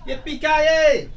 Yippee-ki-yay!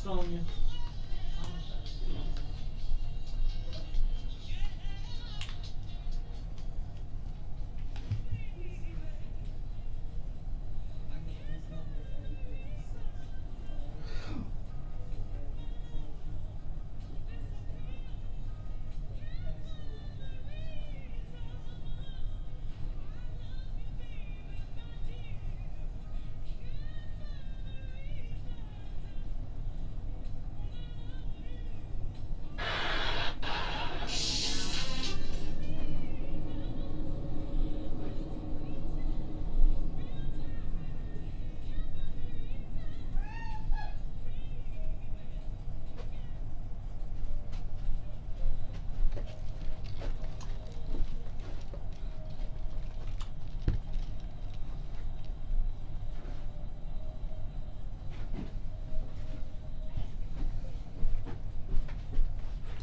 Sonia.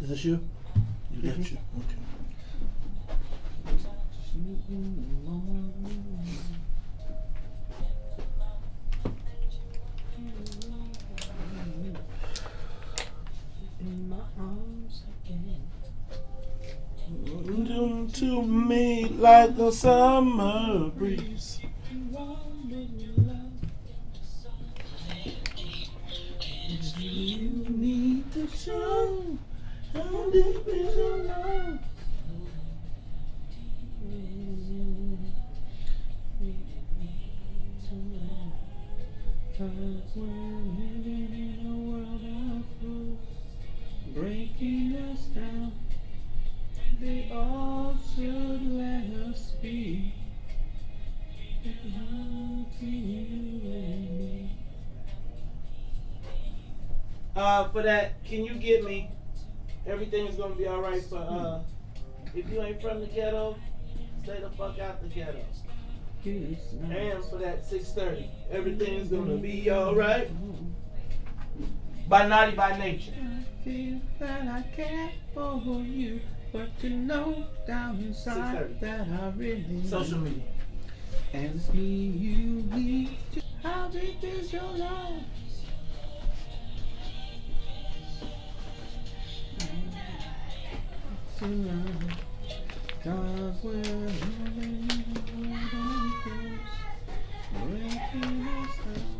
Is this you? You got you. Okay. In my arms again. To me like the summer breeze. You need to show how deep is your love. Cause we're living in a world of fools, breaking us down. They all should let us be. Belong to you and me. For that, can you get me? Everything's gonna be alright for if you ain't from the ghetto, stay the fuck out the ghetto. And for that 6:30, everything's gonna be alright. By Naughty by Nature. I feel that I care for you, but you know down inside that I really Social media. And it's me you need to. How deep is your love? Cause we're living in a world of fools, breaking us down.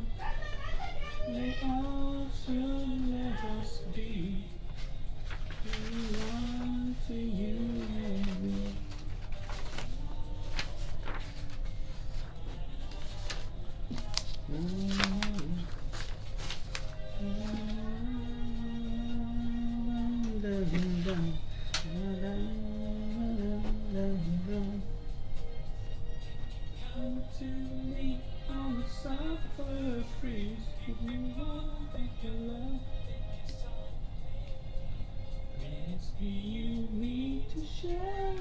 They all should let us be. Belong to you and me. Come to me on the summer breeze, give me one of your love. It's me you need to share.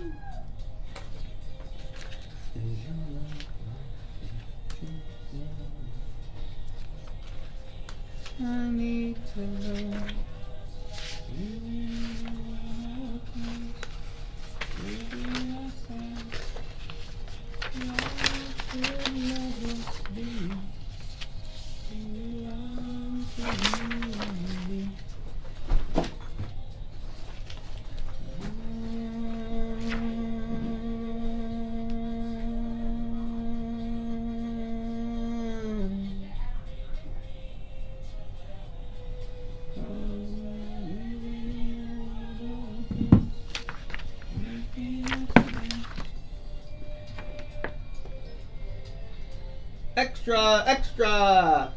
Is your love I need to know you are close, baby, I say. Love should let us be. Belong to you and me. Extra, extra.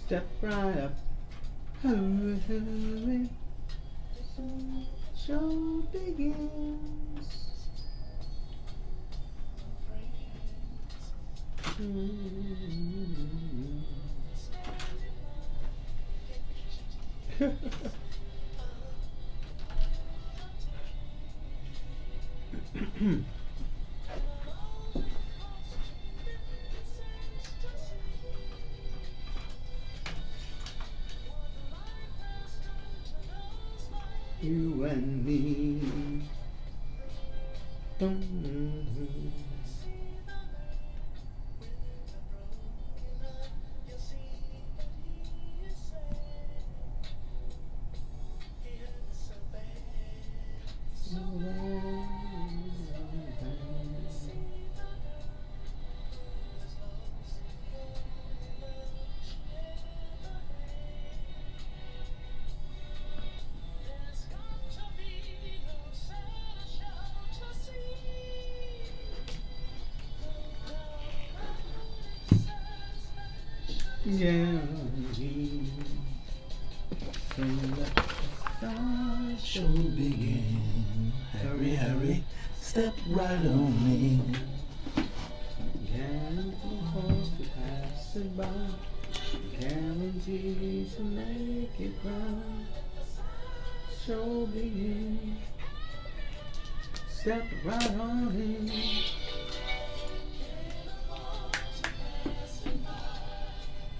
Step right up. Hurry, hurry. Show begins. You and me. Yeah, Show begin. Hurry, hurry, step right on in. guaranteed horse to pass it by, guaranteed to make it cry. Show begin. Step right on in.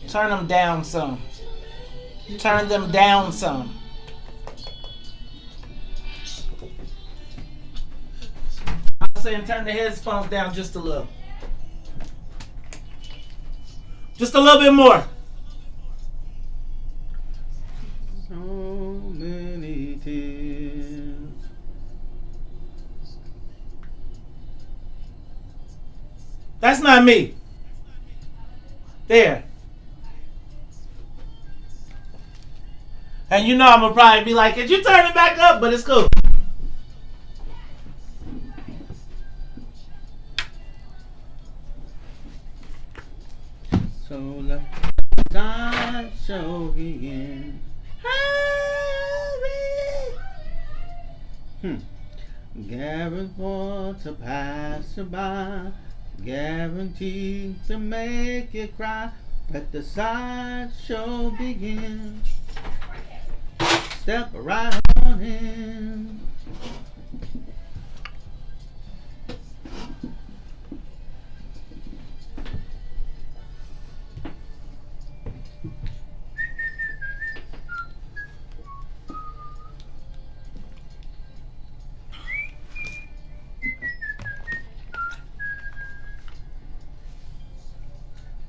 Turn them down some. Turn them down some. I'm saying turn the headphones down just a little. Just a little bit more. So many tears. That's not me. There. And you know I'm gonna probably be like, could you turn it back up? But it's cool. So let the show begin. Hurry! Guaranteed to pass you by, guaranteed to make you cry. Let the sideshow begin. Step right on in.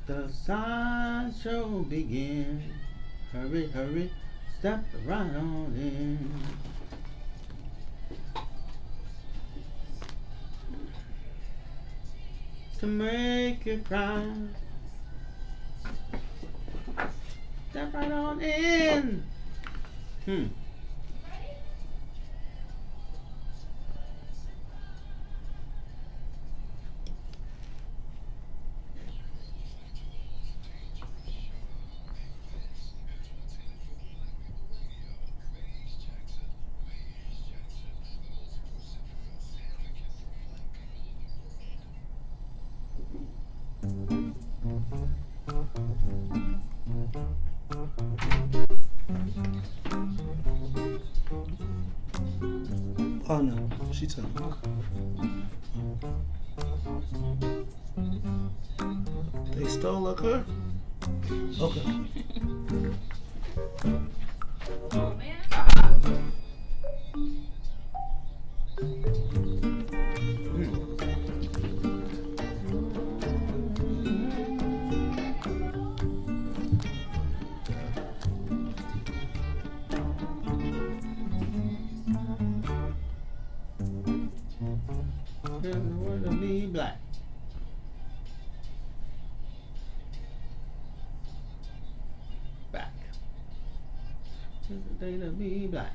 The sideshow begin. Hurry, hurry, step right on in. To make you cry. Step right on in. Oh no, she told me. They stole her car? Okay. Oh man. Want to be black. Back. It's the day to be black.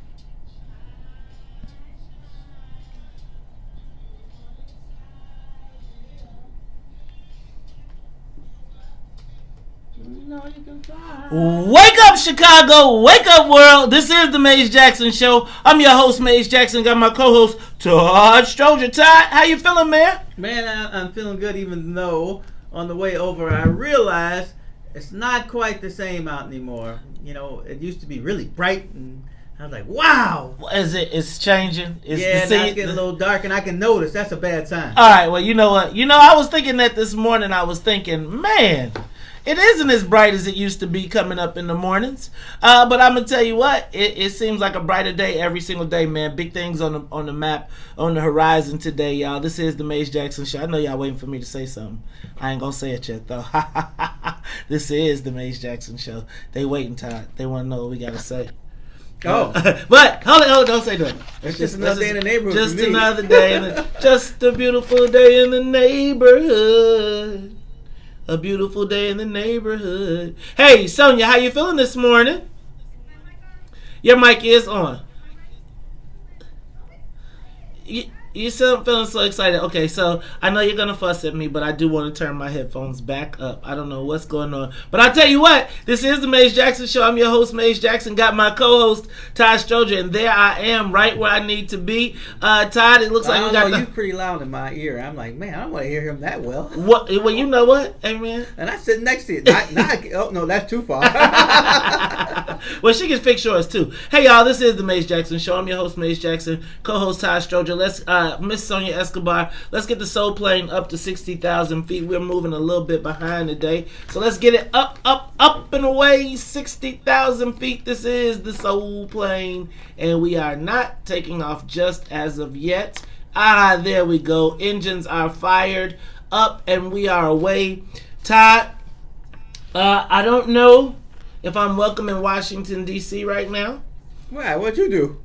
know you can fly. Wake up, Chicago. Wake up, world. This is the Maze Jackson Show. I'm your host, Maze Jackson. Got my co-host, Todd Stroger. Todd, how you feeling, man? Man, I'm feeling good, even though on the way over I realized it's not quite the same out anymore. You know, it used to be really bright, and I was like, wow. It's changing. Now it's getting a little dark, and I can notice. That's a bad sign. All right, well, you know what? I was thinking that this morning. I was thinking, man, it isn't as bright as it used to be coming up in the mornings. But I'm going to tell you what, it seems like a brighter day every single day, man. Big things on the map, on the horizon today, y'all. This is the Maze Jackson Show. I know y'all waiting for me to say something. I ain't going to say it yet, though. This is the Maze Jackson Show. They waiting, Todd. They want to know what we got to say. Oh, but hold on, don't say that. It's just another day in the neighborhood. Just another day, just a beautiful day in the neighborhood. A beautiful day in the neighborhood. Hey, Sonia, how you feeling this morning? Your mic is on. You still feeling so excited. Okay, so I know you're going to fuss at me, but I do want to turn my headphones back up. I don't know what's going on. But I'll tell you what, this is the Maze Jackson Show. I'm your host, Maze Jackson. Got my co-host, Todd Stroger, and there I am, right where I need to be. Todd, it looks like we got you pretty loud in my ear. I'm like, man, I don't want to hear him that well. What? Well, you know what? Hey, man. And I sit next to you. Oh, no, that's too far. Well, she can fix yours, too. Hey, y'all, this is the Maze Jackson Show. I'm your host, Maze Jackson, co-host Todd Stroger. Let's Miss Sonia Escobar. Let's get the soul plane up to 60,000 feet. We're moving a little bit behind today. So let's get it up and away. 60,000 feet. This is the soul plane. And we are not taking off just as of yet. There we go. Engines are fired up and we are away. Todd, I don't know if I'm welcome in Washington, D.C. right now. Why? What'd you do?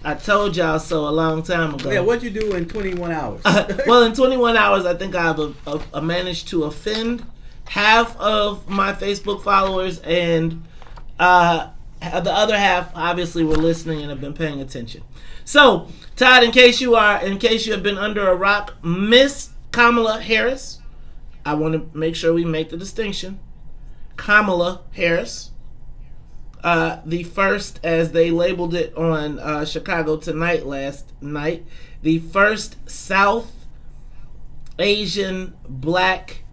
I told y'all so a long time ago. Yeah, what'd you do in 21 hours? Well, in 21 hours, I think I've managed to offend half of my Facebook followers, and the other half obviously were listening and have been paying attention. So, Todd, in case you have been under a rock, Miss Kamala Harris, I want to make sure we make the distinction. Kamala Harris. The first, as they labeled it on Chicago Tonight last night, the first South Asian black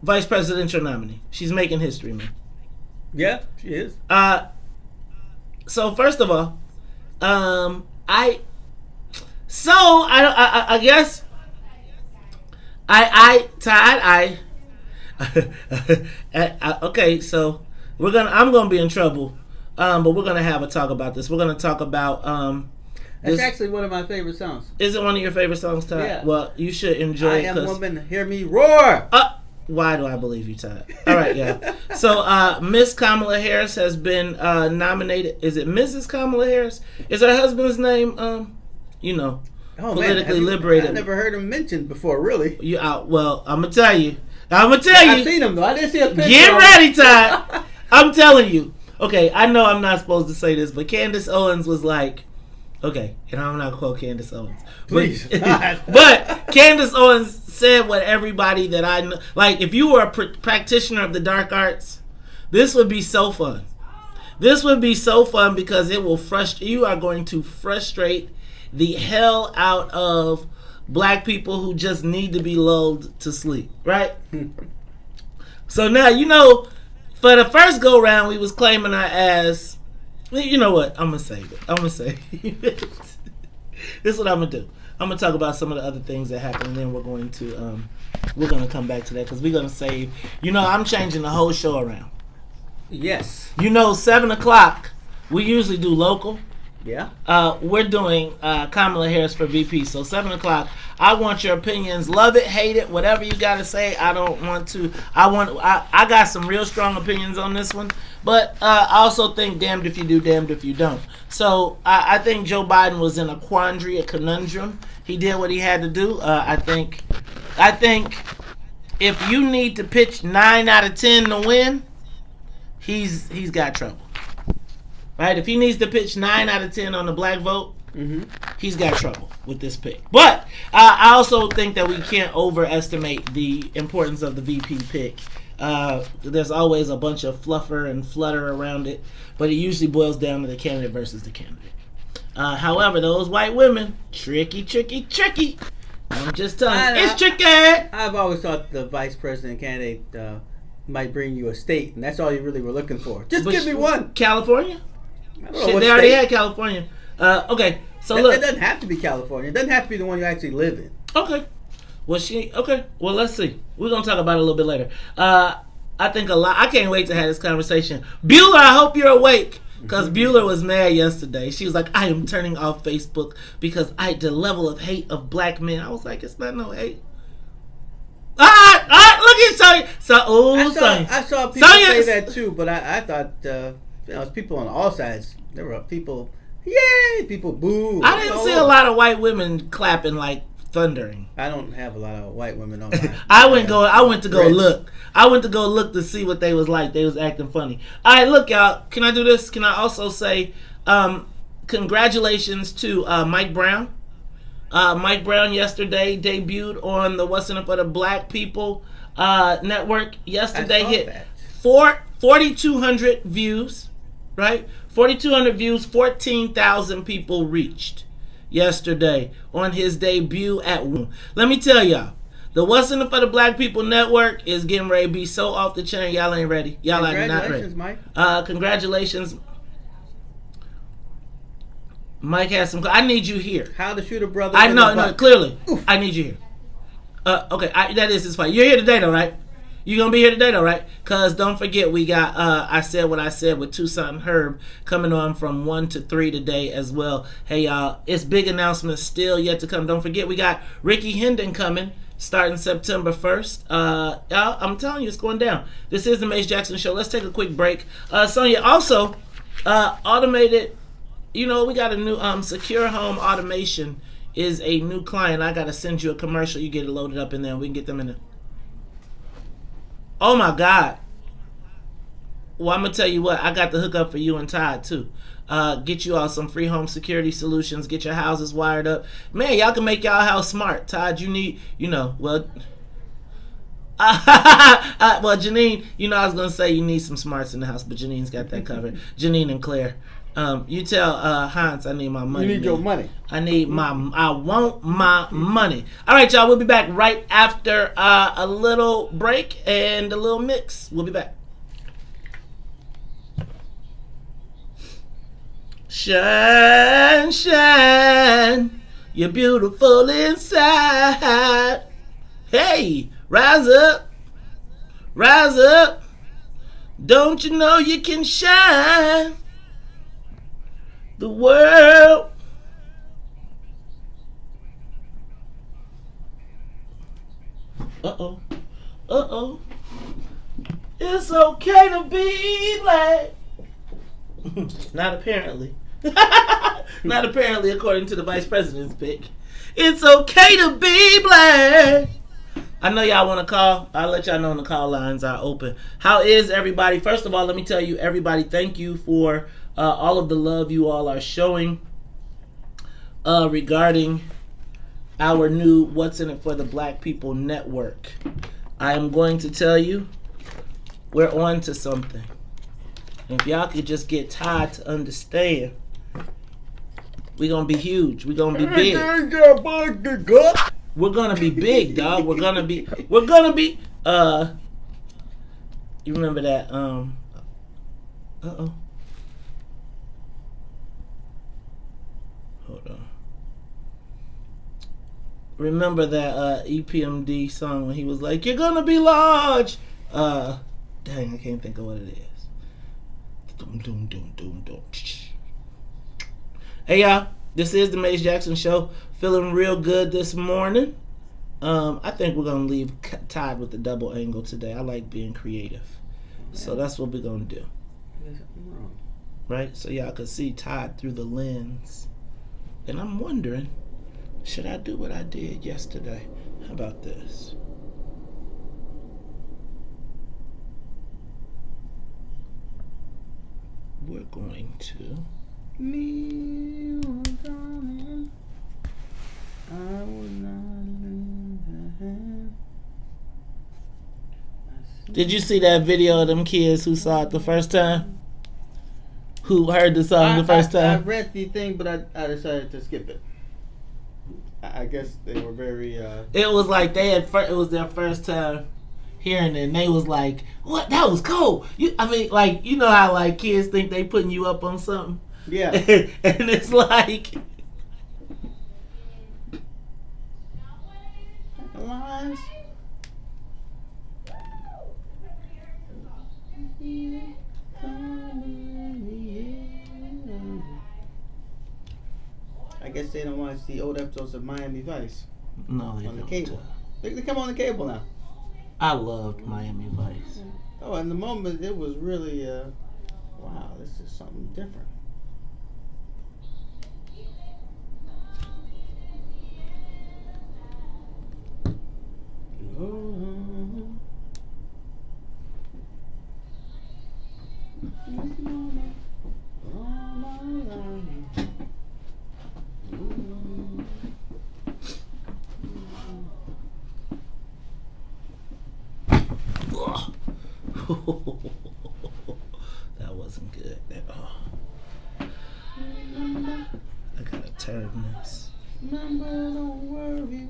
vice presidential nominee. She's making history, man. Yeah, she is. So first of all, I guess Todd, okay, so. I'm gonna be in trouble, but we're gonna have a talk about this. We're gonna talk about That's actually one of my favorite songs. Is it one of your favorite songs, Todd? Yeah. Well, you should enjoy it. I am woman, hear me roar. Why do I believe you, Todd? All right, yeah. So Miss Kamala Harris has been nominated. Is it Mrs. Kamala Harris? Is her husband's name? Politically liberated. I never heard him mentioned before, really. Well, I'm gonna tell you. I've seen him though. I didn't see a picture. Get ready, Todd. I'm telling you. Okay, I know I'm not supposed to say this, but Candace Owens was like, okay, and I'm not going to quote Candace Owens. Please. But Candace Owens said what everybody that I know, like if you were a practitioner of the dark arts, this would be so fun. This would be so fun because it will frustrate, you are going to frustrate the hell out of black people who just need to be lulled to sleep, right? So now, for the first go round, we was claiming our ass. You know what? I'm gonna save it. This is what I'm gonna do. I'm gonna talk about some of the other things that happened, and then we're gonna come back to that because we're gonna save. I'm changing the whole show around. Yes. 7:00. We usually do local. Yeah. We're doing Kamala Harris for VP. So 7:00. I want your opinions. Love it, hate it, whatever you gotta say. I don't want to. I got some real strong opinions on this one, but I also think damned if you do, damned if you don't. So I think Joe Biden was in a quandary, a conundrum. He did what he had to do. I think if you need to pitch 9 out of 10 to win, he's got trouble. Right? If he needs to pitch 9 out of 10 on the black vote, he's got trouble with this pick. But I also think that we can't overestimate the importance of the VP pick There's always a bunch of fluffer and flutter around it, but it usually boils down to the candidate versus the candidate. However, those white women, tricky. I'm just telling you, it's tricky. I've always thought the vice president candidate might bring you a state, and that's all you really were looking for. Just give me one. California? I don't know Shit, what they already state. had California. Okay, so look. It doesn't have to be California. It doesn't have to be the one you actually live in. Okay. Well, let's see. We're going to talk about it a little bit later. I think a lot. I can't wait to have this conversation. Bueller, I hope you're awake. Because Bueller was mad yesterday. She was like, I am turning off Facebook because the level of hate of black men. I was like, it's not no hate. Look at Sonia. Sonia. I saw people Sonia. say that too, but I thought, it's people on all sides. There were people, yay, people boo. I didn't see a lot of white women clapping like thundering. I don't have a lot of white women on my I went to go Rich. look. I went to go look to see what they was like. They was acting funny. All right, look, y'all. Can I do this? Can I also say congratulations to Mike Brown. Mike Brown yesterday debuted on the What's in It for the Black People network. Yesterday hit 4,200 views, right? 4,200 views, 14,000 people reached yesterday on his debut at Woom. Let me tell y'all, the What's in It for the Black People network is getting ready to be so off the chain. Y'all ain't ready. Y'all are not ready. Congratulations, Mike. Congratulations. Mike has some. I need you here. How to shoot a brother. I know, no, clearly. Oof. I need you here. Okay, that is his fight. You're here today, though, right? You gonna be here today, though, right? Cause don't forget, we got I said what I said with Tucson Herb coming on from 1 to 3 today as well. Hey y'all, it's big announcements still yet to come. Don't forget, we got Ricky Hendon coming starting September 1st. Y'all, I'm telling you, it's going down. This is the Mace Jackson Show. Let's take a quick break. Sonia, also automated. You know, we got a new Secure Home Automation is a new client. I gotta send you a commercial. You get it loaded up in there. We can get them in there. Oh my God. Well, I'm gonna tell you what. I got the hookup for you and Todd too. Get you all some free home security solutions. Get your houses wired up. Man, y'all can make y'all house smart. Todd, you need, well, Janine, I was gonna say you need some smarts in the house, but Janine's got that covered. Janine and Claire. You tell Hans I need my money. You need your money. I want my money. All right, y'all. We'll be back right after a little break and a little mix. We'll be back. Shine, shine. You're beautiful inside. Hey, rise up. Rise up. Don't you know you can shine? The world. Uh-oh. It's okay to be black. Not apparently. Not apparently, according to the vice president's pick. It's okay to be black. I know y'all want to call. I'll let y'all know when the call lines are open. How is everybody? First of all, let me tell you, everybody, thank you for all of the love you all are showing regarding our new What's in It for the Black People network. I am going to tell you, we're on to something. And if y'all could just get Todd to understand, we're going to be huge. We're going to be big. We're going to be big, dog. We're going to be, you remember that, Hold on. Remember that EPMD song when he was like, "You're gonna be large." Dang, I can't think of what it is. Doom, doom, doom, doom, doom. Hey y'all, this is the Mace Jackson Show. Feeling real good this morning. I think we're gonna leave Todd with the double angle today. I like being creative, so that's what we're gonna do. Right, so y'all can see Todd through the lens. And I'm wondering, should I do what I did yesterday? How about this? We're going to... Me, darling, I would not lend a hand. I Did you see that video of them kids who saw it the first time? Who heard the song the first time? I read the thing, but I decided to skip it. I guess they were very... It was like it was their first time hearing it, and they was like, "What? That was cold." I mean, like, you know how like kids think they putting you up on something? Yeah. And it's like... Lies. I guess they don't want to see old episodes of Miami Vice. No, they on the don't. cable. They come on the cable now. I loved Miami Vice. Oh, in the moment it was really, wow, this is something different. That wasn't good at all. I gotta turn this. Remember, don't worry.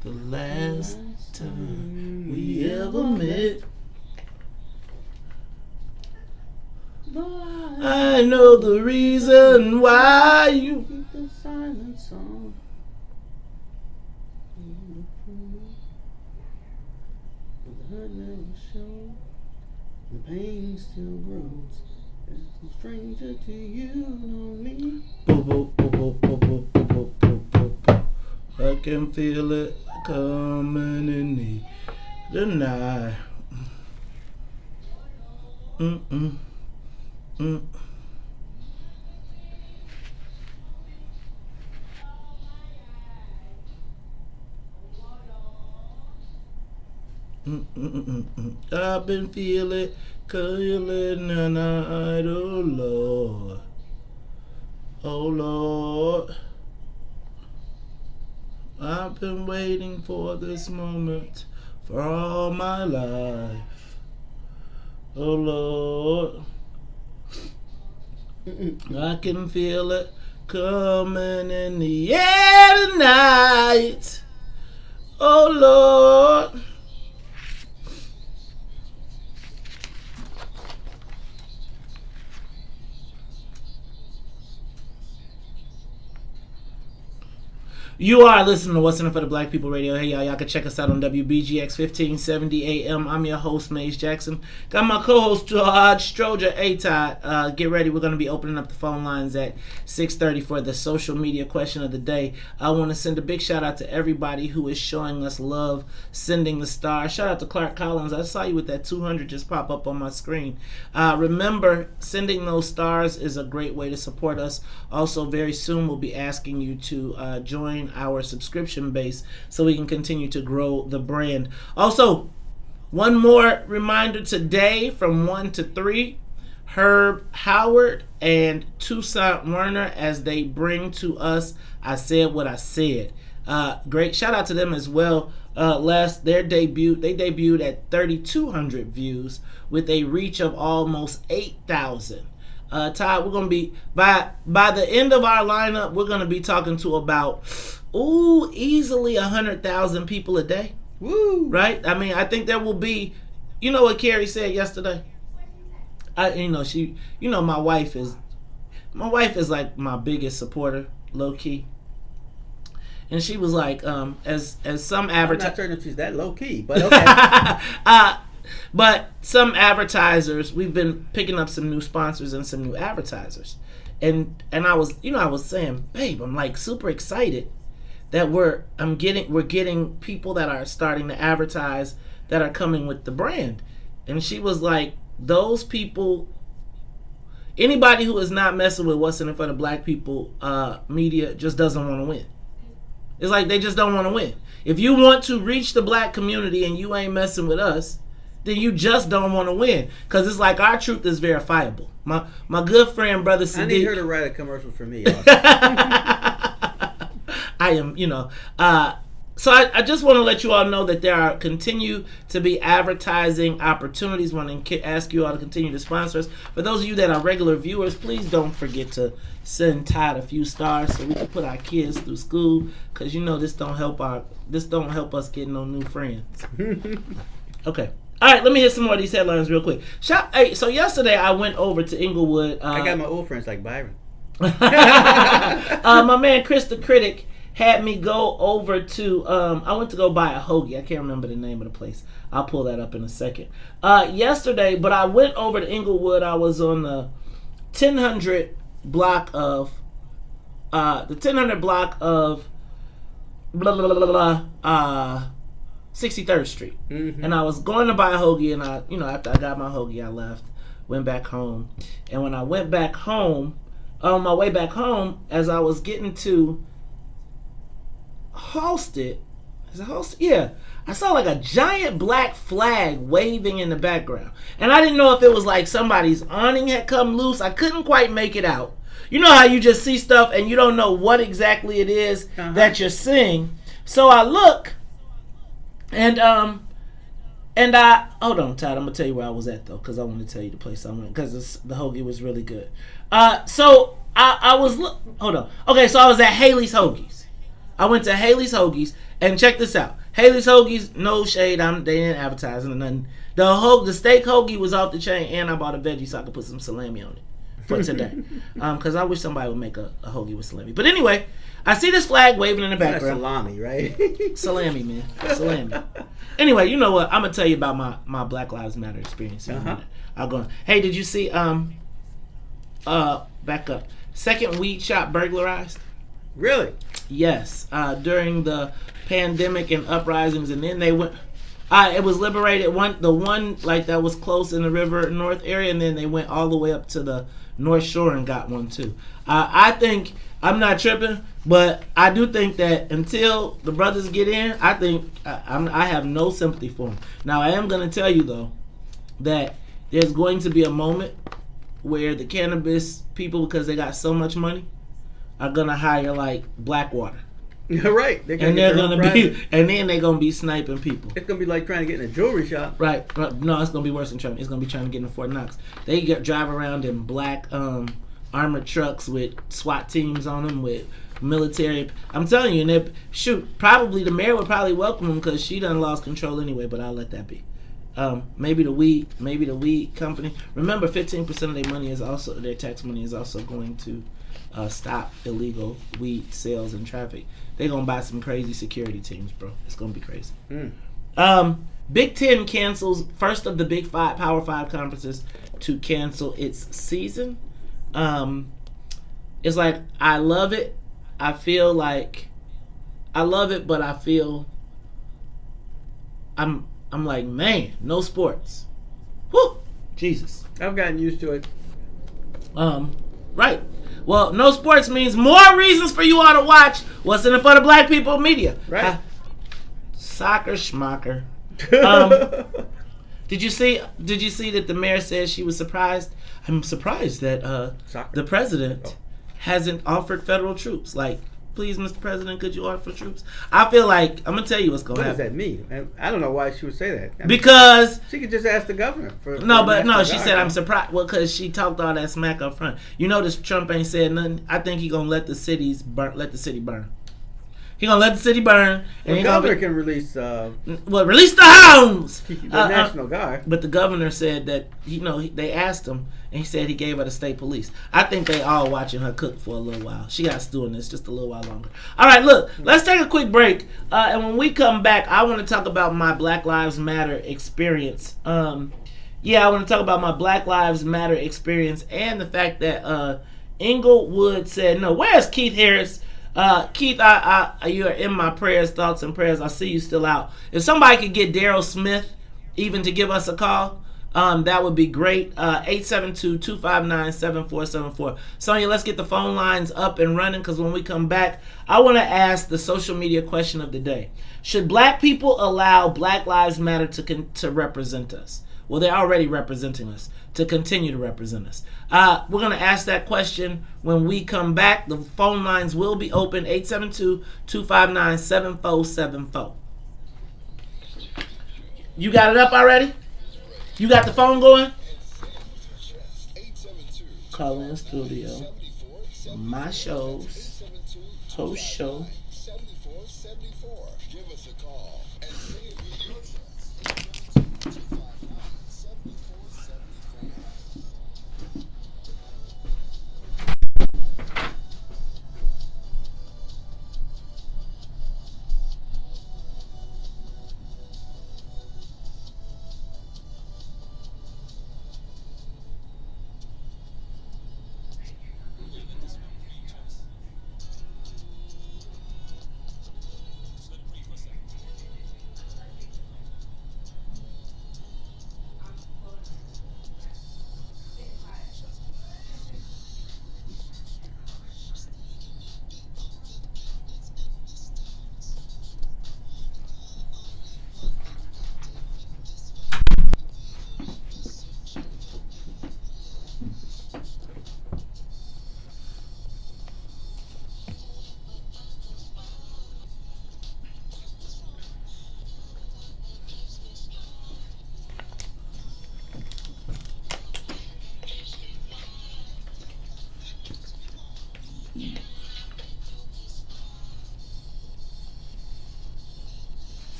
The last time we ever met, I know the reason why you keep the silence on. The hurt never shows, the pain still grows. There's no stranger to you, no me. I can feel it coming in the night. I've been feeling in the night, oh Lord, oh Lord. I've been waiting for this moment for all my life, oh Lord. I can feel it coming in the air tonight, oh Lord. You are listening to What's in It for the Black People Radio. Hey, y'all can check us out on WBGX 1570 AM. I'm your host, Maze Jackson. Got my co-host, Todd, Stroger. Hey, Todd, get ready. We're going to be opening up the phone lines at 6:30 for the social media question of the day. I want to send a big shout out to everybody who is showing us love, sending the stars. Shout out to Clark Collins. I saw you with that 200 just pop up on my screen. Remember, sending those stars is a great way to support us. Also, very soon we'll be asking you to join our subscription base so we can continue to grow the brand. Also, one more reminder today from 1 to 3, Herb Howard and Toussaint Werner as they bring to us I Said What I Said. Great shout out to them as well. They debuted at 3,200 views with a reach of almost 8,000. Todd, we're gonna be by the end of our lineup, we're gonna be talking to about easily 100,000 people a day. Woo! Right? I mean, I think there will be. You know what Carrie said yesterday? My wife is like my biggest supporter, low key. And she was like, as some I'm advertisers. not certain if she's that low key, but okay. But some advertisers, we've been picking up some new sponsors and some new advertisers, and I was saying, babe, I'm like super excited that we're getting people that are starting to advertise that are coming with the brand, and she was like, those people, anybody who is not messing with What's in It for the Black People media just doesn't want to win. It's like they just don't want to win. If you want to reach the black community and you ain't messing with us, then you just don't want to win. Because it's like our truth is verifiable. My good friend, Brother Sadiq. I need her to write a commercial for me, y'all. I am, so I just want to let you all know that there continue to be advertising opportunities. Want to ask you all to continue to sponsor us. For those of you that are regular viewers, please don't forget to send Todd a few stars so we can put our kids through school, because this don't help us get no new friends. Okay. All right, let me hit some more of these headlines real quick. So yesterday I went over to Englewood. I got my old friends like Byron. My man Chris the Critic had me go over to, I went to go buy a hoagie. I can't remember the name of the place. I'll pull that up in a second. Yesterday, but I went over to Englewood. I was on the 1000 block of, blah, blah, blah, blah, blah, 63rd Street. Mm-hmm. And I was going to buy a hoagie, and after I got my hoagie, I left, went back home. And when I went back home, on my way back home, as I was getting to Halsted, is it Halsted? Yeah. I saw like a giant black flag waving in the background. And I didn't know if it was like somebody's awning had come loose. I couldn't quite make it out. You know how you just see stuff and you don't know what exactly it is that you're seeing. So I look, and I hold on, Todd. I'm gonna tell you where I was at though, because I want to tell you the place I went, because the hoagie was really good. So I was hold on. Okay, so I was at Haley's Hoagies. I went to Haley's Hoagies, and check this out. Haley's Hoagies, no shade. They didn't advertise or nothing. The steak hoagie was off the chain, and I bought a veggie so I could put some salami on it for today. Because I wish somebody would make a hoagie with salami. But anyway, I see this flag waving in the background. Salami, right? Salami, man. Salami. Anyway, you know what? I'm gonna tell you about my Black Lives Matter experience. I'll go on. Hey, did you see back up, second weed shop burglarized? Really? Yes. During the pandemic and uprisings, and then they went. It was liberated. The one like that was close in the River North area, and then they went all the way up to the North Shore and got one too. I think I'm not tripping, but I do think that until the brothers get in, I think I have no sympathy for them. Now I am going to tell you though that there's going to be a moment where the cannabis people, because they got so much money, are gonna hire like Blackwater. Right. And they're gonna be, and then they're gonna be sniping people. It's gonna be like trying to get in a jewelry shop. Right. No, it's gonna be worse than trying. It's gonna be trying to get in Fort Knox. They drive around in black armored trucks with SWAT teams on them, with military. I'm telling you, and probably the mayor would probably welcome them because she done lost control anyway. But I'll let that be. Maybe the weed company. Remember, 15% of their tax money is also going to stop illegal weed sales and traffic. They're gonna buy some crazy security teams, bro. It's gonna be crazy. Big Ten cancels first of the Big Five, Power Five conferences to cancel its season. It's like I love it. I feel like I love it, but I feel I'm like, man, no sports. Whew, Jesus. I've gotten used to it. Right. Well, no sports means more reasons for you all to watch what's in it for the black people media. Right. Soccer schmocker. Did you see that the mayor said she was surprised? I'm surprised that the president hasn't offered federal troops. Like, please, Mr. President, could you offer troops? I feel like, I'm going to tell you what's going to happen. What does that mean? I don't know why she would say that. I mean, because she could just ask the governor. She said, I'm surprised. Well, because she talked all that smack up front. You notice Trump ain't said nothing. I think he's going to let the city burn. He's going to let the city burn. And the governor can release... release the hounds! The National Guard. But the governor said that, they asked him, and he said he gave her the state police. I think they all watching her cook for a little while. She got stewing this just a little while longer. All right, look, let's take a quick break. And when we come back, I want to talk about my Black Lives Matter experience. I want to talk about my Black Lives Matter experience and the fact that Englewood said no. Where's Keith Harris? Keith, you are in my prayers, thoughts, and prayers. I see you still out. If somebody could get Daryl Smith even to give us a call, that would be great. 872-259-7474. Sonia, let's get the phone lines up and running, because when we come back, I want to ask the social media question of the day. Should black people allow Black Lives Matter to represent us? Well, they're already representing us. to continue to represent us? We're going to ask that question when we come back. The phone lines will be open, 872-259-7474. You got it up already? You got the phone going? Call in studio. My shows. Host show. Give us a call.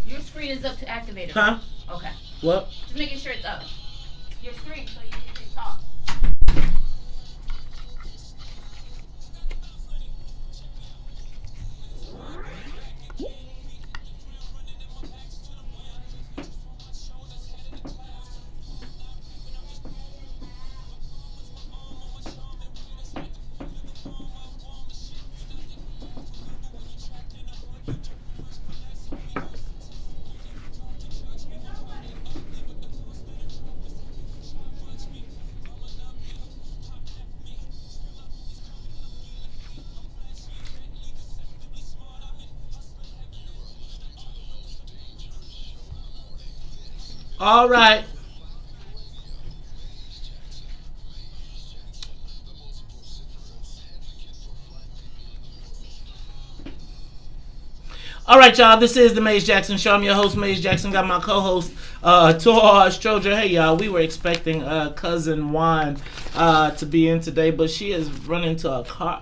Your screen is up to activate it. Huh? Okay. What? Just making sure it's up. Your screen so you can talk. All right. All right, y'all. This is the Maze Jackson Show. I'm your host, Maze Jackson. Got my co-host, Todd, Stroger. Hey, y'all. We were expecting cousin Juan to be in today, but she has run into a car.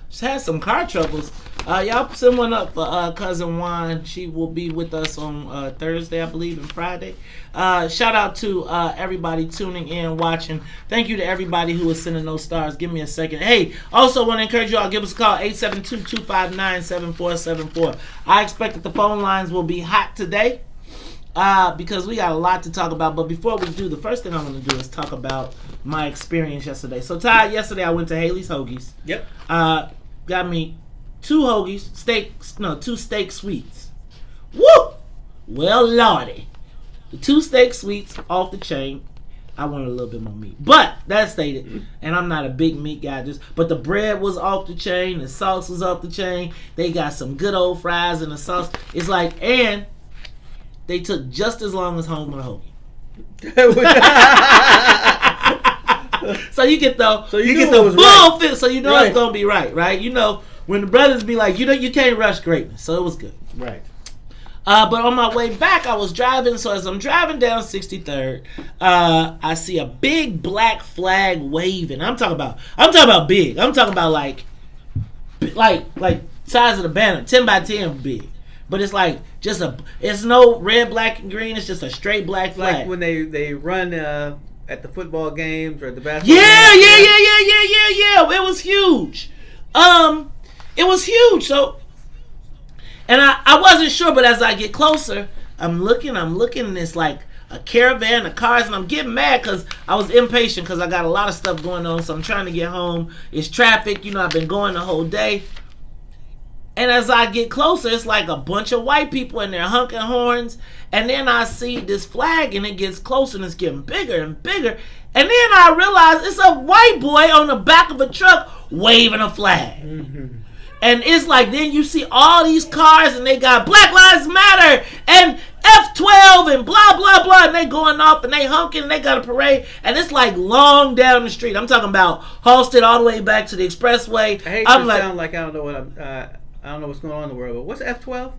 She's had some car troubles. Y'all send one up for cousin Juan. She will be with us on Thursday, I believe, and Friday. Shout out to everybody tuning in, watching. Thank you to everybody who is sending those stars. Give me a second. Hey, also want to encourage you all, give us a call, 872-259-7474. I expect that the phone lines will be hot today because we got a lot to talk about. But before we do, the first thing I want to do is talk about my experience yesterday. So, Todd, yesterday I went to Haley's Hoagies. Yep. Got me two steak sweets. Woo! Well, lordy. The 2 steak sweets off the chain. I wanted a little bit more meat. But, that stated, and I'm not a big meat guy, but the bread was off the chain, the sauce was off the chain, they got some good old fries and the sauce. It's like, and they took just as long as home with a hoagie. So you get the full fit, so you know it's gonna be right? You know, when the brothers be like, you can't rush greatness, so it was good. Right. But on my way back, I was driving, so as I'm driving down 63rd, I see a big black flag waving. I'm talking about big. I'm talking about like size of the banner, 10 by 10 big. But it's like it's no red, black, and green. It's just a straight black flag. Like when they run at the football games or the basketball Yeah. games. It was huge. It was huge. So, and I wasn't sure, but as I get closer, I'm looking, and it's like caravan of cars, and I'm getting mad because I was impatient because I got a lot of stuff going on, so I'm trying to get home. It's traffic, you know, I've been going the whole day. And as I get closer, it's like a bunch of white people and they're honking horns. And then I see this flag and it gets closer and it's getting bigger and bigger. And then I realize it's a white boy on the back of a truck waving a flag. Mm-hmm. And it's like, then you see all these cars and they got Black Lives Matter and F12 and blah, blah, blah. And they going off and they honking and they got a parade. And it's like long down the street. I'm talking about Halsted all the way back to the expressway. I hate to sound like I don't know what's going on in the world, but what's F12?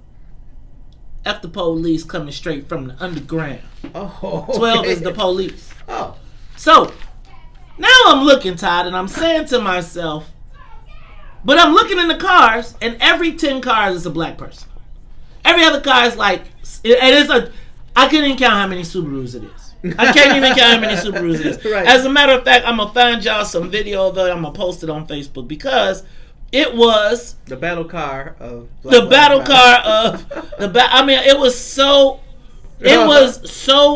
F the police coming straight from the underground. Oh, okay. 12 is the police. Oh. So, now I'm looking, Todd, and I'm saying to myself, but I'm looking in the cars, and every 10 cars is a black person. Every other car is like, I can't even count how many Subarus it is. I can't even count how many Subarus it is. Right. As a matter of fact, I'm going to find y'all some video of it. I'm going to post it on Facebook because it was the battle car of I mean, it was so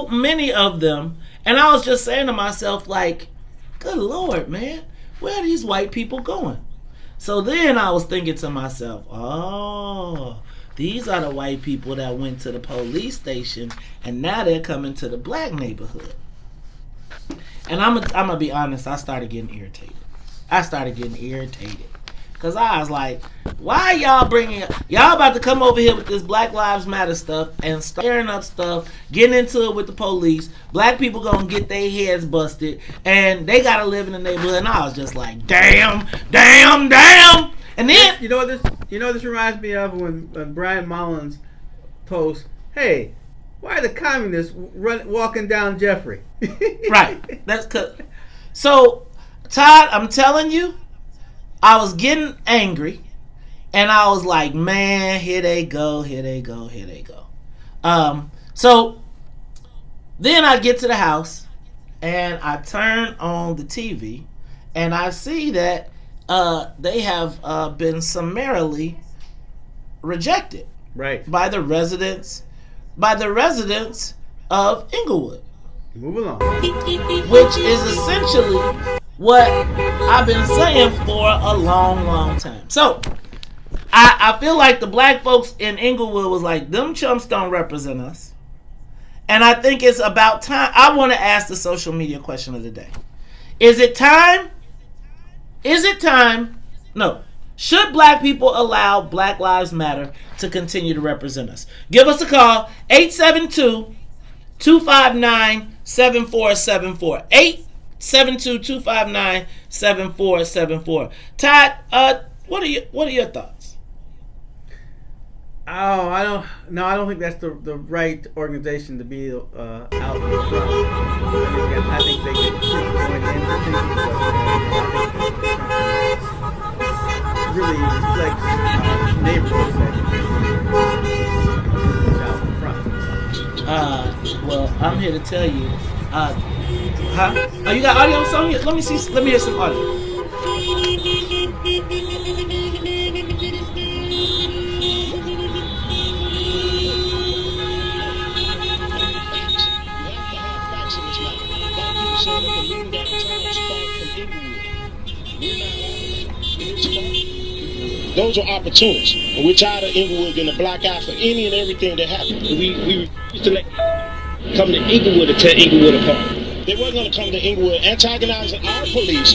many of them, and I was just saying to myself, like, good Lord, man, where are these white people going? So then I was thinking to myself, oh, these are the white people that went to the police station, and now they're coming to the black neighborhood. And I'm gonna be honest, I started getting irritated. Because I was like, why y'all about to come over here with this Black Lives Matter stuff and stirring up stuff, getting into it with the police. Black people gonna get their heads busted and they gotta live in the neighborhood. And I was just like, damn. And then you know what this reminds me of when Brian Mullins posts, hey, why are the communists walking down Jeffrey? Right. That's so Todd, I'm telling you, I was getting angry, and I was like, man, here they go. So then I get to the house, and I turn on the TV, and I see that they have been summarily rejected, right, by the residents of Englewood. Move along. Which is essentially what I've been saying for a long time. So, I feel like the black folks in Englewood was like, them chumps don't represent us. And I think it's about time. I want to ask the social media question of the day. Is it time? No. Should black people allow Black Lives Matter to continue to represent us? Give us a call, 872-259-7474. 872-259-7474. Todd, what are your thoughts? Oh, I don't think that's the right organization to be out in front. I think they could keep going into things, but really reflects neighborhoods out in front. Well, I'm here to tell you. Oh, you got audio, Sonia? Let me hear some audio. Those are opportunists, and we're tired of Englewood getting a black eye for any and everything that happens. We used to let come to Englewood to tear Englewood apart. They weren't going to come to Englewood antagonizing our police,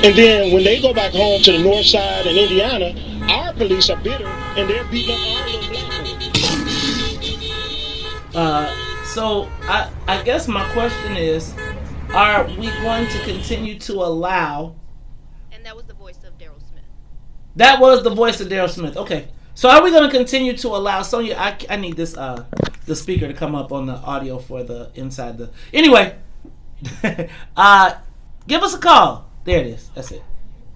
and then when they go back home to the north side in Indiana, our police are bitter and they're beating up our little black folks. So I guess my question is, are we going to continue to allow? And that was the voice of Daryl Smith. That was the voice of Daryl Smith. Okay. So are we going to continue to allow Sonia? I need this the speaker to come up on the audio for the inside the. Anyway, give us a call. There it is. That's it.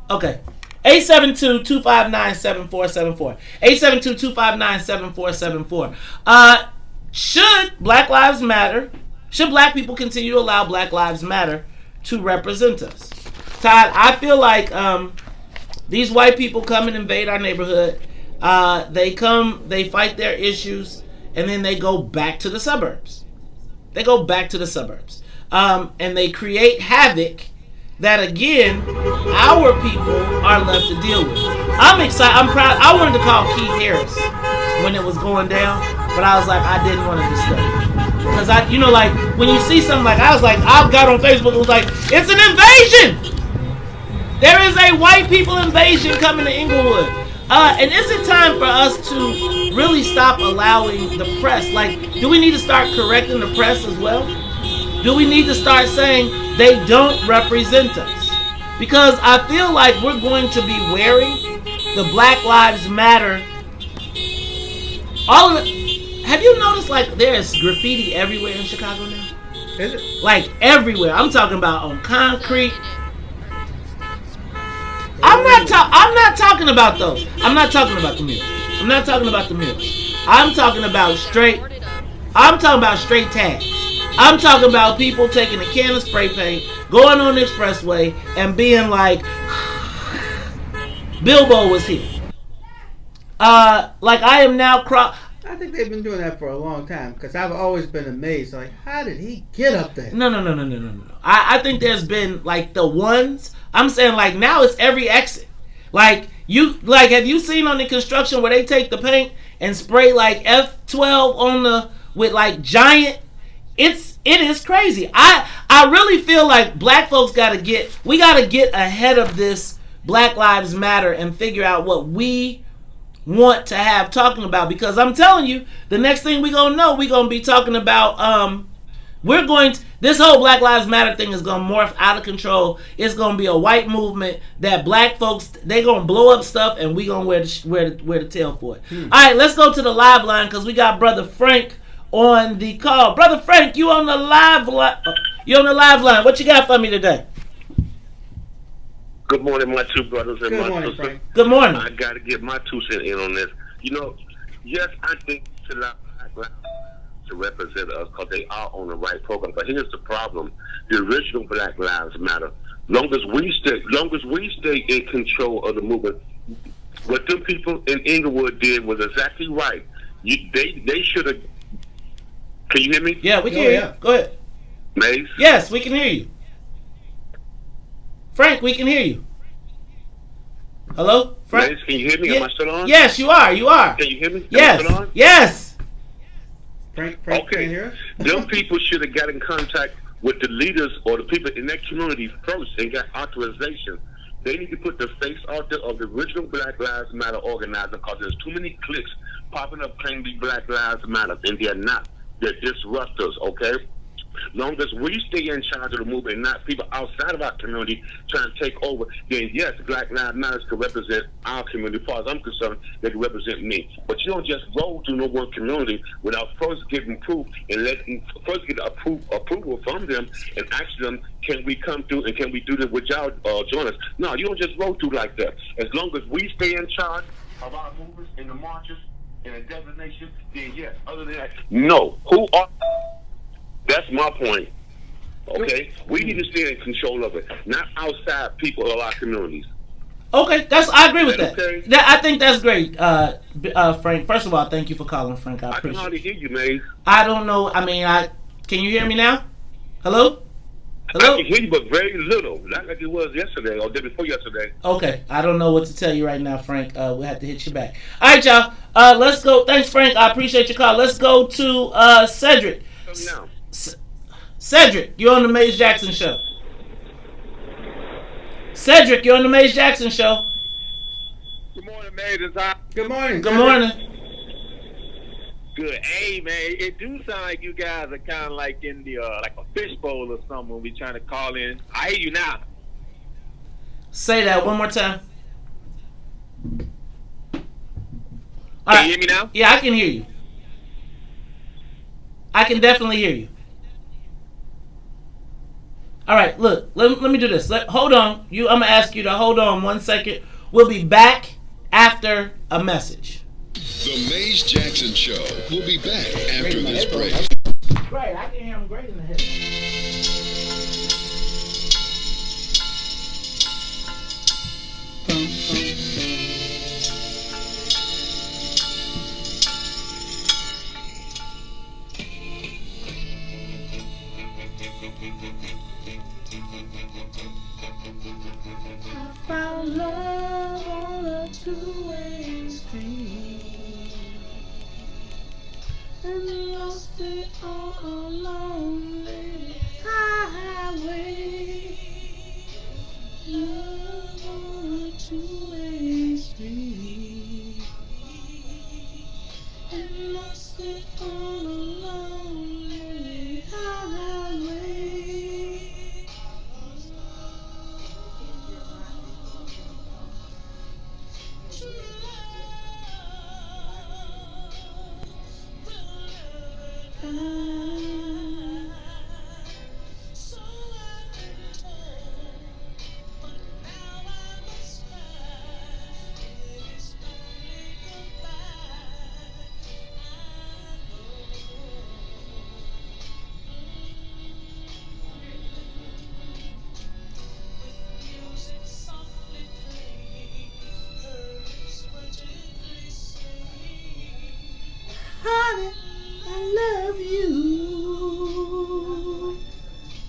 Okay. 872-259-7474. 872-259-7474. Should Black Lives Matter? Should black people continue to allow Black Lives Matter to represent us? Todd, I feel like these white people come and invade our neighborhood. They come, they fight their issues, and then they go back to the suburbs. They go back to the suburbs. And they create havoc that, again, our people are left to deal with. I'm excited. I'm proud. I wanted to call Keith Harris when it was going down, but I was like, I didn't want to discuss it. Because like, when you see something like, I got on Facebook, it was like, it's an invasion! There is a white people invasion coming to Englewood. And is it time for us to really stop allowing the press? Like, do we need to start correcting the press as well? Do we need to start saying they don't represent us? Because I feel like we're going to be wearing the Black Lives Matter. Have you noticed, like, there's graffiti everywhere in Chicago now? Is it? Like, everywhere. I'm talking about on concrete. I'm not talking about those. I'm not talking about the murals. I'm not talking about the murals. I'm talking about straight tags. I'm talking about people taking a can of spray paint, going on the expressway, and being like, Bilbo was here. Like, I am now I think they've been doing that for a long time, because I've always been amazed. Like, how did he get up there? No. I think there's been, like, the ones. I'm saying, like, now it's every exit. Like, have you seen on the construction where they take the paint and spray, like, F12 with, like, giant? It is crazy. I really feel like black folks gotta get ahead of this Black Lives Matter and figure out what we want to have talking about, because I'm telling you, the next thing we're gonna be talking about, this whole Black Lives Matter thing is gonna morph out of control. It's gonna be a white movement that black folks, they gonna blow up stuff, and we gonna wear the tail for it. All right, let's go to the live line, because we got Brother Frank on the call. Brother Frank, you on the live line? What you got for me today? Good morning, my two brothers and Good my morning, sister. Frank. Good morning. I got to get my 2 cents in on this. Yes, I think to allow Black Lives to represent us because they are on the right program. But here's the problem: the original Black Lives Matter. Long as we stay in control of the movement, what them people in Englewood did was exactly right. They should have. Can you hear me? Yeah, we can hear you. Go ahead. Mace? Yes, we can hear you. Frank, we can hear you. Hello? Frank? Mace, can you hear me? Am I still on? Yes, you are. You are. Can you hear me? Yes. Am I still on? Yes. Frank, Okay. can you hear us? Them people should have got in contact with the leaders or the people in that community first and got authorization. They need to put the face out there of the original Black Lives Matter organizer, because there's too many cliques popping up claiming to be Black Lives Matter, and they're not. They're disruptors, okay? Long as we stay in charge of the movement and not people outside of our community trying to take over, then yes, Black Lives Matter can represent our community. As far as I'm concerned, they can represent me. But you don't just roll through no one community without first getting proof and first get approval from them and ask them, can we come through and can we do this with y'all join us? No, you don't just roll through like that. As long as we stay in charge of our movements and the marches and the designation, then yes. Other than that, no. That's my point. Okay? We need to stay in control of it, not outside people of our communities. Okay, I agree with that. Okay? I think that's great, Frank. First of all, thank you for calling, Frank. I I can appreciate hardly it. hear you, Maze. I don't know. I mean, can you hear me now? Hello? Hello? I can hear you, but very little. Not like it was yesterday or the day before yesterday. Okay, I don't know what to tell you right now, Frank. We'll have to hit you back. All right, y'all. Let's go. Thanks, Frank. I appreciate your call. Let's go to Cedric. Come now. Cedric, you're on the Maze Jackson Show. Cedric, you're on the Maze Jackson Show. Good morning, man. Good morning. Good morning. Good. Hey, man, it do sound like you guys are kind of like in the like a fishbowl or something when we trying to call in. I hear you now. Say that one more time. Can you hear me now? Yeah, I can hear you. I can definitely hear you. All right, look, let me do this. Hold on. I'm going to ask you to hold on 1 second. We'll be back after a message. The Maze Jackson Show will be back after this break. Great, I can hear him great in the head. street and lost it all along the highway. Love on a two-way street and lost it all along the highway. Honey, I love you.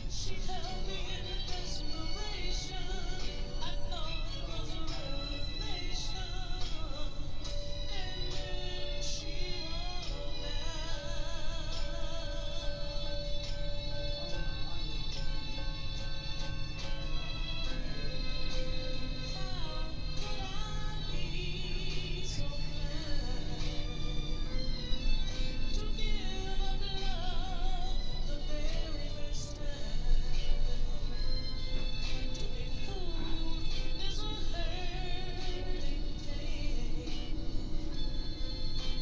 She held me in desperation. I thought it was a revelation. And then she rolled How could I be so blind to give up love the very first time? To be fooled is a hurting thing.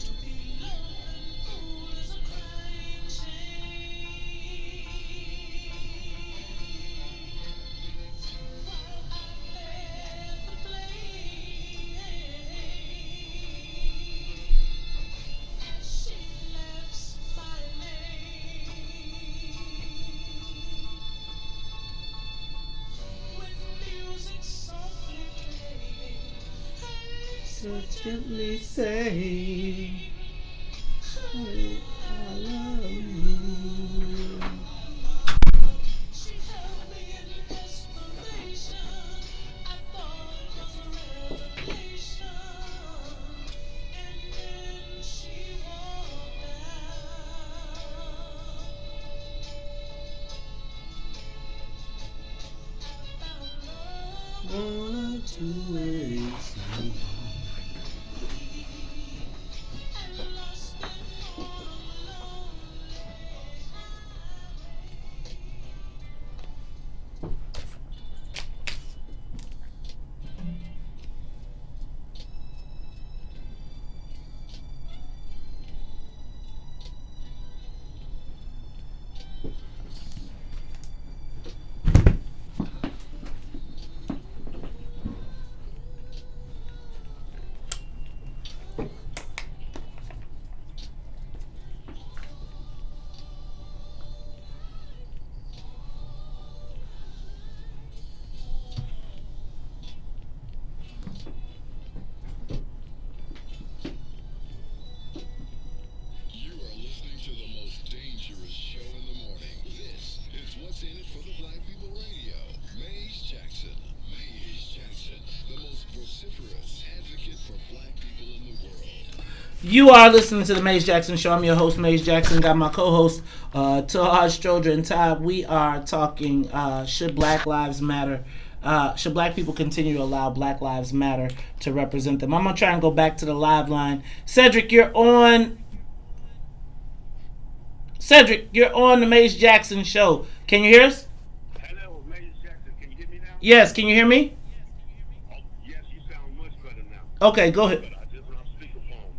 To be loved and fooled is a crying shame. While I bear the blame, as she laughs my name, with music softly playing, her lips so gently say, honey, I love you. She held me in desperation. I thought it was a revelation. And then she walked out. I found love on a two-way street and lost it all alone. You are listening to the most dangerous show in the morning. This is What's in It for the Black People Radio. Maze Jackson. Maze Jackson, the most vociferous advocate for black people in the world. You are listening to the Maze Jackson Show. I'm your host, Maze Jackson. Got my co-host, Todd, Stroger, and Todd. We are talking, should Black Lives Matter? Should black people continue to allow Black Lives Matter to represent them? I'm going to try and go back to the live line. Cedric, you're on the Maze Jackson Show. Can you hear us? Hello, Maze Jackson. Can you hear me now? Yes, can you hear me? Oh, yes, you sound much better now. Okay, go ahead. But I just on speakerphone.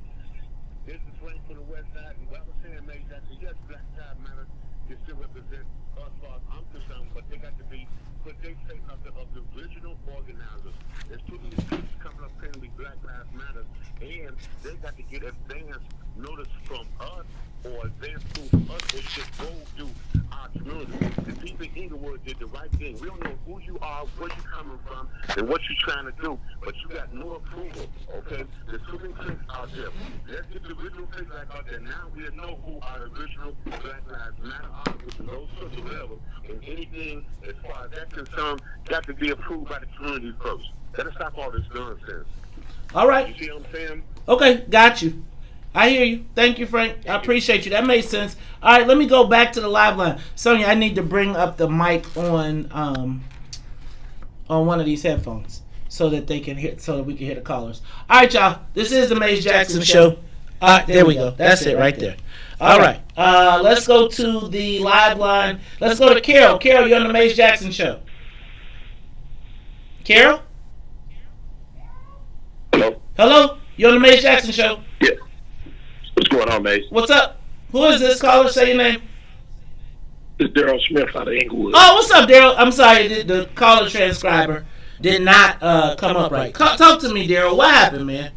This is Frank from the West Side, and what I was saying, Maze Jackson, yes, Black Lives Matter can still represent us, as far as I'm concerned, but they got to be, but they say something of the original organizers. There's too many people coming up saying we Black Lives Matter, and they got to get advance notice from us or advance proof from us. They should go through our community. The people in Englewood did the right thing. We don't know who you are, where you coming from, and what you're trying to do, but you got no approval, okay? There's too many things out there. Let's get the original things back out there. Now we know who our original Black Lives Matter are, with those sorts of levels, and anything as far as that's concerned got to be approved by the community first. Gotta stop all this nonsense. All right. You see what I'm saying? Okay, got you. I hear you. Thank you, Frank. I appreciate you. That makes sense. All right, let me go back to the live line. Sonia, I need to bring up the mic on one of these headphones so that they can hear, so that we can hear the callers. All right, y'all. This is the Maze Jackson Show. There we go. That's it right there. All right. Let's go to the live line. Let's go to Carol. Carol, you're on the Maze Jackson Show. Carol? Hello? Hello? You're on the Maze Jackson Show. Yeah. What's going on, Maze? What's up? Who is this caller? Say your name. It's Daryl Smith out of Englewood. Oh, what's up, Daryl? I'm sorry, the caller transcriber did not come up right. Talk to me, Daryl. What happened, man?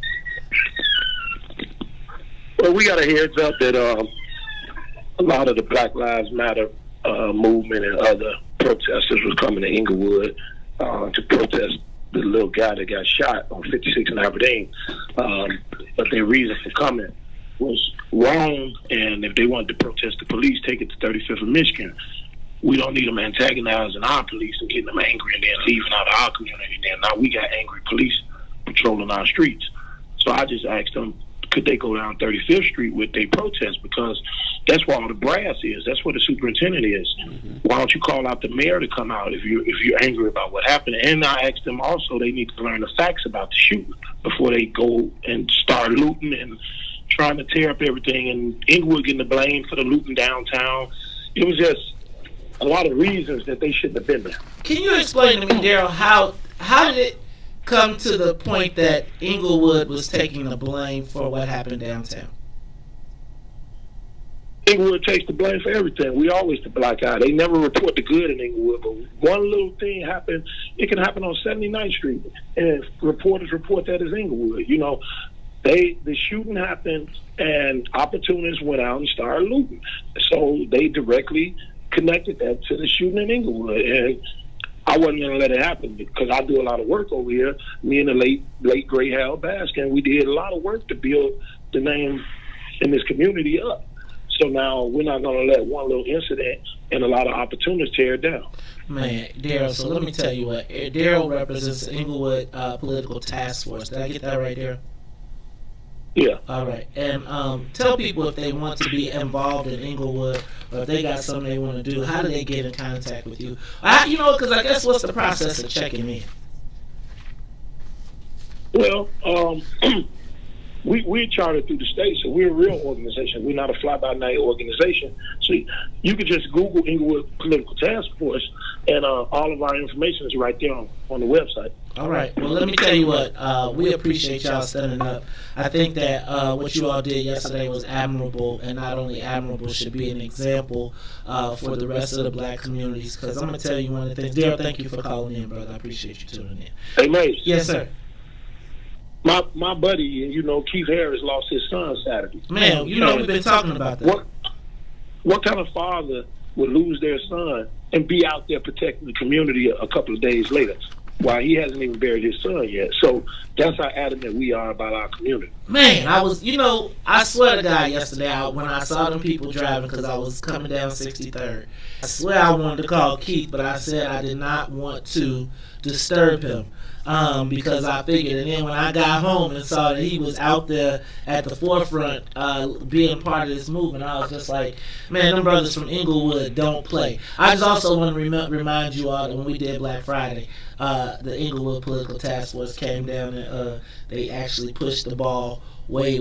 Well, we got a heads up that a lot of the Black Lives Matter movement and other protesters was coming to Englewood to protest the little guy that got shot on 56 in Aberdeen. But their reason for coming was wrong, and if they wanted to protest the police, take it to 35th of Michigan. We don't need them antagonizing our police and getting them angry and then leaving out of our community. Then now we got angry police patrolling our streets. So I just asked them, could they go down 35th Street with their protest, because that's where all the brass is. That's where the superintendent is. Mm-hmm. Why don't you call out the mayor to come out if you're angry about what happened? And I asked them also, they need to learn the facts about the shooting before they go and start looting and trying to tear up everything, and Englewood getting the blame for the looting downtown. It was just a lot of reasons that they shouldn't have been there. Can you explain to me, Daryl, how did it come to the point that Englewood was taking the blame for what happened downtown? Englewood takes the blame for everything. We always the black eye. They never report the good in Englewood, but one little thing happened. It can happen on 79th Street, and reporters report that as Englewood. You know, the shooting happened, and opportunists went out and started looting. So they directly connected that to the shooting in Englewood, and I wasn't going to let it happen because I do a lot of work over here. Me and the late great Hal Baskin, we did a lot of work to build the name in this community up. So now we're not going to let one little incident and a lot of opportunists tear it down. Man, Daryl, so let me tell you what. Daryl represents the Englewood Political Task Force. Did I get that right, Daryl? Yeah. All right. And tell people if they want to be involved in Englewood, or if they got something they want to do, how do they get in contact with you? Because I guess what's the process of checking in? Well, we're chartered through the state, so we're a real organization. We're not a fly-by-night organization. So you can just Google Englewood Political Task Force, and all of our information is right there on the website. All right. Well, let me tell you what. We appreciate y'all standing up. I think that what you all did yesterday was admirable, and not only admirable, should be an example for the rest of the black communities. Because I'm going to tell you one of the things. Daryl, thank you for calling in, brother. I appreciate you tuning in. Hey, Mace. Yes, sir. My buddy, Keith Harris lost his son Saturday. Man, we've been talking about that. What kind of father would lose their son and be out there protecting the community a couple of days later? Why, he hasn't even buried his son yet. So that's how adamant we are about our community. Man, I swear to God, yesterday when I saw them people driving, because I was coming down 63rd, I swear I wanted to call Keith, but I said I did not want to disturb him. Because I figured, and then when I got home and saw that he was out there at the forefront being part of this movement, I was just like, man, them brothers from Englewood don't play. I just also want to remind you all that when we did Black Friday, the Englewood Political Task Force came down and they actually pushed the ball way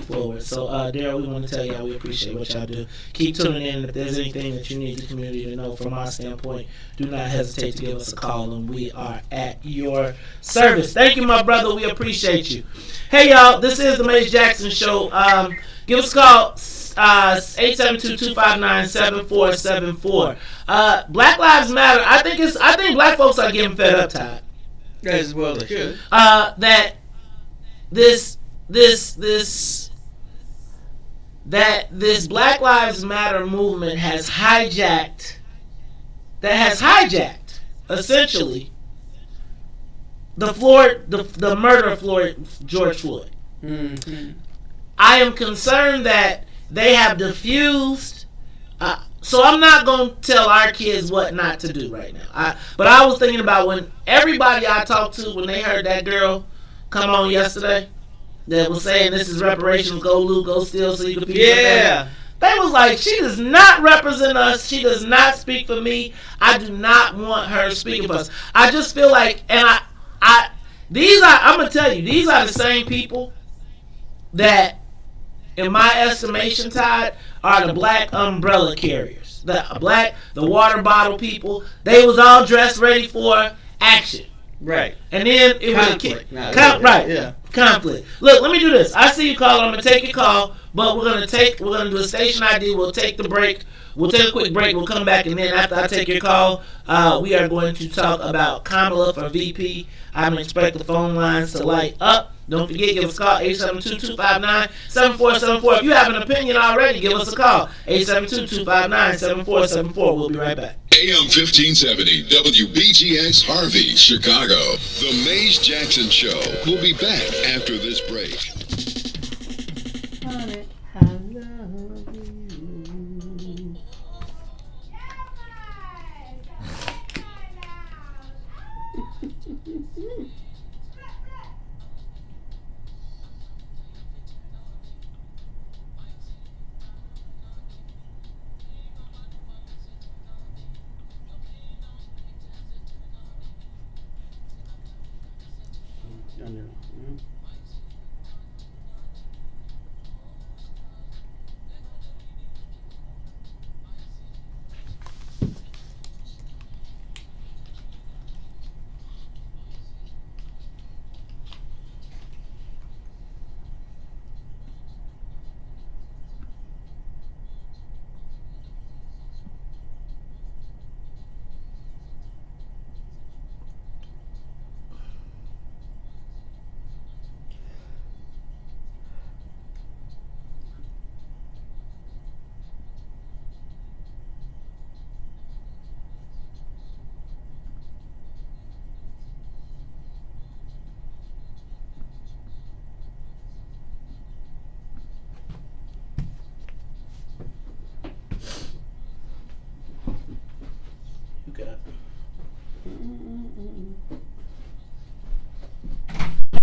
forward. So, Daryl, we want to tell y'all we appreciate what y'all do. Keep tuning in. If there's anything that you need the community to know from our standpoint, do not hesitate to give us a call, and we are at your service. Thank you, my brother. We appreciate you. Hey, y'all, this is the Mace Jackson Show. Give us a call, 872-259-7474. Black Lives Matter. I think black folks are getting fed up, Todd. As well they should. That this Black Lives Matter movement has hijacked essentially the murder of George Floyd. Mm-hmm. I am concerned that they have diffused. So I'm not going to tell our kids what not to do right now. But I was thinking about when everybody I talked to, when they heard that girl come on yesterday, that was saying this is reparations, go loot, go steal so you can be Yeah. They was like, she does not represent us. She does not speak for me. I do not want her speaking for us. I just feel like, and I'm going to tell you, these are the same people that, in my estimation, Todd, are the black umbrella carriers. The water bottle people. They was all dressed ready for action. Right. And then it was conflict. right. Yeah. Conflict. Look, let me do this. I see you call. I'm gonna take your call, but we're gonna do a station ID. We'll take the break. We'll take a quick break. We'll come back, and then after I take your call, we are going to talk about Kamala for VP. I'm gonna expect the phone lines to light up. Don't forget, give us a call, 872-259-7474. If you have an opinion already, give us a call, 872-259-7474. We'll be right back. AM 1570 WBGX Harvey, Chicago. The Maze Jackson Show. We'll be back after this break. Honey, I love you.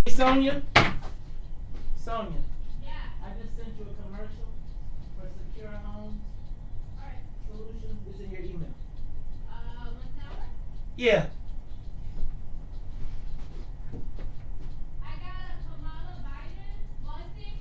Sonia? Sonia. Yeah. I just sent you a commercial for Secure Home Alright. Solutions. It's in your email. 1 hour? Yeah. I got a Kamala Biden busing.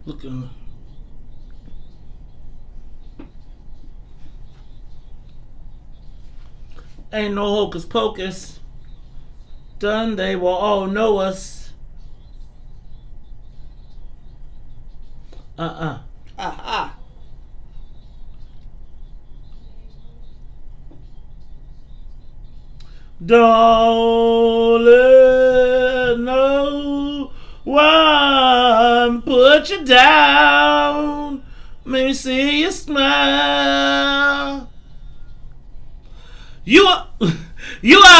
Looking. Ain't no hocus pocus. Done, they will all know us. Aha. Don't let no one put you down. Let me see you smile. You are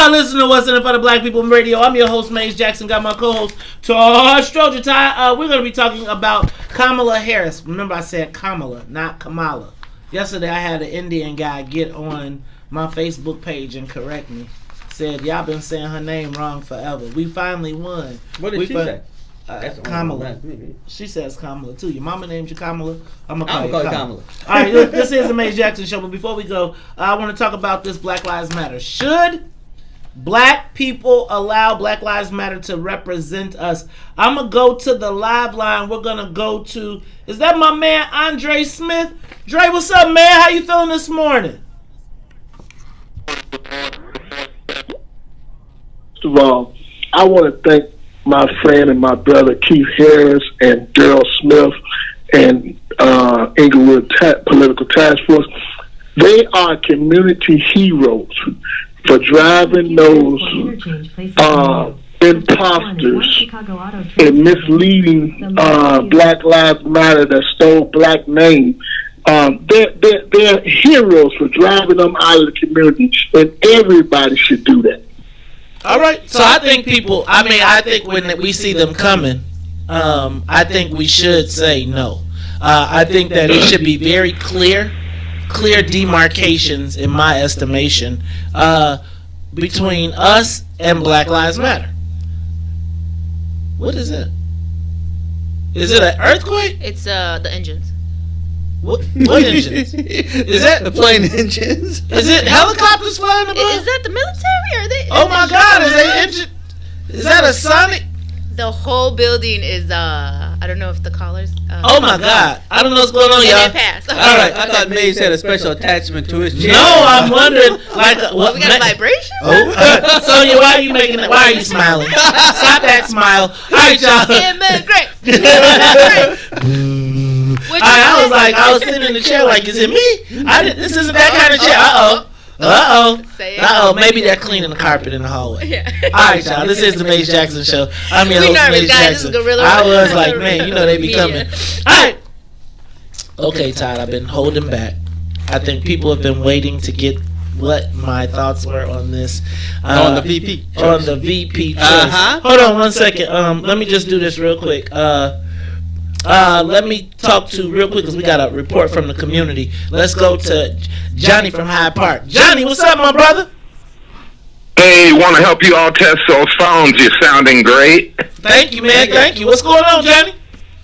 listening to What's in it for the Black People in Radio. I'm your host, Maze Jackson. Got my co-host, Todd Stroger. We're going to be talking about Kamala Harris. Remember, I said Kamala, not Kamala. Yesterday, I had an Indian guy get on my Facebook page and correct me. Said, y'all been saying her name wrong forever. We finally won. What did she say? Kamala. She says Kamala too. Your mama named you Kamala. I'm gonna call you Kamala. All right, look, this is the Maze Jackson Show. But before we go, I want to talk about this Black Lives Matter. Should black people allow Black Lives Matter to represent us? I'm gonna go to the live line. We're gonna go to. Is that my man Andre Smith? Dre, what's up, man? How you feeling this morning? First of all, I want to thank my friend and my brother Keith Harris and Daryl Smith and Englewood Political Task Force. They are community heroes for driving those imposters and misleading Black Lives Matter that stole black name. They're heroes for driving them out of the community, and everybody should do that. All right, so I think I think when we see them coming, I think we should say no. I think that it should be very clear demarcations, in my estimation, between us and Black Lives Matter. What is it? Is it an earthquake? It's the engines. What engines? Is that the plane engines? Is it helicopters flying above? Is that the military or are they? Oh my God! Is that a Sonic? The whole building is I don't know if the collars. Oh my God! I don't know what's going on, y'all. Passed. All right, I thought Maze had a special attachment to his chair. No, I'm wondering what we got a vibration. Oh, Sonia, why are you making that? Why are you smiling? Stop that smile. All right, y'all. I was sitting in the chair like, is it me? This isn't that kind of chair. Maybe they're cleaning the carpet in the hallway. Yeah. All right, y'all. This is the Maze Jackson Show. I'm your host, Maze Jackson. I was like, man, they be coming. All right. Okay, Todd, I've been holding back. I think people have been waiting to get what my thoughts were on this. On the VP choice. On the VP choice. Hold on one second. Let me just do this real quick. Let me talk to real quick because we got a report from the community. Let's go to Johnny from Hyde Park. Johnny, what's up, my brother? Hey, want to help you all test those phones? You're sounding great. Thank you, man. Thank you. What's going on, Johnny?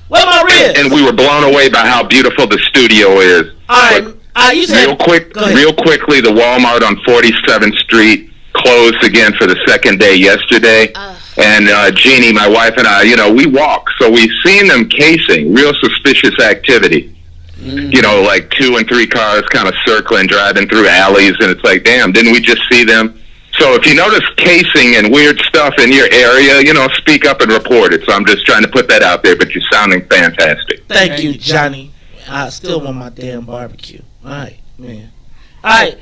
Where my ribs? And we were blown away by how beautiful the studio is. All right. You said, real quickly, the Walmart on 47th Street closed again for the second day yesterday. And Jeannie, my wife, and I, we walk, so we've seen them casing real suspicious activity. Like 2 and 3 cars kind of circling, driving through alleys, and it's like, damn, didn't we just see them? So if you notice casing and weird stuff in your area, speak up and report it. So I'm just trying to put that out there, but you're sounding fantastic. Thank you, Johnny. I still want my damn barbecue. All right, man. All right,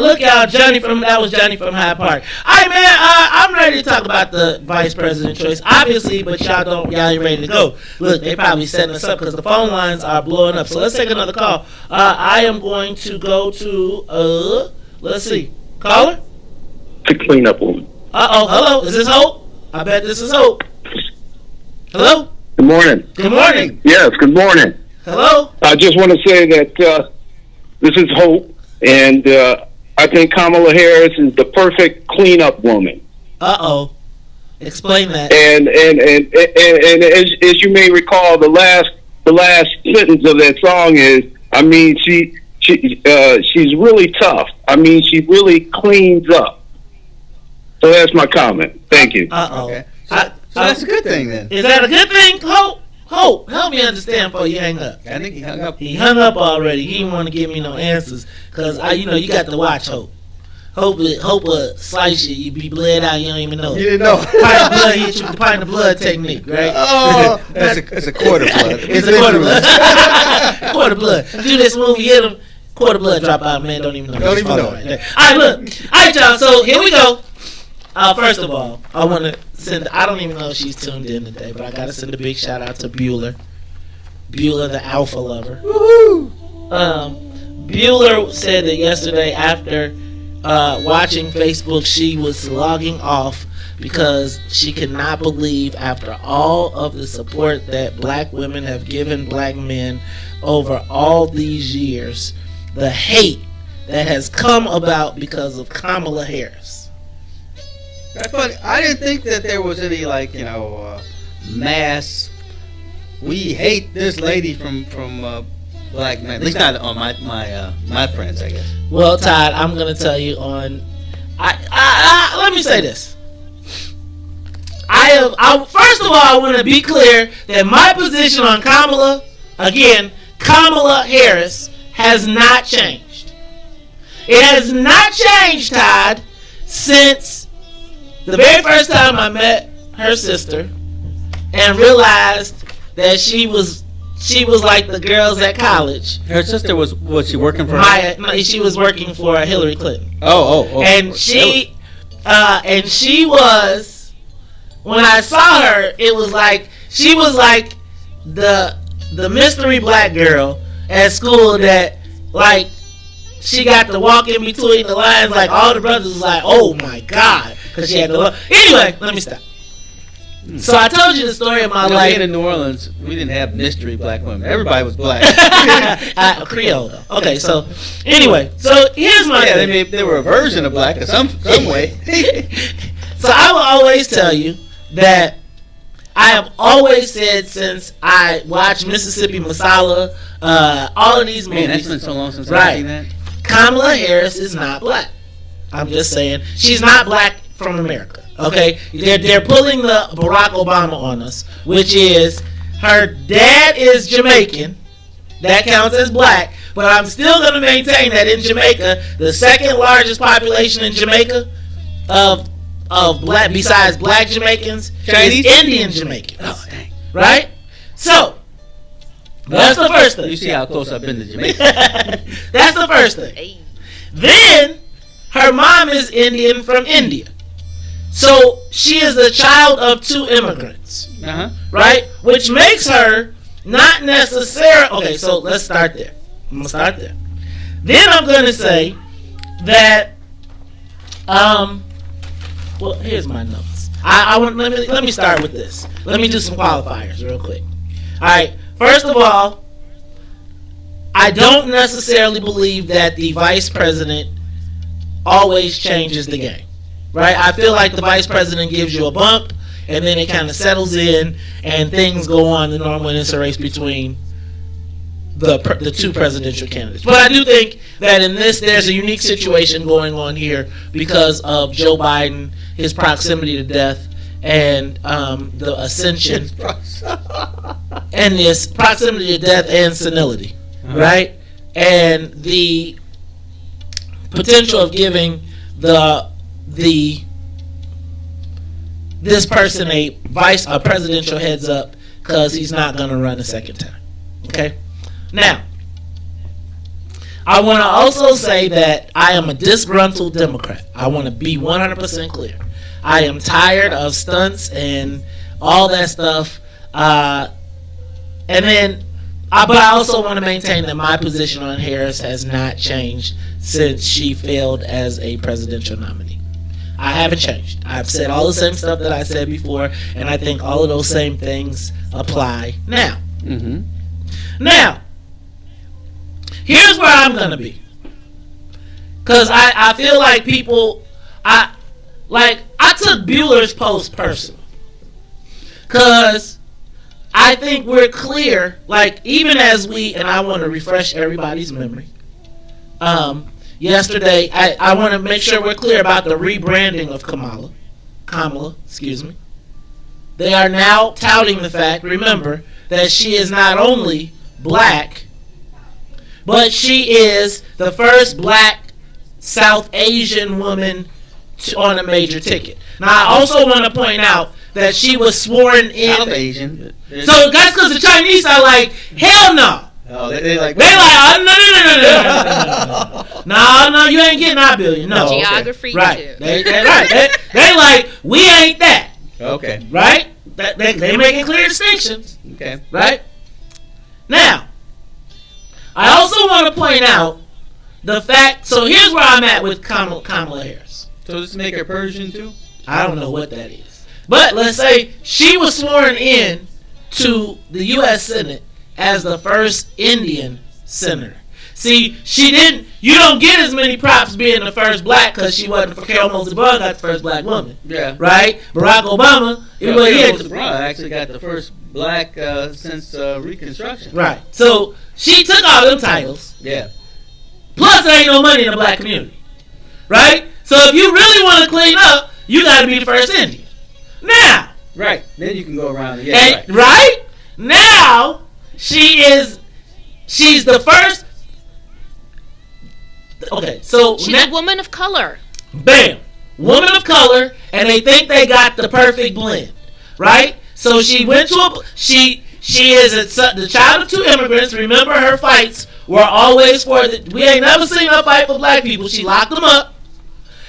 look, y'all. That was Johnny from Hyde Park. All right, man. I'm ready to talk about the vice president choice, obviously, but y'all ain't ready to go. Look, they probably setting us up because the phone lines are blowing up. So let's take another call. I am going to go to let's see, caller. To clean up woman. Hello. Is this Hope? I bet this is Hope. Hello. Good morning. Good morning. Yes. Good morning. Hello. I just want to say that this is Hope. And I think Kamala Harris is the perfect cleanup woman. Explain that. And as you may recall, the last sentence of that song is, she's really tough. She really cleans up. So that's my comment. Thank you. Okay. So that's a good thing then. Is that a good thing? Hope, help me understand before you hang up. I think he hung up. He hung up already. He didn't want to give me no answers because you got to watch Hope. Hope will slice you. You be bled out. You don't even know. You didn't know. Pint of blood hit you with the pint of blood technique, right? Oh, that's a quarter blood. It's a quarter blood. Quarter blood. Do this movie, hit him. Quarter blood drop out. Man, don't even know. Don't even know. Right there. All right, look. All right, y'all. So here we go. First of all, I want to send. I don't even know if she's tuned in today, but I gotta send a big shout out to Bueller. Bueller, the alpha lover. Woohoo! Bueller said that yesterday after watching Facebook, she was logging off because she could not believe, after all of the support that black women have given black men over all these years, the hate that has come about because of Kamala Harris. That's funny. I didn't think that there was any mass. We hate this lady from black men. At least not on my friends, I guess. Well, Todd, I'm gonna tell you on. Let me say this. First of all, I want to be clear that my position on Kamala Harris, has not changed. It has not changed, Todd, since the very first time I met her sister and realized that she was like the girls at college. Her sister was she working for No, she was working for Hillary Clinton. Oh. And she was, when I saw her, it was like she was like the mystery black girl at school that, like, she got to walk in between the lines, like all the brothers was like, oh my God, because she had to look. Anyway, let me stop. So I told you the story of my life. In New Orleans, we didn't have mystery black women. Everybody was black. Creole though. Okay, so anyway, so here's my thing. They were a version of black in some way. So I will always tell you that I have always said, since I watched Mississippi Masala, all of these movies. Man, that's been so long since I've seen that. Kamala Harris is not black. I'm just saying, she's not black from America. Okay, they're pulling the Barack Obama on us, which is her dad is Jamaican. That counts as black, but I'm still going to maintain that in Jamaica, the second largest population in Jamaica of black, besides black Jamaicans, Chinese, is Indian Jamaicans. Oh, dang. Right? So that's the first thing. You see how close I've been to Jamaica. That's the first thing. Then her mom is Indian from India. So she is the child of two immigrants, right? Which makes her not necessarily... Okay, so let's start there. I'm going to start there. Then I'm going to say that... well, here's my notes. Let me start with this. Let me do some qualifiers real quick. All right. First of all, I don't necessarily believe that the vice president always changes the game. Right? I feel like the vice president gives you a bump, and then it kind of settles in, and things go on the normal, and it's a race between the two presidential candidates. But I do think that in this, there's a unique situation going on here because of Joe Biden, his proximity to death, and the ascension, and this proximity to death and senility, right? And the potential of giving this person a presidential heads up because he's not going to run a second time. Okay? Now, I want to also say that I am a disgruntled Democrat. I want to be 100% clear. I am tired of stunts and all that stuff. But I also want to maintain that my position on Harris has not changed since she failed as a presidential nominee. I haven't changed. I've said all the same stuff that I said before, and I think all of those same things apply now. Mm-hmm. Now, here's where I'm going to be. Because I feel like people... I took Bueller's post personal. Because I think we're clear, like, even as and I want to refresh everybody's memory. Yesterday, I want to make sure we're clear about the rebranding of Kamala, excuse me. They are now touting the fact, remember, that she is not only black, but she is the first black South Asian woman on a major ticket. Now, I also want to point out that she was sworn in. South Asian. So that's because the Chinese are like, hell no. Oh, they like, oh, no, you ain't getting our billion. No. Geography, right. Too. They like, we ain't that. Okay. Right? They making clear distinctions. Okay. Right? Now, I also want to point out the fact. So here's where I'm at with Kamala Harris. So does this make her Persian too? I don't know what that is. But let's say she was sworn in to the U.S. Senate as the first Indian senator. See, she didn't. You don't get as many props being the first black because she wasn't. For Carol Moseley Braun got the first black woman. Yeah. Right. Barack Obama. Carol Moseley Braun actually got the first black since Reconstruction. Right. So she took all them titles. Yeah. Plus, there ain't no money in the black community. Right. So if you really want to clean up, you got to be the first Indian. Now. Right. Then you can go around. Yeah. Right. Now she's the first. Okay, so she's a woman of color. Bam, woman of color, and they think they got the perfect blend, right? So she went to she is the child of two immigrants. Remember, her fights were always for we ain't never seen her fight for black people. She locked them up,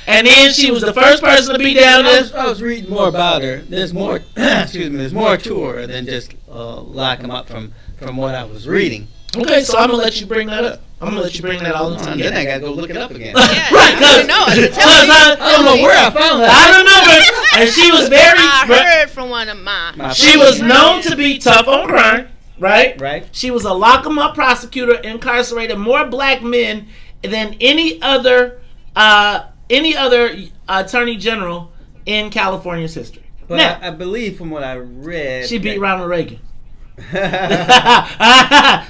and then she was the first person to be down there. I was reading more about her. There's more. Excuse me. There's more to her than just lock them up from what I was reading. Okay, so I'm gonna let you bring that up. I'm gonna let you bring that all into together. Then I gotta go look it up again. Right, because I don't know where I found that. I remember, and she was very. I heard from one of mine. She was known to be tough on crime, right? Right. She was a lock 'em up prosecutor, incarcerated more black men than any other attorney general in California's history. But now, I believe from what I read, she beat Ronald Reagan. Ronald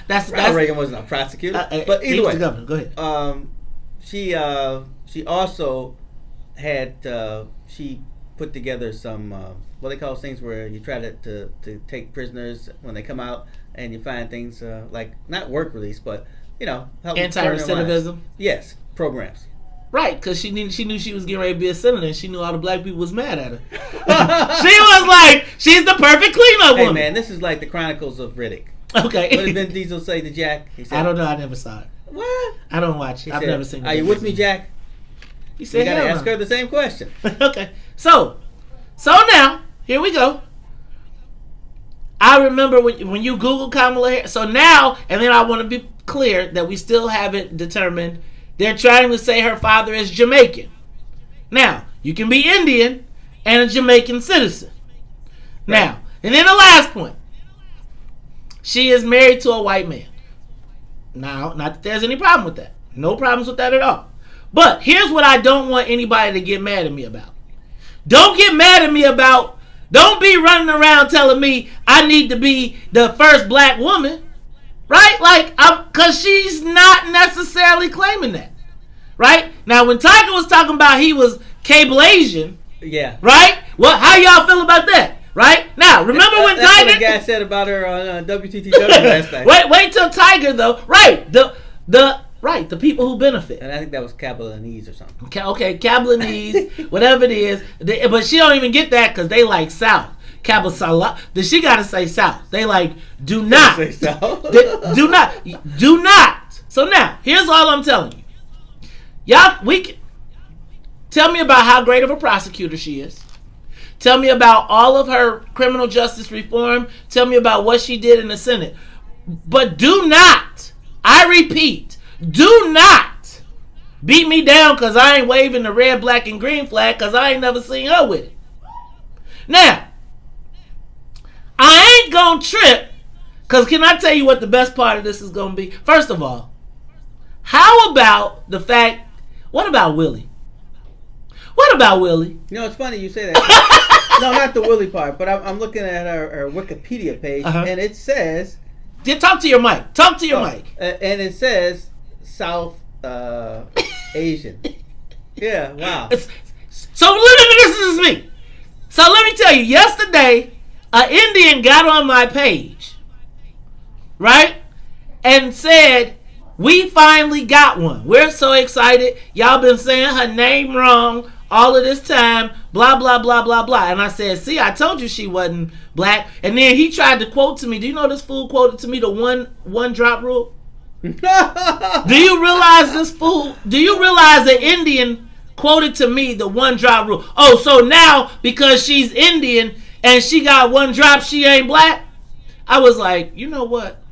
Reagan wasn't a prosecutor, but either way, go ahead. She also had she put together some what they call things where you try to take prisoners when they come out, and you find things like not work release, but help anti-recidivism. Yes, programs. Right, because she knew she was getting ready to be a senator, and she knew all the black people was mad at her. She was like, she's the perfect cleanup woman. Hey man, this is like the Chronicles of Riddick. Okay. What did Vin Diesel say to Jack? He said, I don't know. I never saw it. What? I don't watch it. I've never seen it. Are you with me, Jack? He said, you gotta ask her the same question. Okay. So now, here we go. I remember when you Google Kamala Harris. So now, and then I want to be clear that we still haven't determined. They're trying to say her father is Jamaican. Now, you can be Indian and a Jamaican citizen. Right. Now, and then the last point. She is married to a white man. Now, not that there's any problem with that. No problems with that at all. But here's what I don't want anybody to get mad at me about. Don't get mad at me about, don't be running around telling me I need to be the first black woman. Right? Like, because she's not necessarily claiming that. Right? Now, when Tiger was talking about he was cable Asian. Yeah. Right? How y'all feel about that? Right? Now, remember when that's Tiger... what the guy said about her on WTTW last night. Wait till Tiger, though. Right. The people who benefit. And I think that was Cabalanese or something. Okay, Cabalanese, whatever it is. But she don't even get that because they like South. Cabasala. She got to say South. They like, do not. Say South? Do not. So now, here's all I'm telling you. Y'all, tell me about how great of a prosecutor she is. Tell me about all of her criminal justice reform. Tell me about what she did in the Senate. But do not, I repeat, do not beat me down because I ain't waving the red, black, and green flag because I ain't never seen her with it. Now, I ain't gonna trip because can I tell you what the best part of this is gonna be? First of all, how about the fact, what about Willie? What about Willie? You know, it's funny you say that. No, not the Willie part, but I'm looking at her Wikipedia page, and it says... Talk to your mic. Talk to your mic. And it says South Asian. Yeah, wow. So listen to me. So let me tell you, yesterday, an Indian got on my page, right? And said, we finally got one. We're so excited. Y'all been saying her name wrong all of this time, blah, blah, blah, blah, blah. And I said, see, I told you she wasn't black. And then he tried to quote to me. Do you know this fool quoted to me the one drop rule? Do you realize this fool? Do you realize the Indian quoted to me the one drop rule? Oh, so now because she's Indian and she got one drop, she ain't black? I was like, you know what?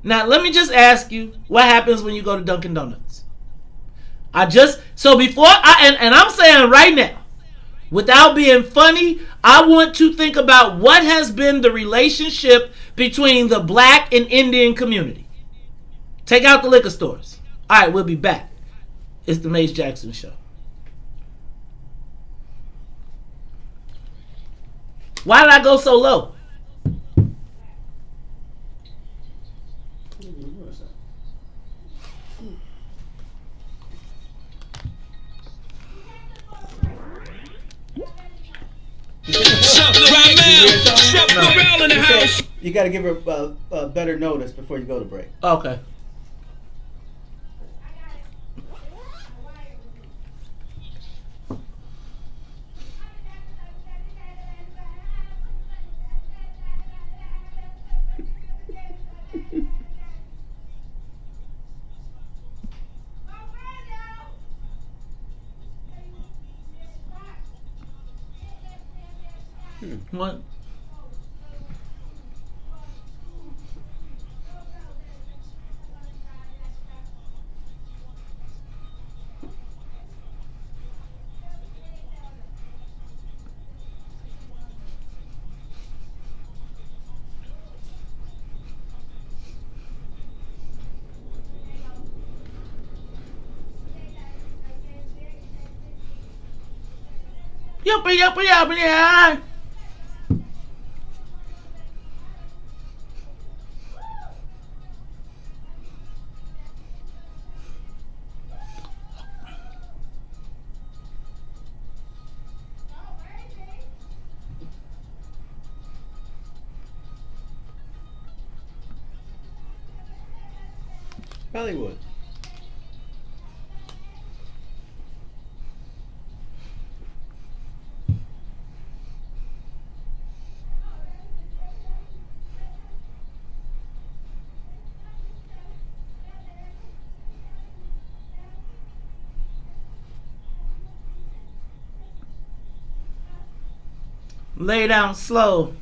Now, let me just ask you, what happens when you go to Dunkin' Donuts? I'm saying right now, without being funny, I want to think about what has been the relationship between the black and Indian community. Take out the liquor stores. All right, we'll be back. It's the Maze Jackson Show. Why did I go so low? You got to give her a better notice before you go to break. Okay. What? Yeah. Hollywood. Lay down slow.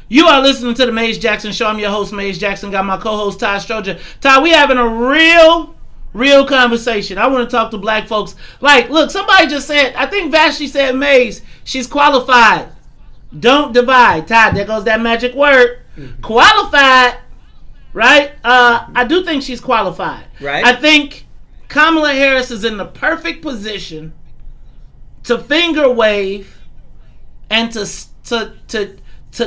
You are listening to the Maze Jackson Show. I'm your host, Maze Jackson. Got my co-host, Todd Stroger. Todd, we having a real conversation. I want to talk to black folks. Like, look, somebody just said, I think Vashti said Maze, she's qualified. Don't divide. Todd, there goes that magic word. Mm-hmm. Qualified, right? I do think she's qualified. Right. I think Kamala Harris is in the perfect position to finger wave and to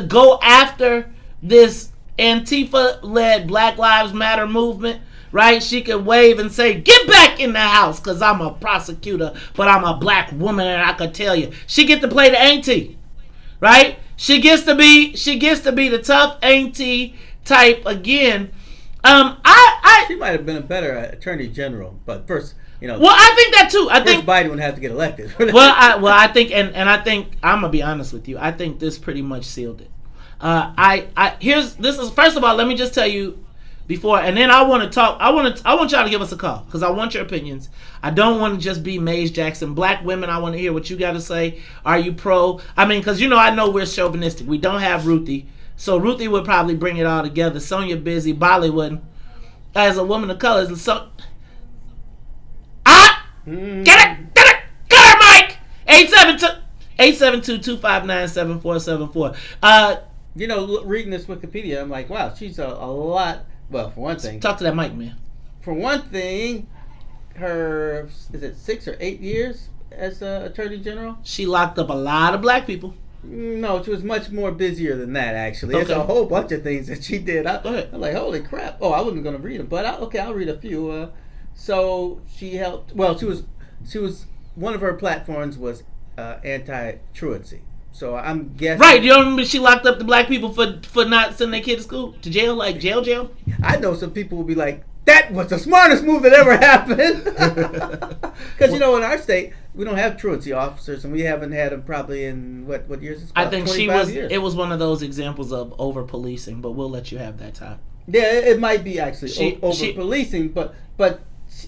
go after this Antifa-led Black Lives Matter movement, right? She could wave and say, get back in the house, because I'm a prosecutor, but I'm a black woman, and I could tell you. She get to play the auntie, right? She gets to be the tough auntie type again. She might have been a better attorney general, but first, well, I think that too. I think Biden would have to get elected. I think, and I think I'm gonna be honest with you. I think this pretty much sealed it. First of all, let me just tell you before, and then I want to talk. I want y'all to give us a call because I want your opinions. I don't want to just be Maze Jackson. Black women, I want to hear what you got to say. Are you pro? I mean, because I know we're chauvinistic. We don't have Ruthie, so Ruthie would probably bring it all together. Sonia busy, Bollywood, as a woman of color, so. Get her, Mike! 872-259-7474. Reading this Wikipedia, I'm like, wow, she's a lot. Well, for one thing, talk to that mic, man. For one thing, her is it 6 or 8 years as Attorney General? She locked up a lot of black people. No, she was much more busier than that. Actually, okay. There's a whole bunch of things that she did. Go ahead. I'm like, holy crap! Oh, I wasn't going to read them, but I'll read a few. So she helped. Well, she was one of her platforms was anti-truancy. So I'm guessing. Right, you don't remember she locked up the black people for not sending their kid to school, to jail, like jail. I know some people will be like, that was the smartest move that ever happened. Because in our state we don't have truancy officers, and we haven't had them probably in what years? It's I think she was. years. It was one of those examples of over policing, but we'll let you have that time. Yeah, it might be actually over policing, but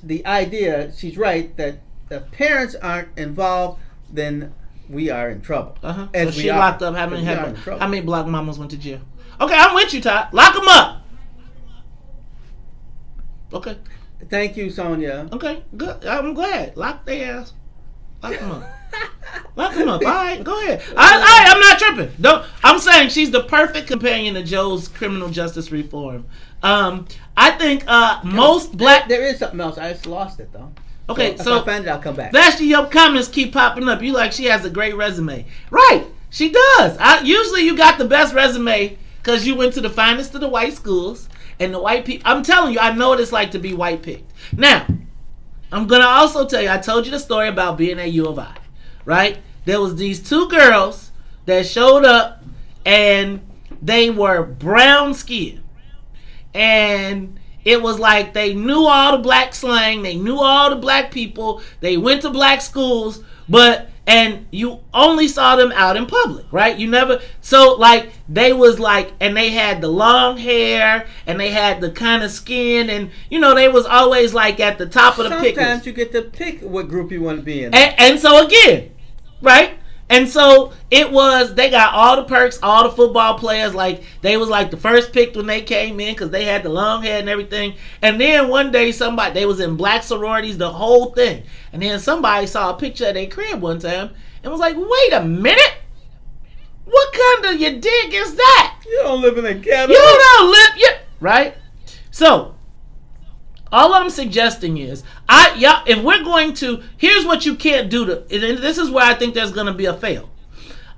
the idea, she's right, that the parents aren't involved, then we are in trouble. So she locked up. How many black mamas went to jail? Okay, I'm with you, Todd. Lock them up. Okay. Thank you, Sonia. Okay, good. I'm glad. Lock their ass. Lock them up. Lock them up. All right, go ahead. I'm not tripping. I'm saying she's the perfect companion to Joe's criminal justice reform. I think most black. There is something else. I just lost it though. Okay, so if I find it, I'll come back. Actually, your comments keep popping up. You like she has a great resume, right? She does. Usually, you got the best resume because you went to the finest of the white schools and the white people. I'm telling you, I know what it's like to be white picked. Now, I'm gonna also tell you. I told you the story about being at U of I, right? There was these two girls that showed up, and they were brown skinned. And it was like they knew all the black slang, they knew all the black people, they went to black schools, and you only saw them out in public, right? You never, so like they was like, and they had the long hair, and they had the kind of skin, and they was always like at the top of the pick. Sometimes you get to pick what group you want to be in. And so again, right? And so it was, they got all the perks, all the football players, like they was like the first pick when they came in because they had the long hair and everything. And then one day they was in black sororities, the whole thing. And then somebody saw a picture of their crib one time and was like, wait a minute. What kind of your dig is that? You don't live in a ghetto. You don't live, right? So, all I'm suggesting is, if we're going to, here's what you can't do to, and this is where I think there's going to be a fail.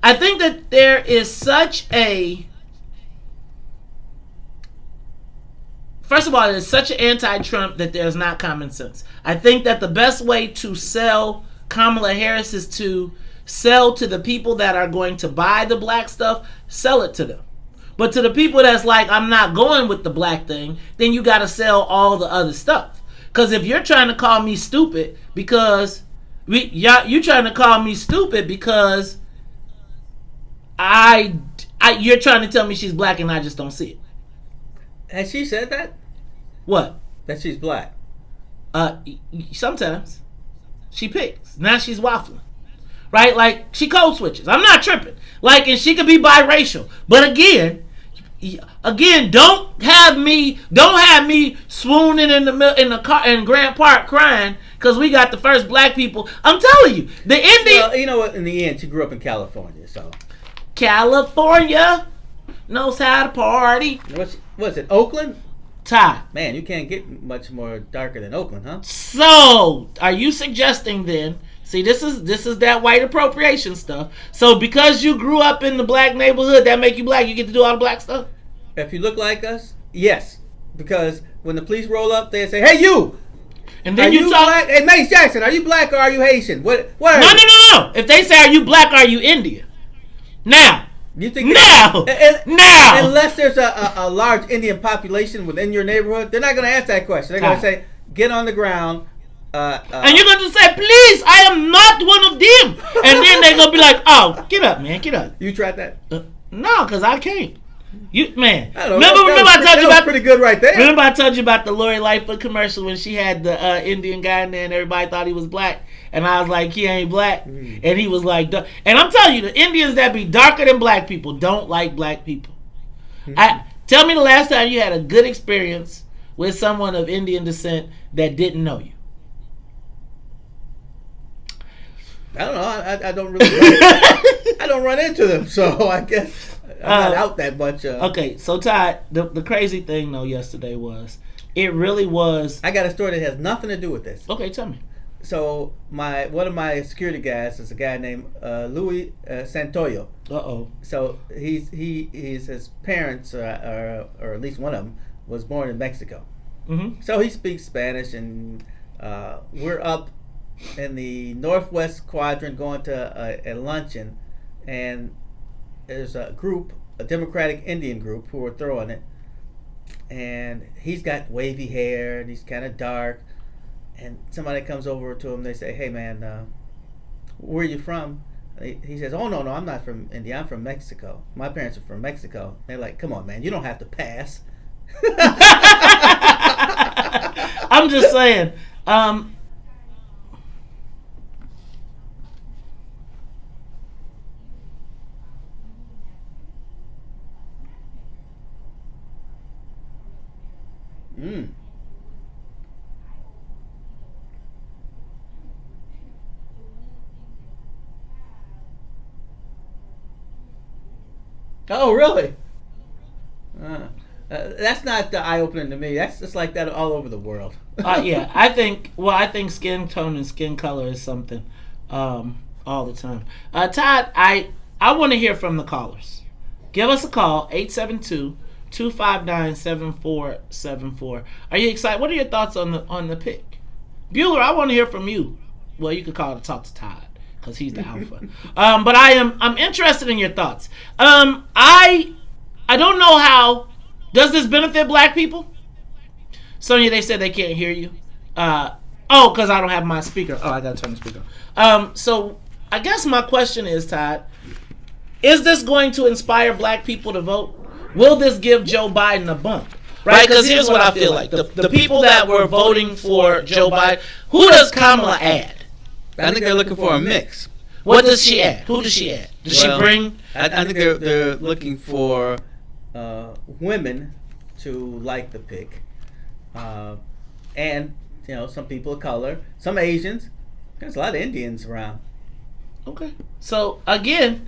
I think that there is such a, first of all, there's such an anti-Trump that there's not common sense. I think that the best way to sell Kamala Harris is to sell to the people that are going to buy the black stuff, sell it to them. But to the people that's like, I'm not going with the black thing, then you got to sell all the other stuff. Because if you're trying to call me stupid because you're trying to call me stupid because you're trying to tell me she's black and I just don't see it. Has she said that? What? That she's black. Sometimes she picks. Now she's waffling. Right? Like she code switches. I'm not tripping. Like, and she could be biracial. But again, don't have me swooning in the car in Grant Park crying because we got the first black people. I'm telling you, the Indian. Well, you know what? In the end, she grew up in California, so. California knows how to party. What's it? Oakland? Todd. Man, you can't get much more darker than Oakland, huh? So, are you suggesting then? See, this is that white appropriation stuff. So because you grew up in the black neighborhood, that make you black, you get to do all the black stuff? If you look like us, yes. Because when the police roll up, they say, "Hey, you!" And then are you black? Hey, Mace Jackson, are you black or are you Haitian? What are No. you? If they say, "Are you black or are you Indian?" Now. You think now. Unless there's a large Indian population within your neighborhood, they're not going to ask that question. They're going to say, "Get on the ground." And you're going to say, "Please, I am not one of them." And then they're going to be like, "Oh, get up, man, get up." You tried that? No, because I can't. Remember I told you about pretty good right there. Remember I told you about the Lori Lightfoot commercial when she had the Indian guy in there and everybody thought he was black, and I was like, he ain't black, and he was like, and I'm telling you, the Indians that be darker than black people don't like black people. Tell me the last time you had a good experience with someone of Indian descent that didn't know you. I don't know. I don't really. I don't run into them, so I guess I'm not out that much. Okay, so Todd, the crazy thing though yesterday was, it really was. I got a story that has nothing to do with this. Okay, tell me. So one of my security guys is a guy named Louis Santoyo. So his parents or at least one of them was born in Mexico. Mm-hmm. So he speaks Spanish, and we're up in the northwest quadrant going to a luncheon, and there's a Democratic Indian group who were throwing it, and he's got wavy hair and he's kind of dark. And somebody comes over to him. They say, "Hey, man, where are you from?" He says, "Oh, no, I'm not from India. I'm from Mexico. My parents are from Mexico." They're like, "Come on, man, you don't have to pass." I'm just saying. Oh, really? That's not eye-opening to me. That's just like that all over the world. Yeah, I think skin tone and skin color is something all the time. Todd, I want to hear from the callers. Give us a call, 872-259-7474. Are you excited? What are your thoughts on the pick? Bueller, I want to hear from you. Well, you could call to talk to Todd, because he's the alpha. But I'm interested in your thoughts. I don't know how. Does this benefit black people? Sonia, they said they can't hear you. Because I don't have my speaker. Oh, I gotta turn the speaker on. So I guess my question is, Todd, is this going to inspire black people to vote? Will this give Joe Biden a bump? Right? Because here's what I feel like. The people that were voting for Joe Biden, who does Kamala add? I think they're looking for a mix. What does she add? Who does she add? Does she bring? I think they're looking for women to like the pick, and some people of color, some Asians. There's a lot of Indians around. Okay. So again,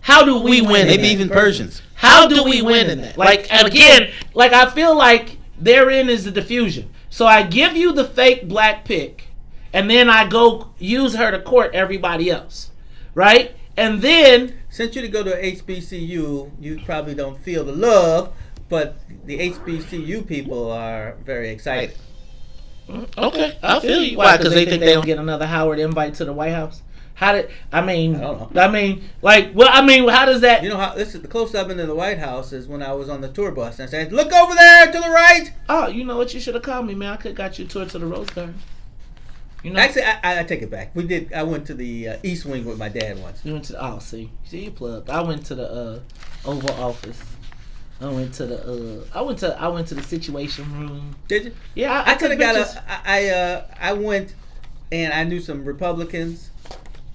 how do we win? Maybe even Persians. How do we win in that? I feel like therein is the diffusion. So I give you the fake black pick, and then I go use her to court everybody else, right? And then, since you to go to HBCU, you probably don't feel the love, but the HBCU people are very excited. Okay, I feel you. Why? Because they think they don't get another Howard invite to the White House. I don't know. How does that? You know how this is the closest I've been to the White House is when I was on the tour bus and I said, "Look over there to the right." Oh, you know what? You should have called me, man. I could have got you a tour to the Rose Garden. Actually, I take it back. We did. I went to the East Wing with my dad once. You went to see you plugged. I went to the Oval Office. I went to the Situation Room. Did you? Yeah, I could have got I went, and I knew some Republicans,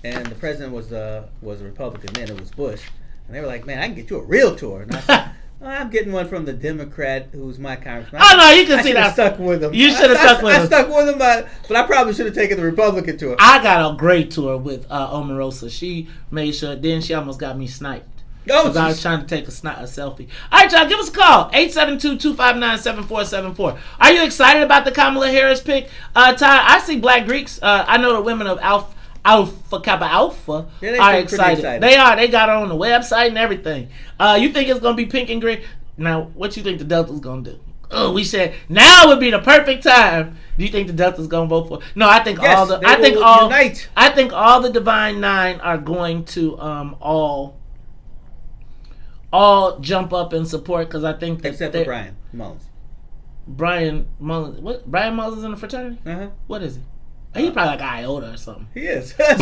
and the president was a Republican. Then it was Bush, and they were like, "Man, I can get you a real tour." And I said, I'm getting one from the Democrat who's my congressman. Oh, no, you can see that. I stuck with him. You should have stuck with him. I stuck with him, but I probably should have taken the Republican tour. I got a great tour with Omarosa. She made sure, then she almost got me sniped. Because I was trying to take a selfie. All right, y'all, give us a call. 872-259-7474. Are you excited about the Kamala Harris pick? Todd, I see Black Greeks. I know the women of Alpha Kappa Alpha are excited. They are. They got her on the website and everything. You think it's going to be pink and green? Now, what you think the Delta's going to do? Oh, we said now would be the perfect time. Do you think the Delta's going to vote for? No, I think unite. I think all the Divine Nine are going to all jump up and support, because I think that except for Brian Mullins. Brian Mullins. What? Brian Mullins is in the fraternity? Uh-huh. What is he? He's probably like iota or something. He is. Oh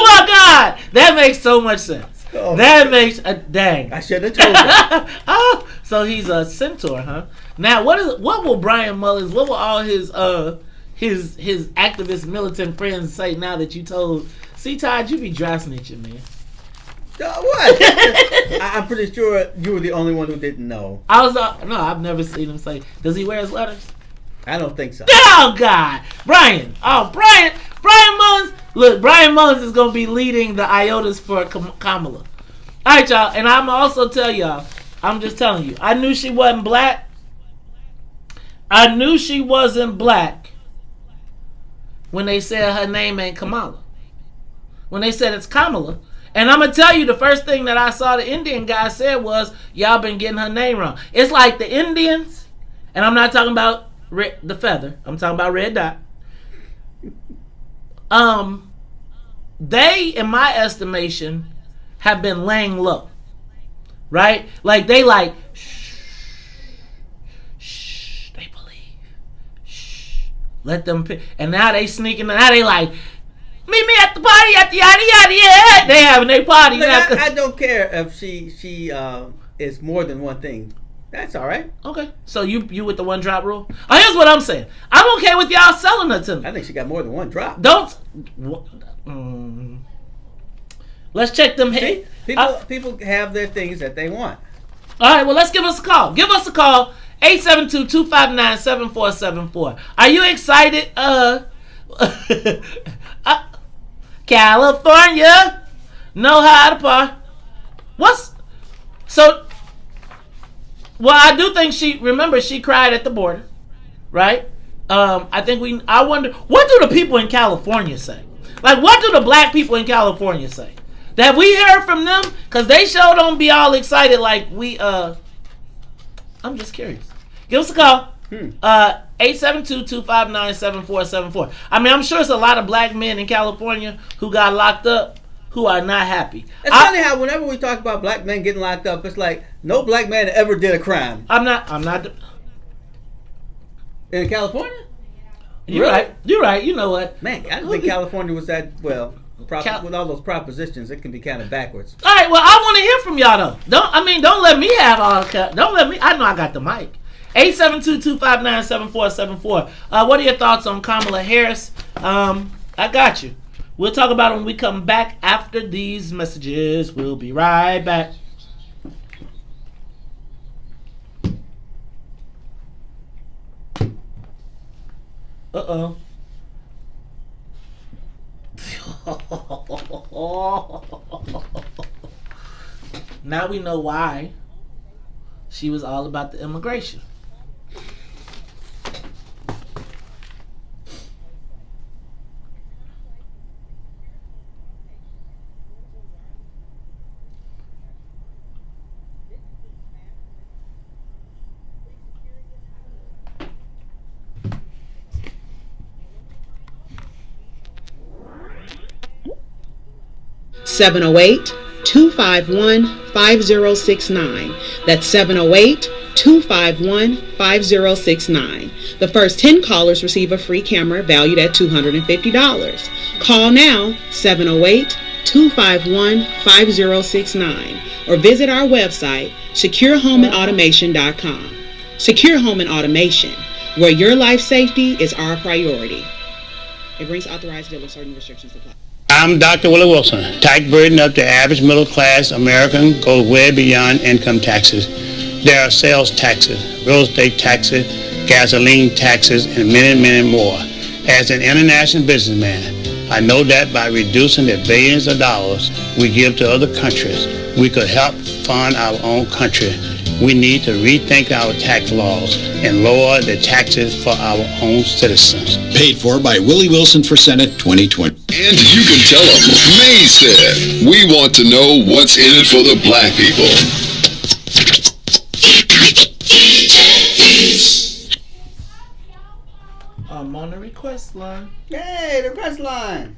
my God! That makes so much sense. That makes a dang. I should have told you. Oh, so he's a centaur, huh? Now, what will Brian Mullins? What will all his activist militant friends say now that you told? See, Todd, you be dry snitching, man. What? I'm pretty sure you were the only one who didn't know. No, I've never seen him say. Does he wear his letters? I don't think so. Oh God, Brian Mullins. Look, Brian Mullins is gonna be leading the IOTAs for Kamala. All right, y'all, and I'm also tell y'all. I'm just telling you. I knew she wasn't black. When they said her name ain't Kamala. When they said it's Kamala. And I'm going to tell you, the first thing that I saw the Indian guy said was, y'all been getting her name wrong. It's like the Indians, and I'm not talking about the feather. I'm talking about Red Dot. they, in my estimation, have been laying low, right? Like they like, shh, they believe, shh, let them pick. And now they sneaking, now they like, meet me at the party at the yada yada, yeah. They having their party. Look, I don't care if she is more than one thing. That's all right. Okay, so you with the one drop rule? Oh, here's what I'm saying. I'm okay with y'all selling her to me. I think she got more than one drop. Don't. Let's check them. See, people have their things that they want. All right, well, let's give us a call. Give us a call. 872-259-7474. Are you excited? California know how to party. Well, I do think she cried at the border, right? I wonder, what do the people in California say? Like, what do the black people in California say? Have we heard from them? Because they sure don't be all excited like we, I'm just curious. Give us a call. 872-259-7474. I mean, I'm sure it's a lot of black men in California who got locked up who are not happy. It's funny how whenever we talk about black men getting locked up, it's like no black man ever did a crime. I'm not. In California? You're right. You're right. You know what? Man, I didn't think California was that, well, with all those propositions, it can be kind of backwards. All right, well, I want to hear from y'all, though. Don't let me have all the... Don't let me... I know I got the mic. 872-259-7474. What are your thoughts on Kamala Harris? I got you. We'll talk about it when we come back after these messages. We'll be right back. Uh-oh. Now we know why she was all about the immigration. (708-251-5069). That's 708-251-5069. The first 10 callers receive a free camera valued at $250. Call now, 708-251-5069, or visit our website, securehomeandautomation.com. Secure Home and Automation, where your life safety is our priority. It brings authorized dealers. Certain restrictions apply. I'm Dr. Willie Wilson. Tax burden of the average middle class American goes way beyond income taxes. There are sales taxes, real estate taxes, gasoline taxes, and many, many more. As an international businessman, I know that by reducing the billions of dollars we give to other countries, we could help fund our own country. We need to rethink our tax laws and lower the taxes for our own citizens. Paid for by Willie Wilson for Senate 2020. And you can tell them, May said, we want to know what's in it for the black people. I'm on the request line. Hey, the request line.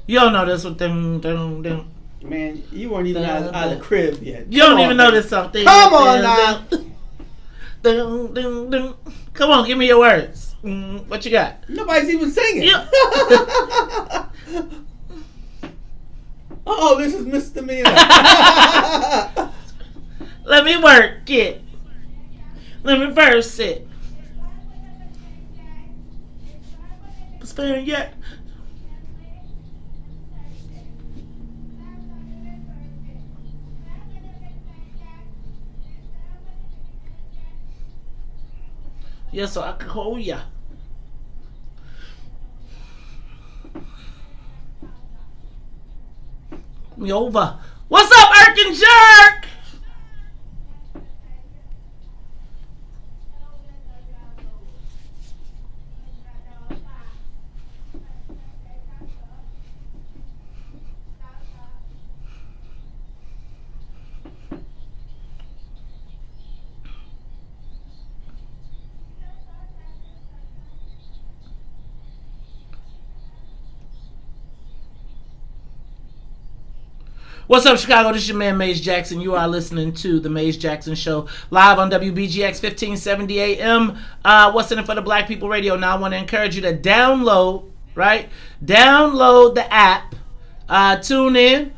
You don't know this one. Dun. Man, you weren't even out of the crib yet. You don't even know this song. Come on now. Dun. Come on, give me your words. What you got? Nobody's even singing. Yeah. Oh, this is misdemeanor. Let me work it. Let me verse it. Sparing yet. Yes, so I can hold ya. Me over. What's up, Erkin Jerk? What's up, Chicago? This is your man, Maze Jackson. You are listening to The Maze Jackson Show, live on WBGX 1570 AM. What's in it for the Black People Radio? Now, I want to encourage you to download the app. Tune in.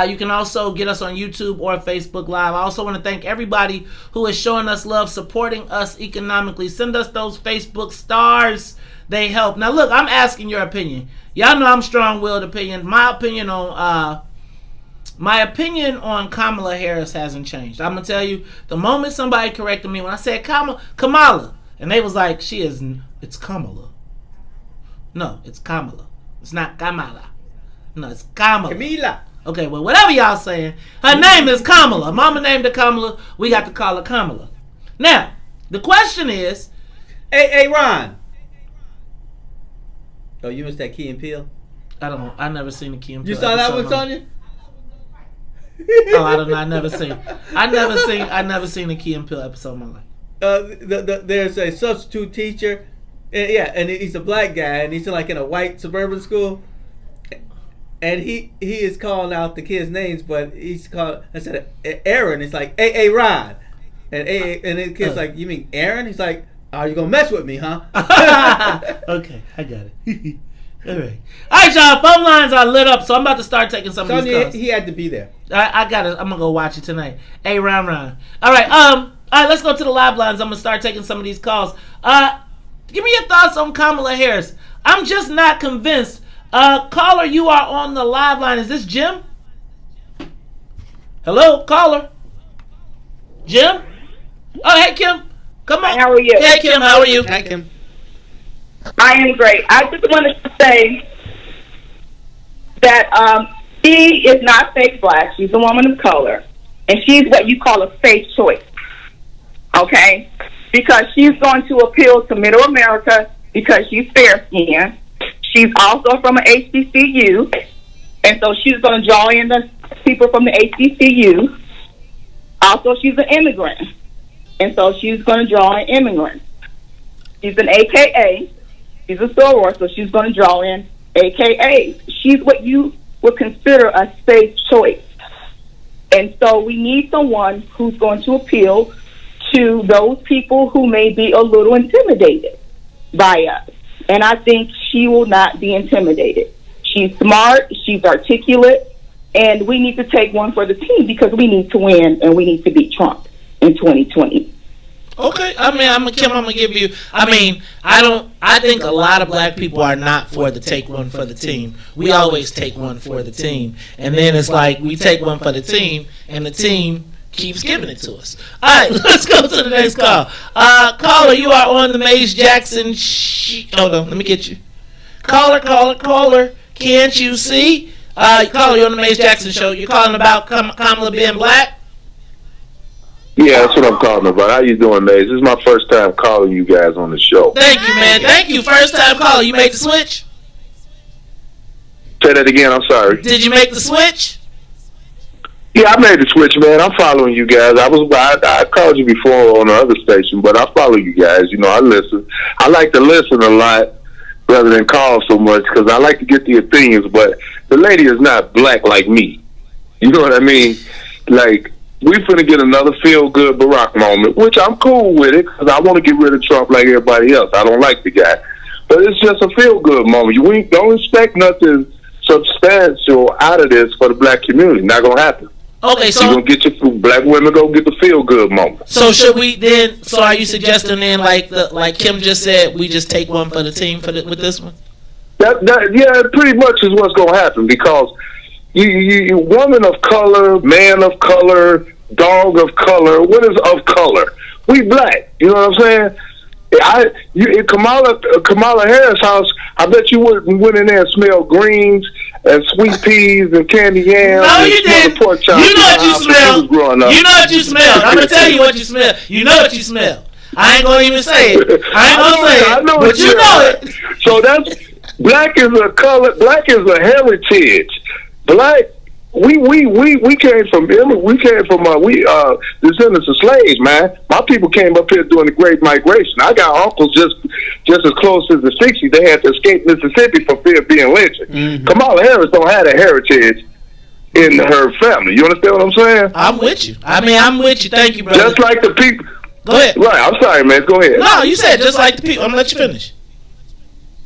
You can also get us on YouTube or Facebook Live. I also want to thank everybody who is showing us love, supporting us economically. Send us those Facebook stars. They help. Now, look, I'm asking your opinion. Y'all know I'm strong-willed opinion. My opinion on Kamala Harris hasn't changed. I'm going to tell you, the moment somebody corrected me, when I said Kamala, and they was like, it's Kamala. No, it's Kamala. It's not Kamala. No, it's Kamala. Camila. Okay, well, whatever y'all saying, her name is Kamala. Mama named her Kamala. We got to call her Kamala. Now, the question is... Hey, Ron. Oh, you missed that Key and Peele? I don't know. I never seen the Key and Peele. You saw that one, Sonia? Oh, I don't know. I never seen a Key and Peele episode in my life. There's a substitute teacher. And he's a black guy, and he's like in a white suburban school. And he is calling out the kids' names, but he's called, instead of Aaron, it's like, hey, Rod. And the kid's like, you mean Aaron? He's like, oh, you gonna mess with me, huh? Okay, I got it. All right, y'all, phone lines are lit up, so I'm about to start taking some of these calls. He had to be there. I got it. I'm gonna go watch it tonight. Hey, Ron. All right, let's go to the live lines. I'm gonna start taking some of these calls. Give me your thoughts on Kamala Harris. I'm just not convinced. Caller, you are on the live line. Is this Jim? Hello, caller. Jim? Oh, hey, Kim. Come on. How are you? Hey, Kim. How are you? Hi, Kim. I am great. I just wanted to say that she is not fake black. She's a woman of color. And she's what you call a safe choice. Okay? Because she's going to appeal to Middle America because she's fair-skinned. She's also from an HBCU. And so she's going to draw in the people from the HBCU. Also, she's an immigrant. And so she's going to draw in immigrants. She's an AKA. She's a soror, so she's going to draw in AKAs. She's what you would consider a safe choice. And so we need someone who's going to appeal to those people who may be a little intimidated by us. And I think she will not be intimidated. She's smart, she's articulate, and we need to take one for the team because we need to win and we need to beat Trump in 2020. Okay, I'm gonna give you. I think a lot of black people are not for the take one for the team. We always take one for the team, and then it's like we take one for the team, and the team keeps giving it to us. All right, let's go to the next call. Caller, you are on the Maze Jackson. Hold on, let me get you. Caller. Can't you see? Caller, you're on the Maze Jackson show. You're calling about Kamala being black? Yeah, that's what I'm calling about. How you doing, Maze? This is my first time calling you guys on the show. Thank you, man. Thank you. First time caller. You made the switch? Say that again. I'm sorry. Did you make the switch? Yeah, I made the switch, man. I'm following you guys. I called you before on the other station, but I follow you guys. You know, I listen. I like to listen a lot rather than call so much because I like to get the opinions, but the lady is not black like me. You know what I mean? Like, we finna get another feel-good Barack moment, which I'm cool with it because I want to get rid of Trump like everybody else. I don't like the guy. But it's just a feel-good moment. We don't expect nothing substantial out of this for the black community. Not going to happen. Okay, so you're going to get your black women going to get the feel-good moment. So should we then, so are you suggesting then, like Kim just said, we just take one for the team with this one? Yeah, pretty much is what's going to happen because you woman of color, man of color, dog of color, what is of color? We black. You know what I'm saying? In Kamala Harris' house, I bet you went in there and smelled greens and sweet peas and candy yams. No, you didn't. You know what you smelled. You know what you smelled. I'm gonna tell you what you smelled. You know what you smelled. I ain't gonna even say it. I know but you know it. So that's black is a color. Black is a heritage. Black. We came from descendants of slaves, man. My people came up here during the Great Migration. I got uncles just as close as the 60s. They had to escape Mississippi for fear of being lynched. Mm-hmm. Kamala Harris don't have a heritage. in her family. You understand what I'm saying? I'm with you. I'm with you. Thank you, brother. Just like the people. Go ahead. Right. I'm sorry, man. Go ahead. No, you said just like the people. I'm gonna let you finish.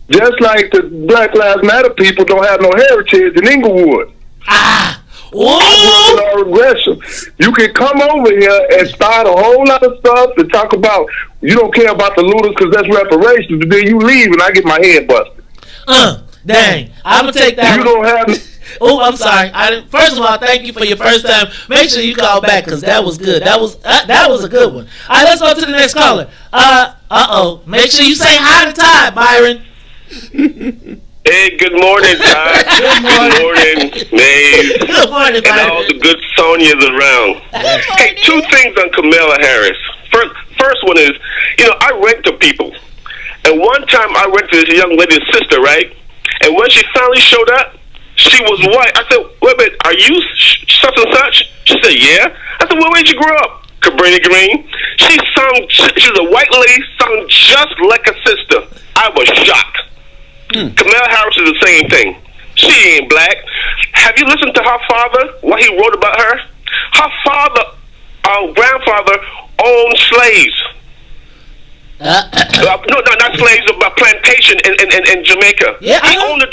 Just like the Black Lives Matter people don't have no heritage in Englewood. No regression. You can come over here and start a whole lot of stuff and talk about you don't care about the looters because that's reparations, but then you leave and I get my head busted. Dang. I'm gonna take that. You don't have. Oh, I'm sorry. First of all, thank you for your first time. Make sure you call back because that was good. That was a good one. All right, let's go to the next caller. Make sure you say hi to Todd, Byron. Hey, good morning, Todd. Good morning, Maeve. Good morning, Byron. And all the good Sonias around. Hey, two things on Kamala Harris. First one is, I rent to people. And one time I rented this young lady's sister, right? And when she finally showed up, she was white. I said, wait a minute, are you such and such? She said, yeah. I said, well, where'd you grow up? Cabrini Green. She's a white lady, sung just like a sister. I was shocked. Kamala Harris is the same thing. She ain't black. Have you listened to her father, what he wrote about her? Her father, our grandfather, owned slaves. No, not slaves, but plantation in Jamaica. Yeah, he owned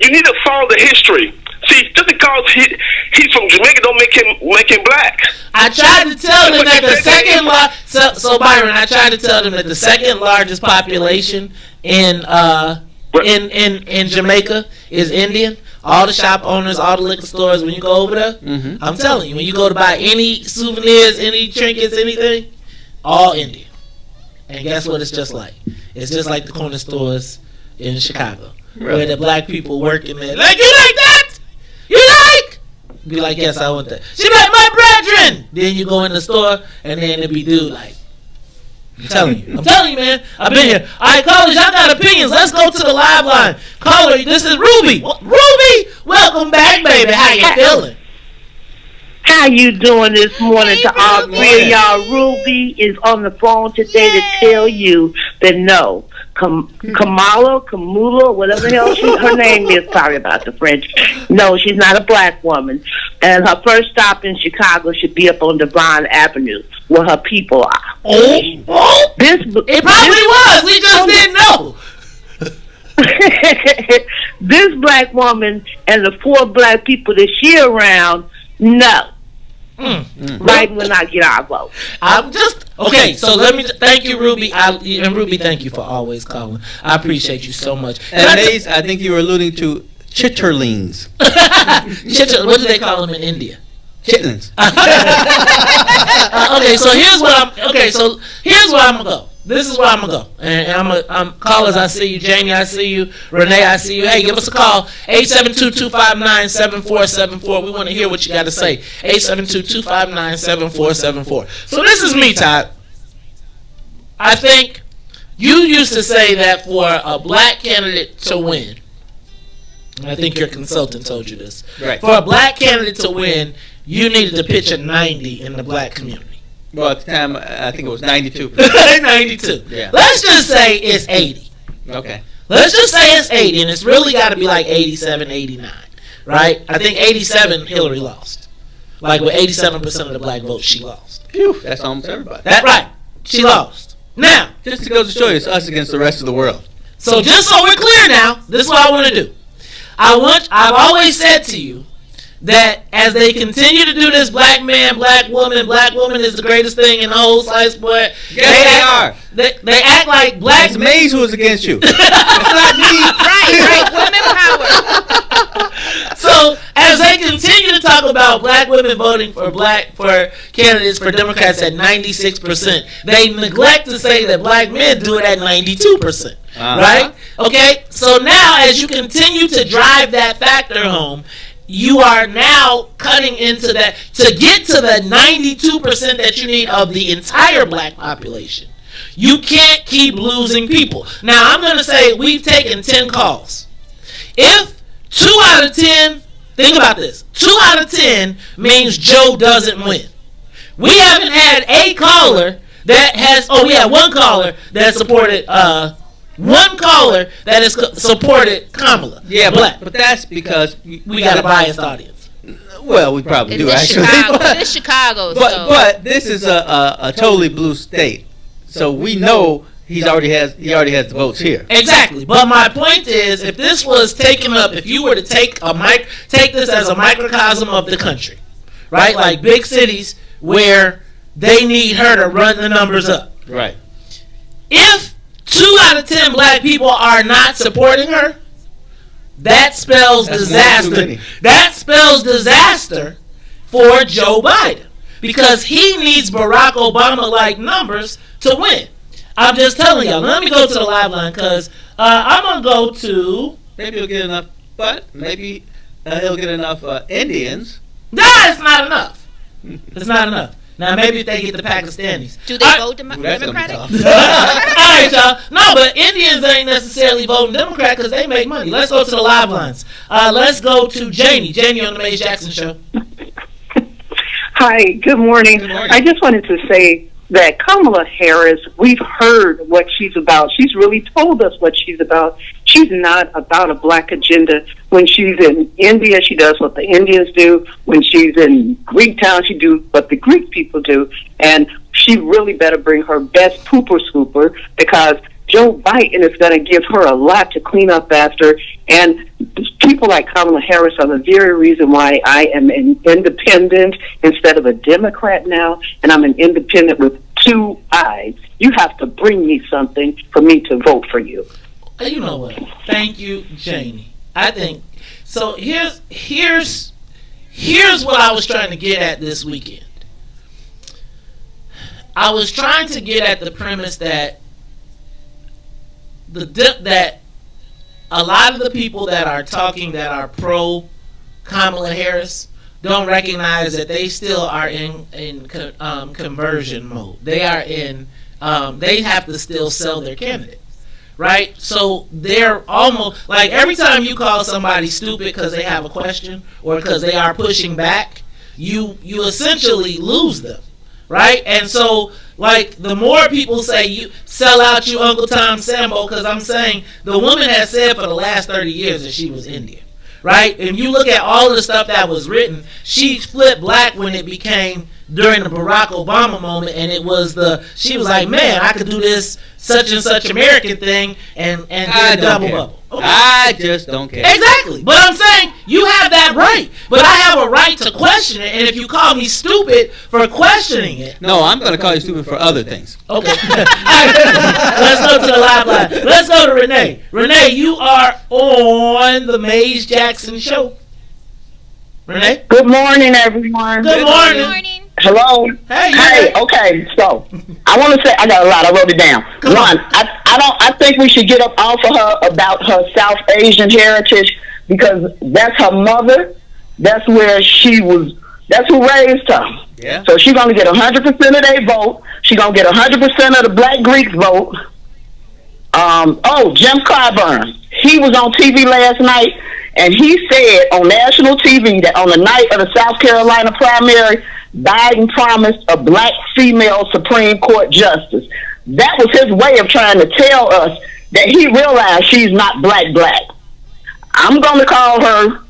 you need to follow the history. See, just because he's from Jamaica don't make him black. I tried to tell them that the second so Byron, I tried to tell them that the second largest population in Jamaica is Indian. All the shop owners, all the liquor stores, when you go over there, I'm telling you, when you go to buy any souvenirs, any trinkets, anything, all Indian. And guess what it's just like? It's just like the corner stores in Chicago. Where the black people working there. Like, you like that? You like? Be like, yes, I want that. She like, my brethren. Then you go in the store, and then it be dude like, I'm telling you, man. I've been here. All right, callers, y'all got opinions. Let's go to the live line. Caller, this is Ruby. Ruby, welcome back, baby. How you feeling? How you doing this morning to all three of y'all? Ruby is on the phone today to tell you that no, Kamala, whatever the hell her name is, sorry about the French. No, she's not a black woman. And her first stop in Chicago should be up on Devon Avenue where her people are. It probably was. We just didn't know. This black woman and the 4 black people that she around, no. Right will not get our vote. I'm just okay. So let me thank you, Ruby. And Ruby, thank you for always calling. I appreciate you so much. And Maze, I think you were alluding to chitterlings. What do they call them in India? Chitlins. Okay, so here's where I'm gonna go. This is where I'm gonna go. And I'm callers, I see you. Jamie, I see you. Renee, I see you. Hey, give us a call. 872-259-7474. We want to hear what you got to say. 872-259-7474. So this is me, Todd. I think you used to say that for a black candidate to win, and I think your consultant told you this. Right. For a black candidate to win, you needed to pitch a 90 in the black community. Well, at the time, I think it was 92. 92. Yeah. Let's just say it's 80. Okay. Let's just say it's 80, and it's really got to be like 87, 89, right? I think 87, Hillary lost. Like with 87% of the black vote, she lost. Phew, that's almost everybody. That's right. She lost. Now, just to go to show you, it's us against the rest of the world. So just so we're clear now, this is what I want to do. I've always said to you that as they continue to do this black man, black woman is the greatest thing in the whole sliced bread. Yes, they act like black. It's Maze who is against you. It's not me. Right. Women power. So as they continue to talk about black women voting for candidates for Democrats at 96%, they neglect to say that black men do it at 92%. Right? Okay. So now as you continue to drive that factor home, you are now cutting into that to get to the 92% that you need of the entire black population. You can't keep losing people. Now, I'm going to say we've taken 10 calls. If 2 out of 10, think about this, 2 out of 10 means Joe doesn't win. We haven't had a caller that has, one caller that supported, one caller that has supported Kamala. Yeah, but that's because we got a biased audience. Well, we probably do actually. It's Chicago. But this is a totally blue state, so we know he already has the votes here. Exactly. But my point is, if this was taken up, if you were to take this as a microcosm of the country, right? Like big cities where they need her to run the numbers up. Right. If 2 out of 10 black people are not supporting her, that spells disaster. That spells disaster for Joe Biden, because he needs Barack Obama-like numbers to win. I'm just telling y'all. Let me go to the live line, because I'm going to go to... Maybe he'll get enough, but maybe he'll get enough Indians. No, it's not enough. It's not enough. Now, maybe if they get the Pakistanis. Do they vote Democratic? All right, y'all. No, but Indians ain't necessarily voting Democrat because they make money. Let's go to the live lines. Let's go to Janie. Janie on the Maze Jackson Show. Hi, good morning. I just wanted to say that Kamala Harris, we've heard what she's about. She's really told us what she's about. She's not about a black agenda. When she's in India, she does what the Indians do. When she's in Greek town, she do what the Greek people do. And she really better bring her best pooper scooper, because Joe Biden is going to give her a lot to clean up after. And people like Kamala Harris are the very reason why I am an independent instead of a Democrat now, and I'm an independent with 2 eyes. You have to bring me something for me to vote for you. You know what? Thank you, Janie. I think so. Here's what I was trying to get at this weekend. I was trying to get at the premise that that a lot of the people that are talking that are pro Kamala Harris don't recognize that they still are in conversion mode. They are in they have to still sell their candidate, right? So they're almost like every time you call somebody stupid because they have a question or because they are pushing back, you essentially lose them, right? And so, like, the more people say you sell out, you Uncle Tom Sambo, because I'm saying the woman has said for the last 30 years that she was Indian, right? And you look at all of the stuff that was written, she flipped black when it became during the Barack Obama moment, and it was she was like, man, I could do this such and such American thing and get a double bubble. Okay. I just don't care. Exactly. But I'm saying you have that right. But I have a right to question it, and if you call me stupid for questioning it. No, I'm going to call you stupid for other things. Okay. Let's go to the live line. Let's go to Renee. Renee, you are on the Maze Jackson Show. Renee? Good morning, everyone. Good morning. Hello. Hey. Okay. So I want to say I got a lot. I wrote it down. One, I think we should get up off of her about her South Asian heritage, because that's her mother. That's where she was. That's who raised her. Yeah. So she's gonna get 100% of their vote. She's gonna get 100% of the Black Greeks vote. Jim Clyburn. He was on TV last night, and he said on national TV that on the night of the South Carolina primary, Biden promised a black female Supreme Court justice. That was his way of trying to tell us that he realized she's not black. I'm going to call her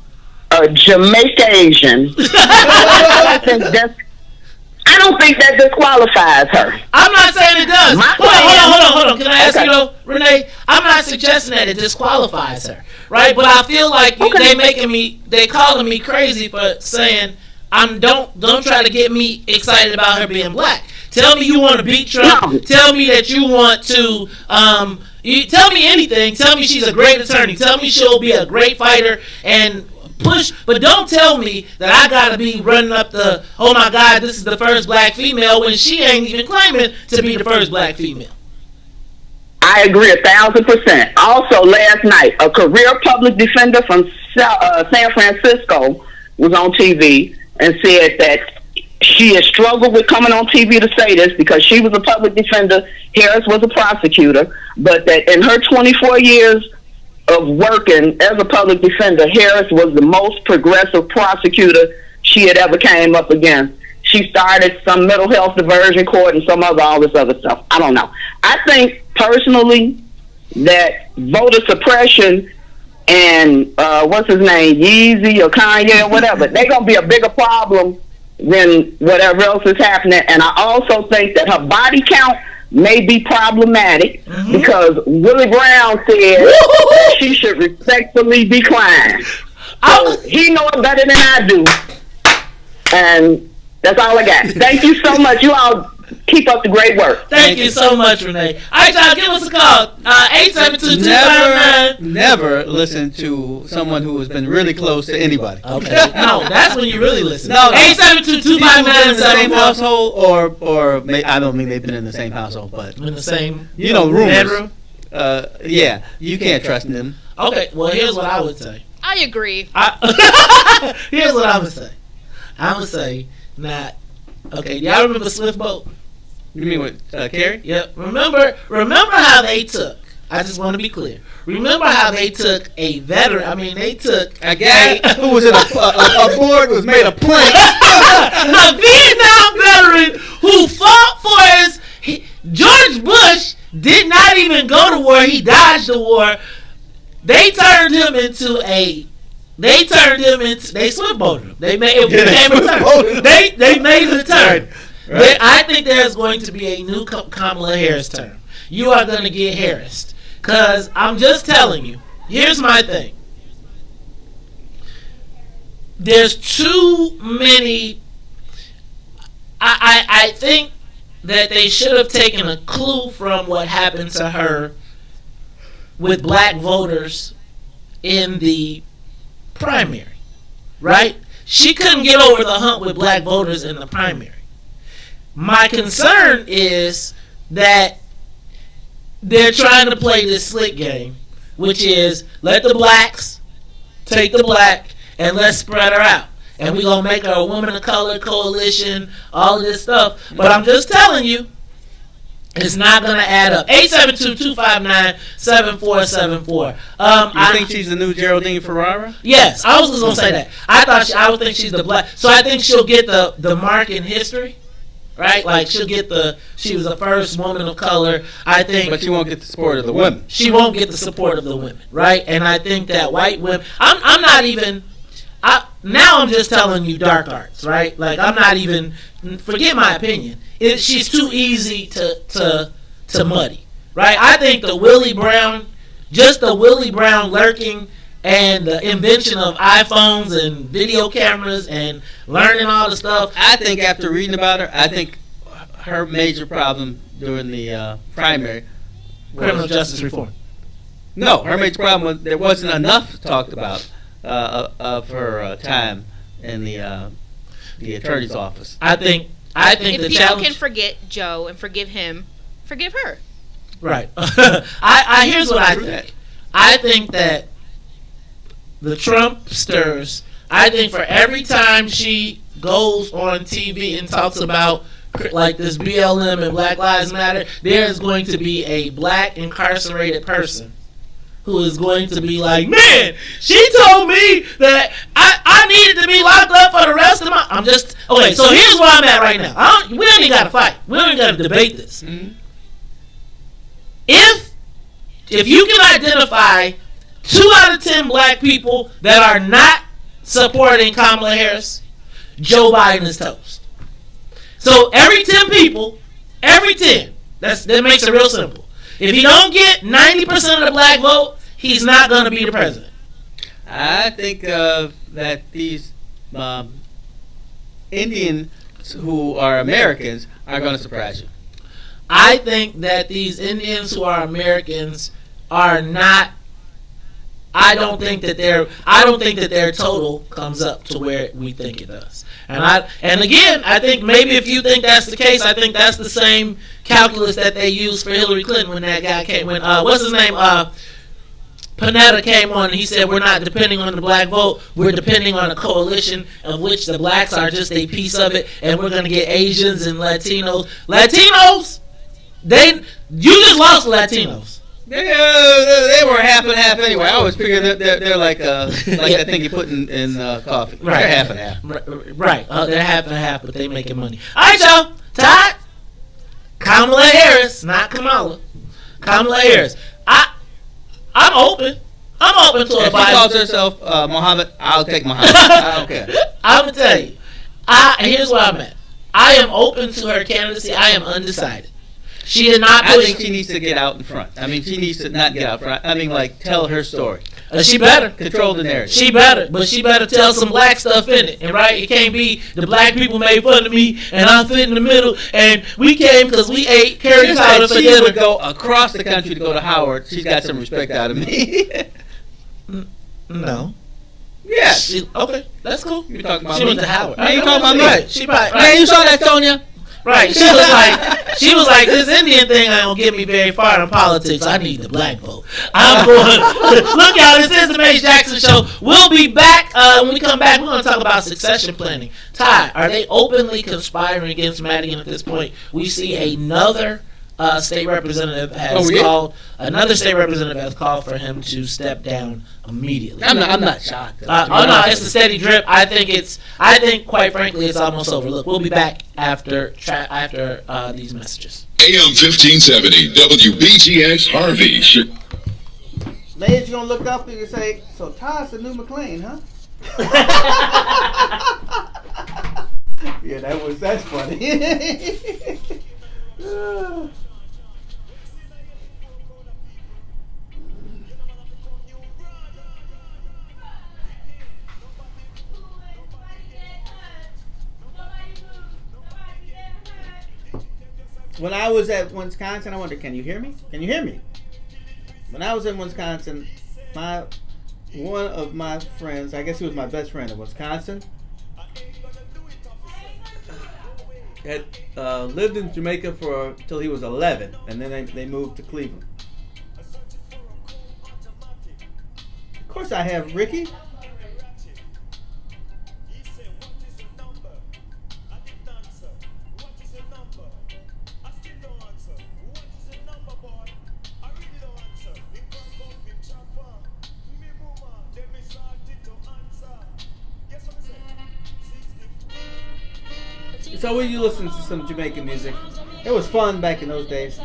a Jamaican. I don't think that disqualifies her. I'm not saying it does. Hold on. Can I ask you though, Renee? I'm not suggesting that it disqualifies her, right? But I feel like they calling me crazy for saying don't try to get me excited about her being black. Tell me you want to beat Trump. No. Tell me that you want to you tell me anything. Tell me she's a great attorney. Tell me she'll be a great fighter and push, but don't tell me that I gotta be running up the, oh my God, this is the first black female, when she ain't even claiming to be the first black female. I agree 1,000%. Also, last night, a career public defender from San Francisco was on TV and said that she has struggled with coming on TV to say this because she was a public defender, Harris was a prosecutor, but that in her 24 years of working as a public defender, Harris was the most progressive prosecutor she had ever came up against. She started some mental health diversion court and all this other stuff. I don't know. I think personally that voter suppression and what's his name, Yeezy or Kanye or whatever, they're gonna be a bigger problem than whatever else is happening. And I also think that her body count may be problematic because Willie Brown said she should respectfully decline. So he knows better than I do. And that's all I got. Thank you so much. You all keep up the great work. Thank you so much, Renee. All right, y'all, give us a call. 872-259. Never listen to someone who has been really close to anybody. Okay. No, that's when you really listen. No, 872-259 in the same household, or I don't mean they've been in the same household, but in the same, rumors. Bedroom? Yeah, you can't trust them. Okay, well, here's what I would say. I agree. Here's what I'm gonna say. I'm gonna say not. Okay, y'all remember Swift Boat? You mean with Carrie? Yep. Remember how they took. I just want to be clear. Remember how they took a veteran. I mean, they took a guy who was in a board was made of planks. A Vietnam veteran who fought for George Bush did not even go to war. He dodged the war. They turned him into they Swift boated him. They made it became a turn. They made the turn. Right. I think there's going to be a new Kamala Harris term. You are going to get harassed. Because I'm just telling you, here's my thing. There's too many. I think that they should have taken a clue from what happened to her with black voters in the primary. Right? She couldn't get over the hump with black voters in the primary. My concern is that they're trying to play this slick game, which is let the blacks take the black and let's spread her out. And we're going to make her a woman of color coalition, all of this stuff. But I'm just telling you, it's not going to add up. 872-259-7474. You think she's the new Geraldine Ferrara? Yes, I was just going to say that. I would think she's the black. So I think she'll get the mark in history. Right, like she was the first woman of color. I think, but she won't get the support of the women. She won't get the support of the women, right? And I think that white women. I'm not even. Now I'm just telling you dark arts, right? Like I'm not even. Forget my opinion. She's too easy to muddy, right? I think the Willie Brown lurking. And the invention of iPhones and video cameras and learning all the stuff. I think after reading about her, I think her major problem during the primary was criminal justice reform. No, her major problem was there wasn't enough talked about of her time in the attorney's office. I think if the people challenge can forget Joe and forgive him, forgive her. Right. Here's what I think. I think that the Trumpsters, I think for every time she goes on TV and talks about like this BLM and Black Lives Matter, there's going to be a black incarcerated person who is going to be like, man, she told me that I needed to be locked up for the rest of my... Okay, so here's where I'm at right now. We don't even got to fight. We don't even got to debate this. Mm-hmm. If you can identify 2 out of 10 black people that are not supporting Kamala Harris, Joe Biden is toast. So every 10 people, every 10, that makes it real simple. If he don't get 90% of the black vote, he's not going to be the president. I think that these Indians who are Americans are going to surprise you. I think that these Indians who are Americans are not. I don't think that their total comes up to where we think it does. And again, I think maybe if you think that's the case, I think that's the same calculus that they used for Hillary Clinton when that guy came. When what's his name? Panetta came on and he said we're not depending on the black vote, we're depending on a coalition of which the blacks are just a piece of it, and we're going to get Asians and Latinos. You just lost Latinos. They were half and half anyway. I always figure that they're like that thing you put in coffee. Right. They're half and half. Right. They're half and half, but they making money. All right, y'all. Todd, Kamala Harris, not Kamala. Kamala Harris. I'm open. I'm open to if a she Bible. calls herself Muhammad, I'll take Muhammad. I don't care. I'm gonna tell you. Here's where I'm at. I am open to her candidacy. I am undecided. She did not. I think she needs to get out in front. I mean, she needs to not get out front. I mean, like, tell her story. She better control the narrative. She better tell some black stuff in it. And right, it can't be the black people made fun of me and I fit in the middle and we came because we ate curry powder for She dinner. would go across the country to go to Howard. She's got some respect out of me. No. Yes. Okay, that's cool. You talking about she me? went to Howard. Man, you talking about me? Right. She probably, Man, you saw that, Sonia? Right. She was like, this Indian thing ain't gonna get me very far in politics. I need the black vote. I'm going. Look, y'all, this is the Mace Jackson Show. We'll be back. When we come back, we're gonna talk about succession planning. Todd, are they openly conspiring against Madigan at this point? We see another state representative has called. Another state representative has called for him to step down immediately. I'm not shocked. Oh no, it's a steady drip. I think, quite frankly, it's almost over. Look, we'll be back after these messages. AM 1570 WBGX Harvey. Mayor's gonna look up and say, "So Todd's the new McLean, huh?" Yeah, that's funny. When I was at Wisconsin, I wonder, can you hear me? Can you hear me? When I was in Wisconsin, one of my friends, I guess he was my best friend in Wisconsin, had lived in Jamaica till he was 11, and then they moved to Cleveland. Of course, I have Ricky. So when you listen to some Jamaican music, it was fun back in those days.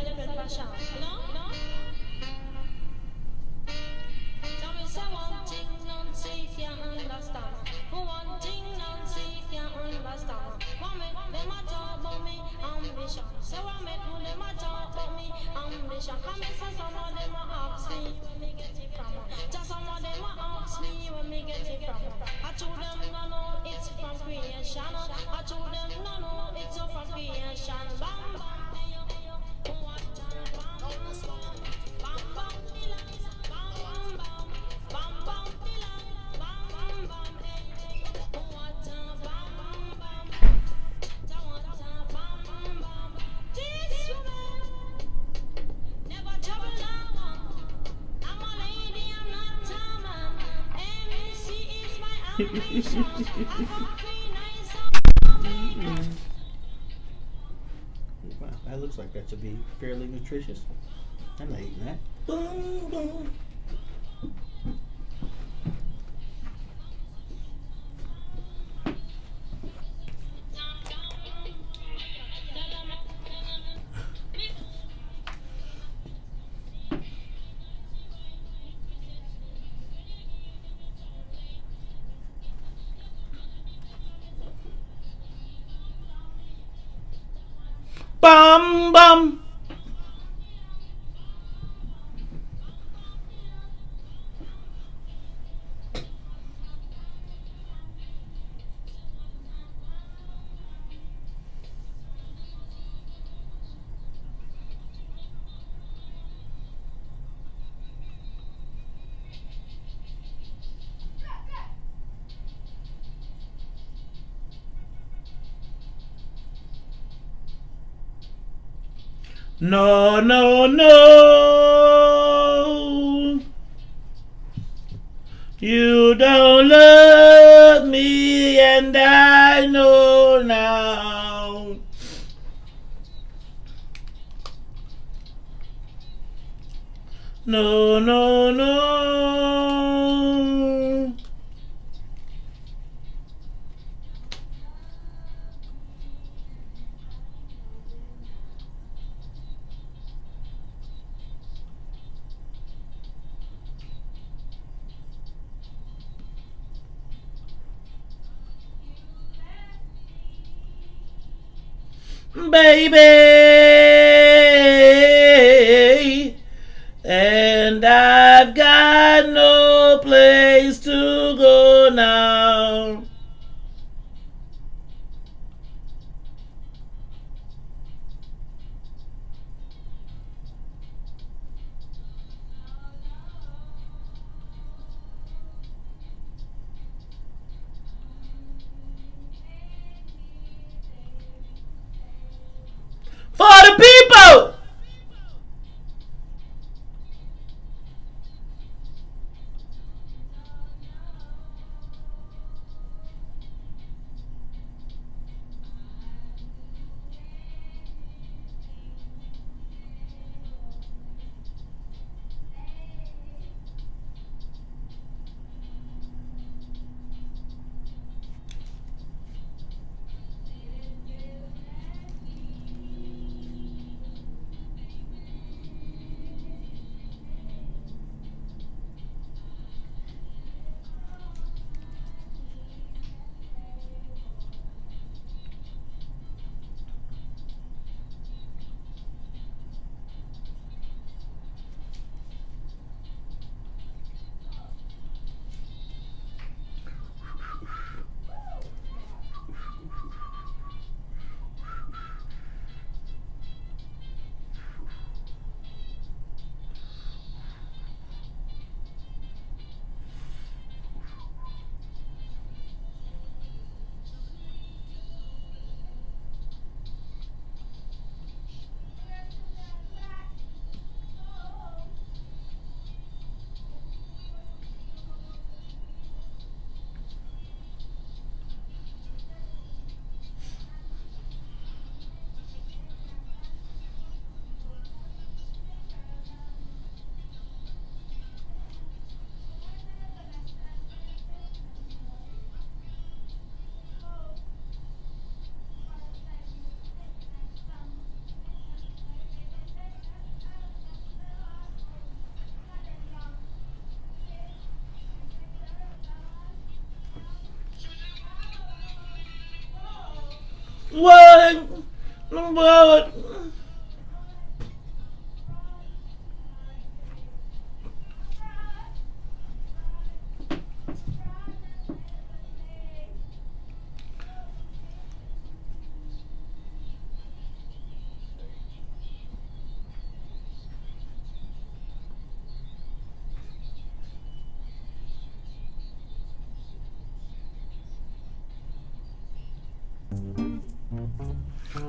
Wow, that looks like that should be fairly nutritious. I'm not eating that. Boom, boom. Bum bum. No, no, no. You don't love me, and I know now. No, no, no. baby, and I've got no place to go now. For the people! What?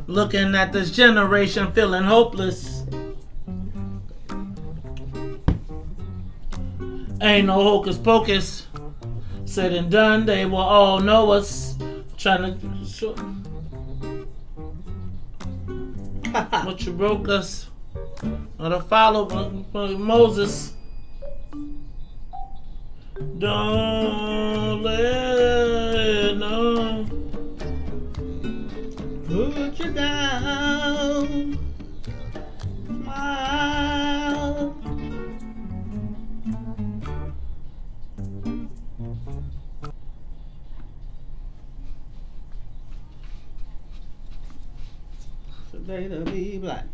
Looking at this generation feeling hopeless. Ain't no hocus pocus. Said and done, they will all know us. Trying to... What you broke us. Or to follow Moses. Don't let no. Put you down. Smile. Today to be black.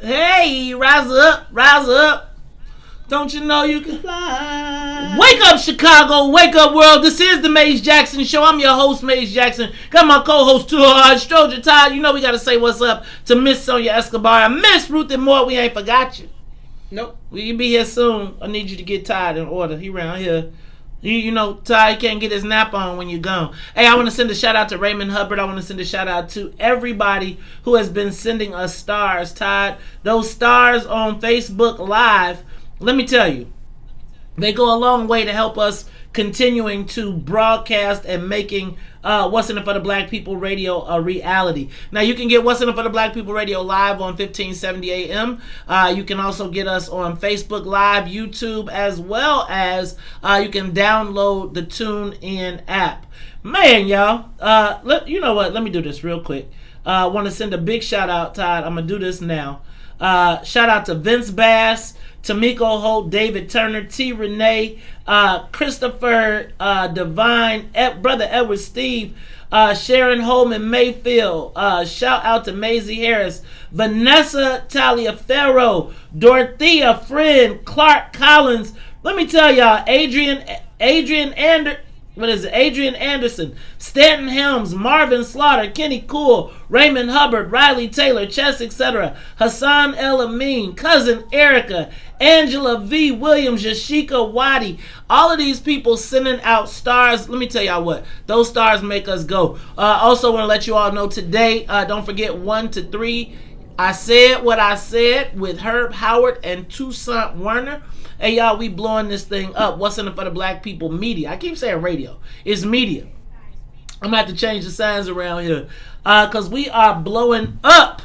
Hey, rise up, rise up. Don't you know you can fly? Wake up, Chicago. Wake up, world. This is the Maze Jackson Show. I'm your host, Maze Jackson. Got my co-host, Stroger, Todd. You know we got to say what's up to Miss Sonia Escobar. Miss Ruthie Moore. We ain't forgot you. Nope. We'll be here soon. I need you to get Todd in order. He around here. You know, Todd can't get his nap on when you're gone. Hey, I want to send a shout out to Raymond Hubbard. I want to send a shout out to everybody who has been sending us stars, Todd. Those stars on Facebook Live, let me tell you, they go a long way to help us continuing to broadcast and making What's in It for the Black People Radio a reality. Now, you can get What's in It for the Black People Radio live on 1570 AM. You can also get us on Facebook Live, YouTube, as well as you can download the TuneIn app. Man, y'all, you know what? Let me do this real quick. I want to send a big shout out, Todd. I'm going to do this now. Shout out to Vince Bass, Tamiko Holt, David Turner, T. Renee, Christopher Divine, Brother Edward Steve, Sharon Holman Mayfield, shout out to Maisie Harris, Vanessa Taliaferro, Dorothea Friend, Clark Collins. Let me tell y'all, Adrian Anderson, Stanton Helms, Marvin Slaughter, Kenny Cool, Raymond Hubbard, Riley Taylor, Chess, etc., Hassan El Amin, Cousin Erica, Angela V. Williams, Yashika Wadi. All of these people sending out stars. Let me tell y'all what, those stars make us go. Also want to let you all know today, don't forget 1 to 3. I said what I said with Herb Howard and Toussaint Werner. Hey, y'all, we blowing this thing up. What's in it for the black people? Media. I keep saying radio. It's media. I'm going to have to change the signs around here because we are blowing up.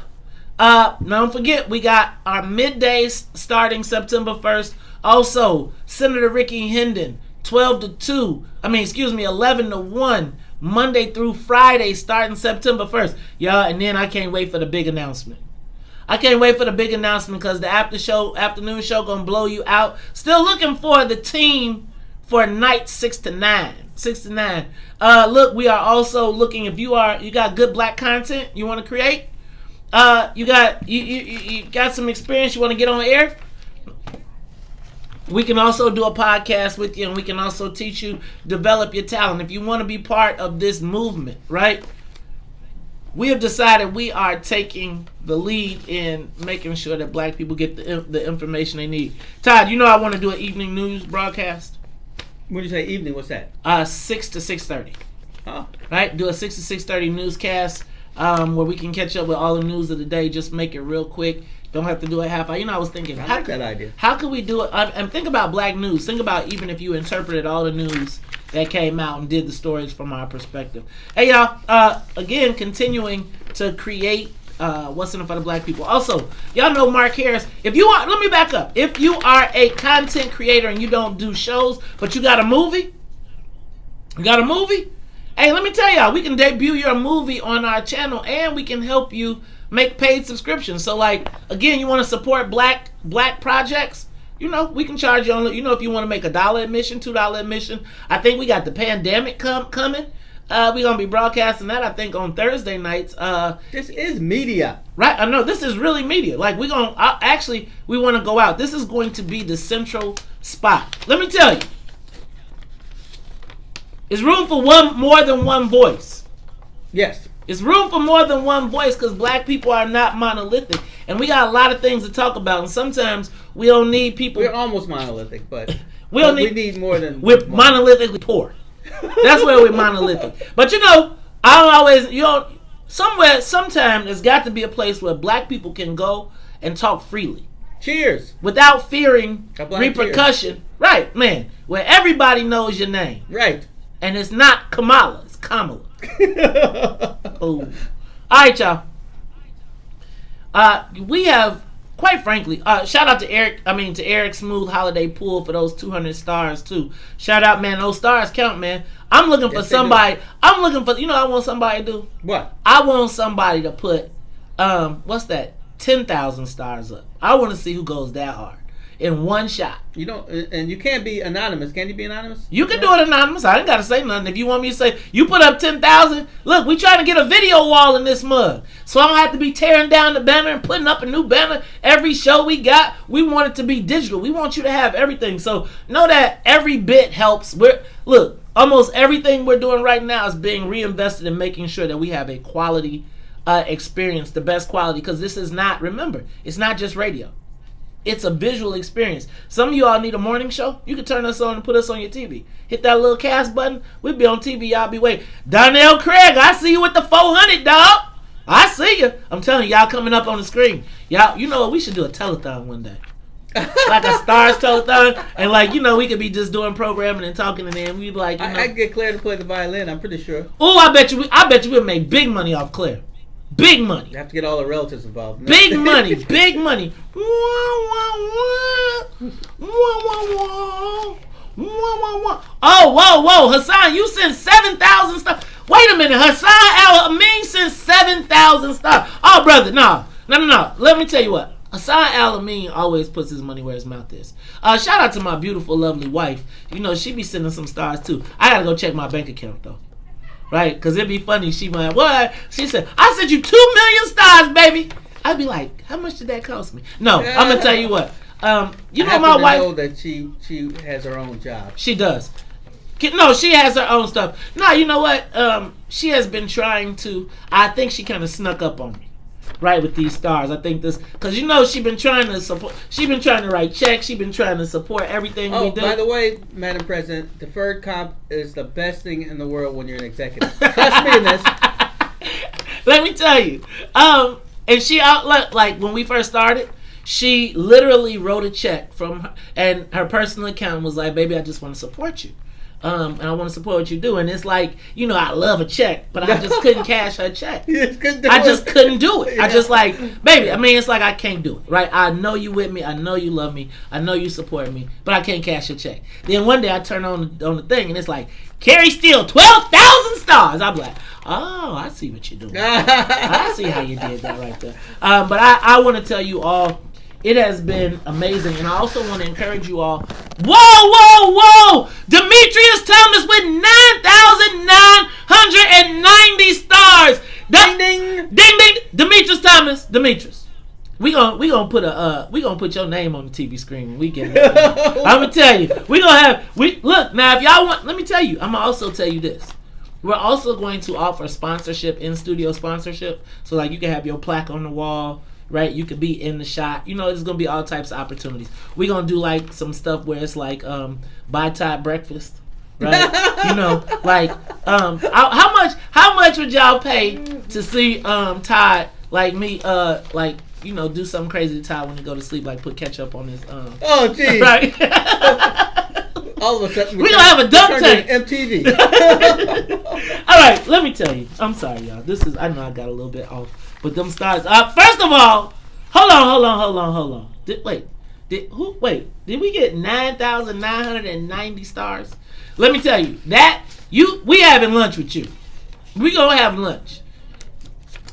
Now, don't forget, we got our middays starting September 1st. Also, Senator Ricky Hendon, 11 to 1, Monday through Friday starting September 1st. Y'all, and then I can't wait for the big announcement. Because the afternoon show gonna blow you out. Still looking for the team for night 6 to 9. Look, we are also looking, if you got good black content you want to create, you got some experience you want to get on air, we can also do a podcast with you, and we can also teach you, develop your talent. If you want to be part of this movement, right? We have decided we are taking the lead in making sure that black people get the information they need. Todd, you know I want to do an evening news broadcast. When you say evening, what's that? 6 to 6:30. Oh. Right? Do a 6 to 6:30 newscast where we can catch up with all the news of the day. Just make it real quick. Don't have to do a half hour. You know, I was thinking, I like that idea. How could we do it? And think about black news. Think about even if you interpreted all the news that came out and did the stories from our perspective. Hey, y'all. Again, continuing to create what's in it for the black people. Also, y'all know Mark Harris. Let me back up. If you are a content creator and you don't do shows, but you got a movie, hey, let me tell y'all, we can debut your movie on our channel and we can help you make paid subscriptions. So, like, again, you want to support black projects? You know, we can charge you on, you know, if you want to make $1 admission, $2 admission. I think we got the pandemic coming. We're going to be broadcasting that, I think, on Thursday nights. This is media. Right? I know. This is really media. Like, we want to go out. This is going to be the central spot. Let me tell you. It's room for more than one voice. Yes. It's room for more than one voice because black people are not monolithic. And we got a lot of things to talk about. And sometimes we don't need people. We're almost monolithic, but we need more than we're monolithically poor. That's where we're monolithic. But you know, I don't always, sometimes there's got to be a place where black people can go and talk freely. Cheers. Without fearing repercussion. Cheers. Right, man. Where everybody knows your name. Right. And it's not Kamala, it's Kamala. Oh. Alright, y'all. We have, quite frankly, shout out to Eric Smooth Holiday Pool for those 200 stars too. Shout out, man. Those stars count, man. I'm looking for somebody. I want somebody to do? What? I want somebody to put, what's that? 10,000 stars up. I want to see who goes that hard in one shot. You don't, and you can't be anonymous. Can you be anonymous? You can do it anonymous. I ain't got to say nothing. If you want me to say, you put up 10,000, look, we trying to get a video wall in this mug. So I don't have to be tearing down the banner and putting up a new banner every show we got. We want it to be digital. We want you to have everything. So know that every bit helps. Look, almost everything we're doing right now is being reinvested in making sure that we have a quality experience, the best quality, because this is not, remember, it's not just radio. It's a visual experience. Some of you all need a morning show. You can turn us on and put us on your TV. Hit that little cast button. We'll be on TV. Y'all be waiting. Donnell Craig, I see you with the 400, dog. I see you. I'm telling you, y'all coming up on the screen. Y'all, you know what? We should do a telethon one day. Like a stars telethon. And like, you know, we could be just doing programming and talking, and then we'd like, you know. I could get Claire to play the violin, I'm pretty sure. Oh, I bet you we'll make big money off Claire. Big money. You have to get all the relatives involved. Big money. Big money. Oh, whoa. Hassan, you sent 7,000 stars. Wait a minute. Hassan Al-Amin sent 7,000 stars. Oh, brother, no. Let me tell you what. Hassan Al-Amin always puts his money where his mouth is. Shout out to my beautiful, lovely wife. You know, she be sending some stars too. I gotta go check my bank account though. Right? Because it'd be funny. She might, what? She said, I sent you 2 million stars, baby. I'd be like, how much did that cost me? No, I'm gonna tell you what. You know, my wife. Know that she has her own job. She does. No, she has her own stuff. No, you know what? She has been trying to. I think she kind of snuck up on me, right, with these stars. I think this because you know she been trying to support. She been trying to write checks. She been trying to support everything we do. By the way, Madam President, deferred comp is the best thing in the world when you're an executive. Trust me in this. Let me tell you. And she like when we first started. She literally wrote a check from her, and her personal account was like, baby, I just want to support you. And I want to support what you do. And it's like, you know, I love a check, but I just couldn't cash her check. I just couldn't do it. I just like, baby, I mean, it's like I can't do it, right? I know you with me. I know you love me. I know you support me, but I can't cash your check. Then one day I turn on the thing, and it's like, Carrie Steele, 12,000 stars. I'm like, oh, I see what you're doing. I see how you did that right there. But I want to tell you all, it has been amazing, and I also want to encourage you all. Whoa! Demetrius Thomas with 9,990 stars. Ding ding. Demetrius Thomas. We gonna put your name on the TV screen when we get it. I'm gonna tell you. Look now. If y'all want, let me tell you. I'm gonna also tell you this. We're also going to offer sponsorship, in studio sponsorship. So like you can have your plaque on the wall. Right, you could be in the shot. You know, there's gonna be all types of opportunities. We're gonna do like some stuff where it's like buy Todd breakfast, right? You know, like how much would y'all pay to see Todd like me like you know do something crazy to Todd when he go to sleep, like put ketchup on his oh geez. Right. All of a sudden we gonna have a dunk tank. MTV. All right, let me tell you. I'm sorry, y'all. I know I got a little bit off. But them stars. First of all, hold on. Did we get 9,990 stars? Let me tell you we having lunch with you. We gonna have lunch.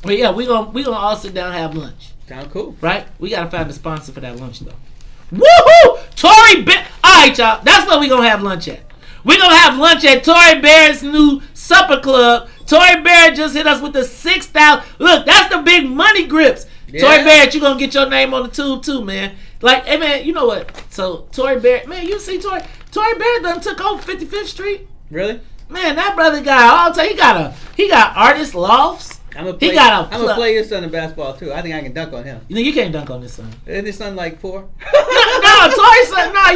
But yeah, we gonna all sit down and have lunch. Sound cool, right? We gotta find a sponsor for that lunch though. Woohoo! Tory Bear. All right, y'all. That's where we gonna have lunch at. We gonna have lunch at Tory Bear's new supper club. Tory Bear just hit us with the 6,000. Look, that's the big money grips. Yeah. Tory Bear, you gonna get your name on the tube too, man. Like, hey man, you know what? So Tory Bear, man, you see Tory Bear done took over 55th Street. Really? Man, that brother got he got artist lofts. I'm gonna play your son in basketball too. I think I can dunk on him. You know, you can't dunk on this son. Isn't his son like 4? No, Tory's son. No,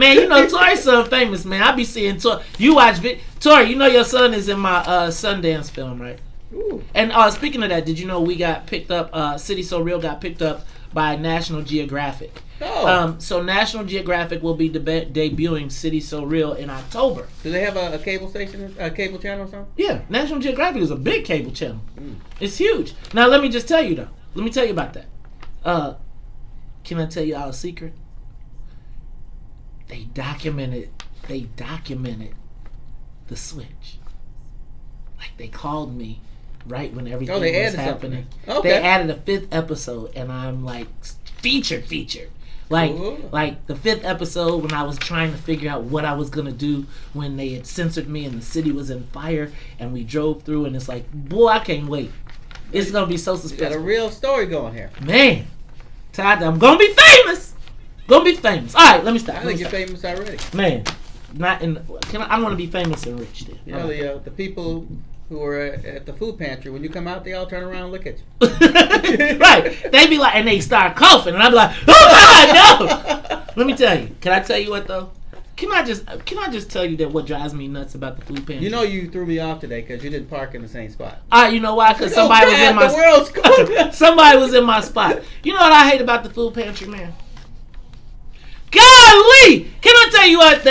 you know Tory's son famous, man. I be seeing Tory. You watch Tory. You know your son is in my Sundance film, right? Ooh. And speaking of that, did you know we got picked up? City So Real got picked up by National Geographic. Oh. So National Geographic will be debuting City So Real in October. Do they have a cable station, a cable channel or something? Yeah, National Geographic is a big cable channel. It's huge. Now let me just tell you though. Let me tell you about that. Can I tell you our secret? They documented the switch. Like they called me right when everything was happening. Okay. They added a 5th episode, and I'm like featured. Like the 5th episode when I was trying to figure out what I was gonna do when they had censored me and the city was in fire, and we drove through, and it's like, boy, I can't wait. It's gonna be so suspenseful. You got a real story going here, man. Todd, I'm gonna be famous. All right, let me stop. I think you're famous already, man. Not in. I want to be famous and rich. Then you know the people who are at the food pantry, when you come out, they all turn around and look at you. Right. They be like, and they start coughing, and I'm like, oh God, no. Let me tell you. Can I tell you what though? Can I just tell you that what drives me nuts about the food pantry? You know you threw me off today because you didn't park in the same spot. You know why? Because somebody was in my spot. Somebody was in my spot. You know what I hate about the food pantry, man? Golly! Can I tell you what?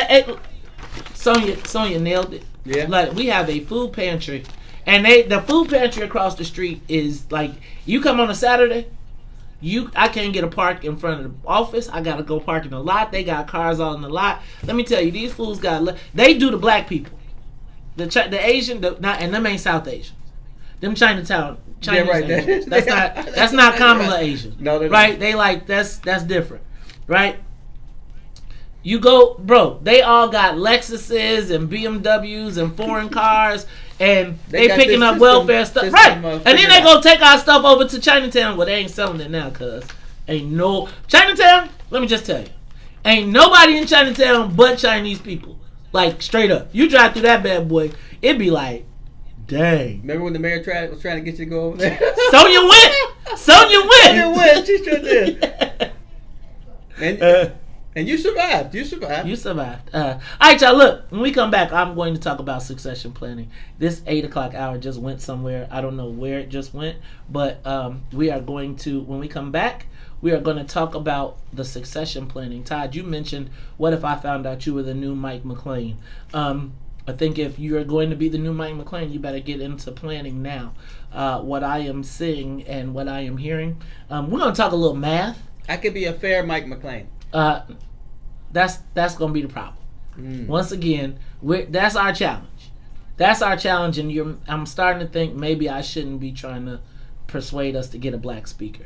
Sonia nailed it. Yeah. Like we have a food pantry, and the food pantry across the street is like you come on a Saturday. I can't get a park in front of the office. I gotta go park in the lot. They got cars all in the lot. Let me tell you, these fools they do the black people, the Asian, and them ain't South Asian. Them Chinatown Chinese right, Asian. That's not Kamala Asian. No, they're right? not. They like that's different, right? You go, bro. They all got Lexuses and BMWs and foreign cars, and they got picking this up welfare stuff, system, right? And then figured they out. go take our stuff over to Chinatown. Well, they ain't selling it now, cause ain't no Chinatown. Let me just tell you, ain't nobody in Chinatown but Chinese people. Like straight up, you drive through that bad boy, it'd be like, dang. Remember when the mayor was trying to get you to go over there? Sonia went. Sonia went. She sure did. And you survived. You survived. All right, y'all. Look, when we come back, I'm going to talk about succession planning. This 8 o'clock hour just went somewhere. I don't know where it just went, but we are going to, when we come back, we are going to talk about the succession planning. Todd, you mentioned, what if I found out you were the new Mike McLean? I think if you're going to be the new Mike McLean, you better get into planning now. What I am seeing and what I am hearing. We're going to talk a little math. I could be a fair Mike McLean. That's gonna be the problem. Once again, that's our challenge. That's our challenge, and I'm starting to think maybe I shouldn't be trying to persuade us to get a black speaker.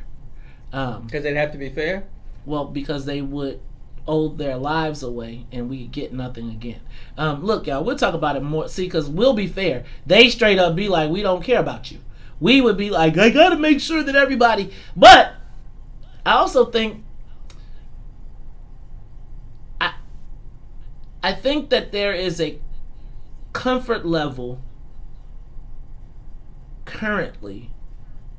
Because they'd have to be fair? Well, because they would owe their lives away, and we get nothing again. Look, y'all, we'll talk about it more. See, because we'll be fair. They straight up be like, we don't care about you. We would be like, I gotta make sure that everybody. But I also think. I think that there is a comfort level currently,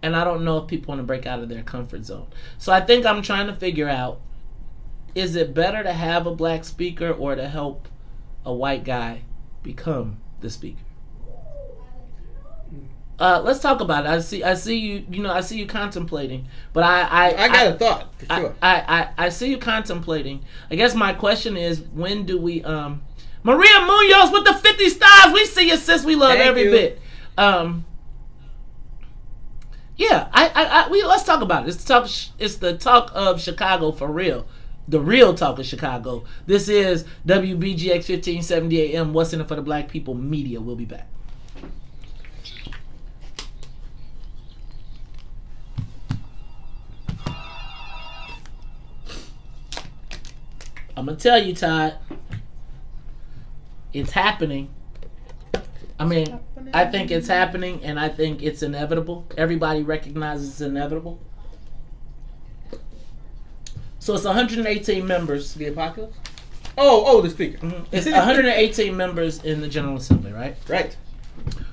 and I don't know if people want to break out of their comfort zone. So I think I'm trying to figure out, is it better to have a black speaker or to help a white guy become the speaker? Let's talk about it. I see you. I see you contemplating. But I got a thought for sure. I see you contemplating. I guess my question is, when do we? Maria Munoz with the 50 stars. We see you, sis. We love every bit. Yeah. Let's talk about it. It's the talk of Chicago for real. The real talk of Chicago. This is WBGX 1570 AM. What's in it for the black people? Media. We'll be back. I'm going to tell you, Todd, it's happening. I mean, I think it's happening, and I think it's inevitable. Everybody recognizes it's inevitable. So it's 118 members. The apocalypse? Oh, the speaker. Mm-hmm. It's 118 members in the General Assembly, right? Right.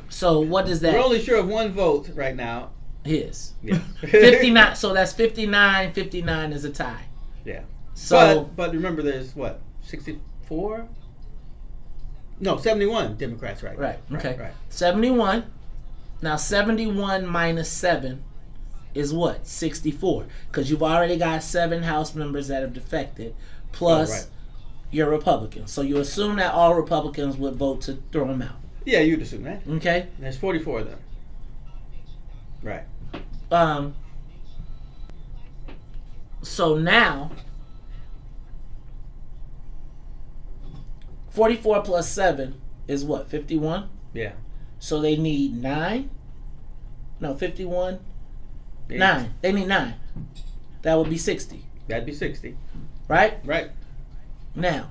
So what is that? We're only sure of one vote right now. His. Yeah. 59. So that's 59. 59 is a tie. Yeah. So, but remember, there's what, 64? No, 71 Democrats, right? Right. Okay. Right. 71. Now 71 minus 7 is what? 64. Because you've already got 7 House members that have defected, plus your Republicans. So you assume that all Republicans would vote to throw them out. Yeah, you'd assume that. Okay. There's 44 of them. Right. So now 44 plus 7 is what? 51? Yeah. So they need 9? No, 51? Yeah. 9. They need 9. That would be 60. That'd be 60. Right? Right. Now,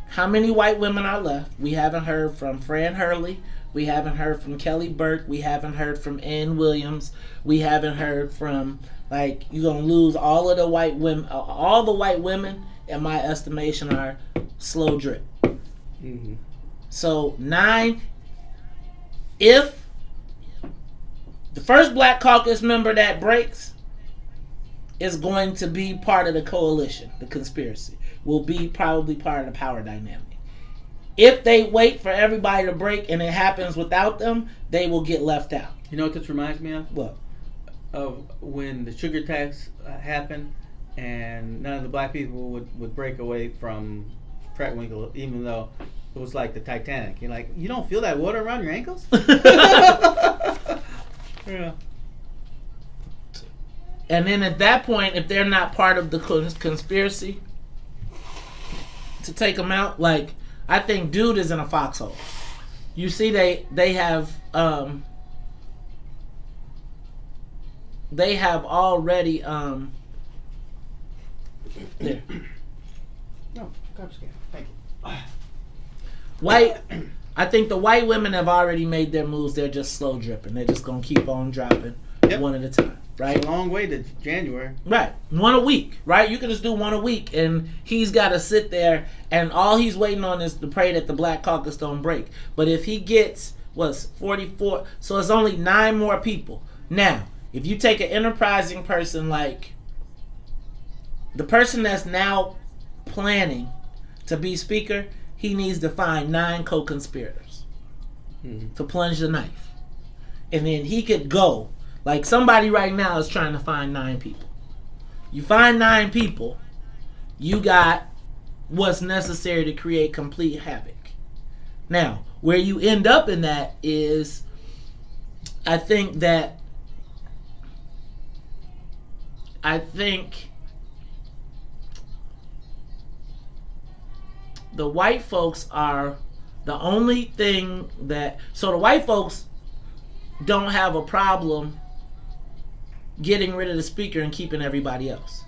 how many white women are left? We haven't heard from Fran Hurley. We haven't heard from Kelly Burke. We haven't heard from Ann Williams. We haven't heard from, like, you're going to lose all of the white women. All the white women, in my estimation, are slow drip. Mm-hmm. So 9, if the first Black Caucus member that breaks is going to be part of the coalition, the conspiracy, will be probably part of the power dynamic. If they wait for everybody to break and it happens without them, they will get left out. You know what this reminds me of? What? Of when the sugar tax happened and none of the black people would break away from Pratt Winkle, even though it was like the Titanic. You're like, you don't feel that water around your ankles? Yeah. And then at that point, if they're not part of the conspiracy to take them out, like, I think Dude is in a foxhole. you see they have already there. No, garbage can. Thank you. White, I think the white women have already made their moves. They're just slow dripping. They're just gonna keep on dropping one at a time, right? It's a long way to January. Right, one a week, right? You can just do one a week, and he's got to sit there, and all he's waiting on is to pray that the Black Caucus don't break. But if he gets 44, so it's only 9 more people. Now, if you take an enterprising person like the person that's now planning to be speaker, he needs to find 9 co-conspirators to plunge the knife. And then he could go. Like somebody right now is trying to find 9 people. You find 9 people, you got what's necessary to create complete havoc. Now, where you end up in that is, I think the white folks are the only thing that... So the white folks don't have a problem getting rid of the speaker and keeping everybody else.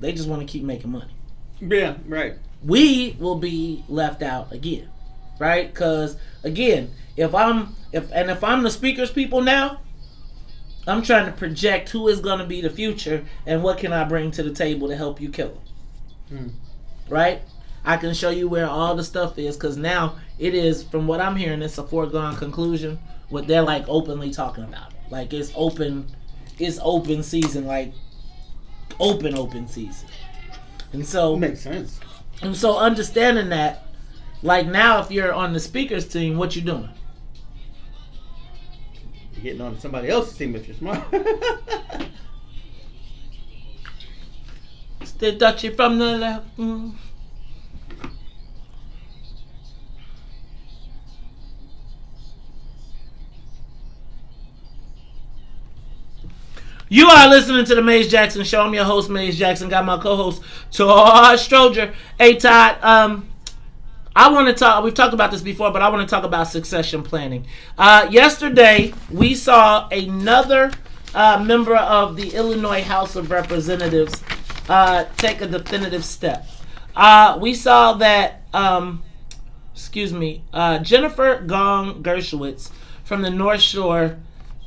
They just want to keep making money. Yeah, right. We will be left out again, right? Because again, if I'm the speaker's people now, I'm trying to project who is going to be the future and what can I bring to the table to help you kill them, right? I can show you where all the stuff is, because now it is, from what I'm hearing, it's a foregone conclusion. What they're like openly talking about, like it's open season, like open season, and so makes sense. And so understanding that, like now, if you're on the speaker's team, what you doing? You're getting on somebody else's team if you're smart. Still touchy from the left. You are listening to the Maze Jackson Show. I'm your host, Maze Jackson. Got my co-host, Todd Stroger. Hey, Todd. I want to talk. We've talked about this before, but I want to talk about succession planning. Yesterday, we saw another member of the Illinois House of Representatives take a definitive step. We saw that, Jennifer Gong Dershowitz from the North Shore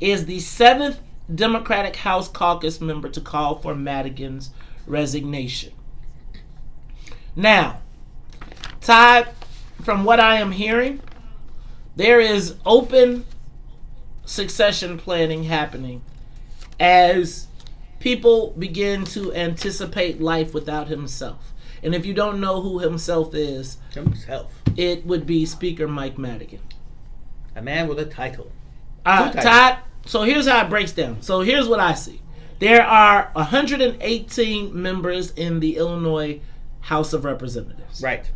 is the 7th Democratic House Caucus member to call for Madigan's resignation. Now, Todd, from what I am hearing, there is open succession planning happening as people begin to anticipate life without himself. And if you don't know who himself is, it would be Speaker Mike Madigan. A man with a title. Todd, so here's how it breaks down. So here's what I see. There are 118 members in the Illinois House of Representatives. Right.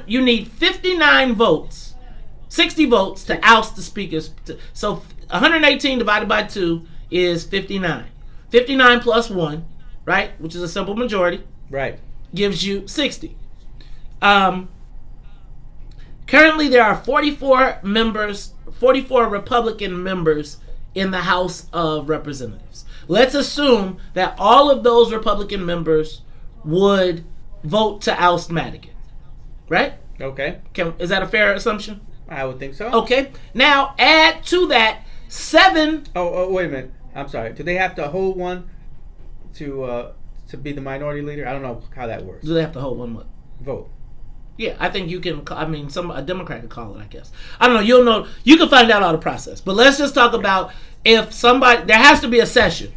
You need 59 votes, 60 votes to oust the speaker. So 118 divided by 2 is 59. 59 plus 1, right, which is a simple majority. Right. Gives you 60. Currently, there are 44 Republican members in the House of Representatives. Let's assume that all of those Republican members would vote to oust Madigan. Right? Okay. Is that a fair assumption? I would think so. Okay. Now, add to that 7... Oh, wait a minute. I'm sorry. Do they have to hold one to be the minority leader? I don't know how that works. Do they have to hold one what? Vote. Yeah, I think you can. I mean, a Democrat could call it, I guess. I don't know. You'll know. You can find out all the process. But let's just talk about if somebody. There has to be a session,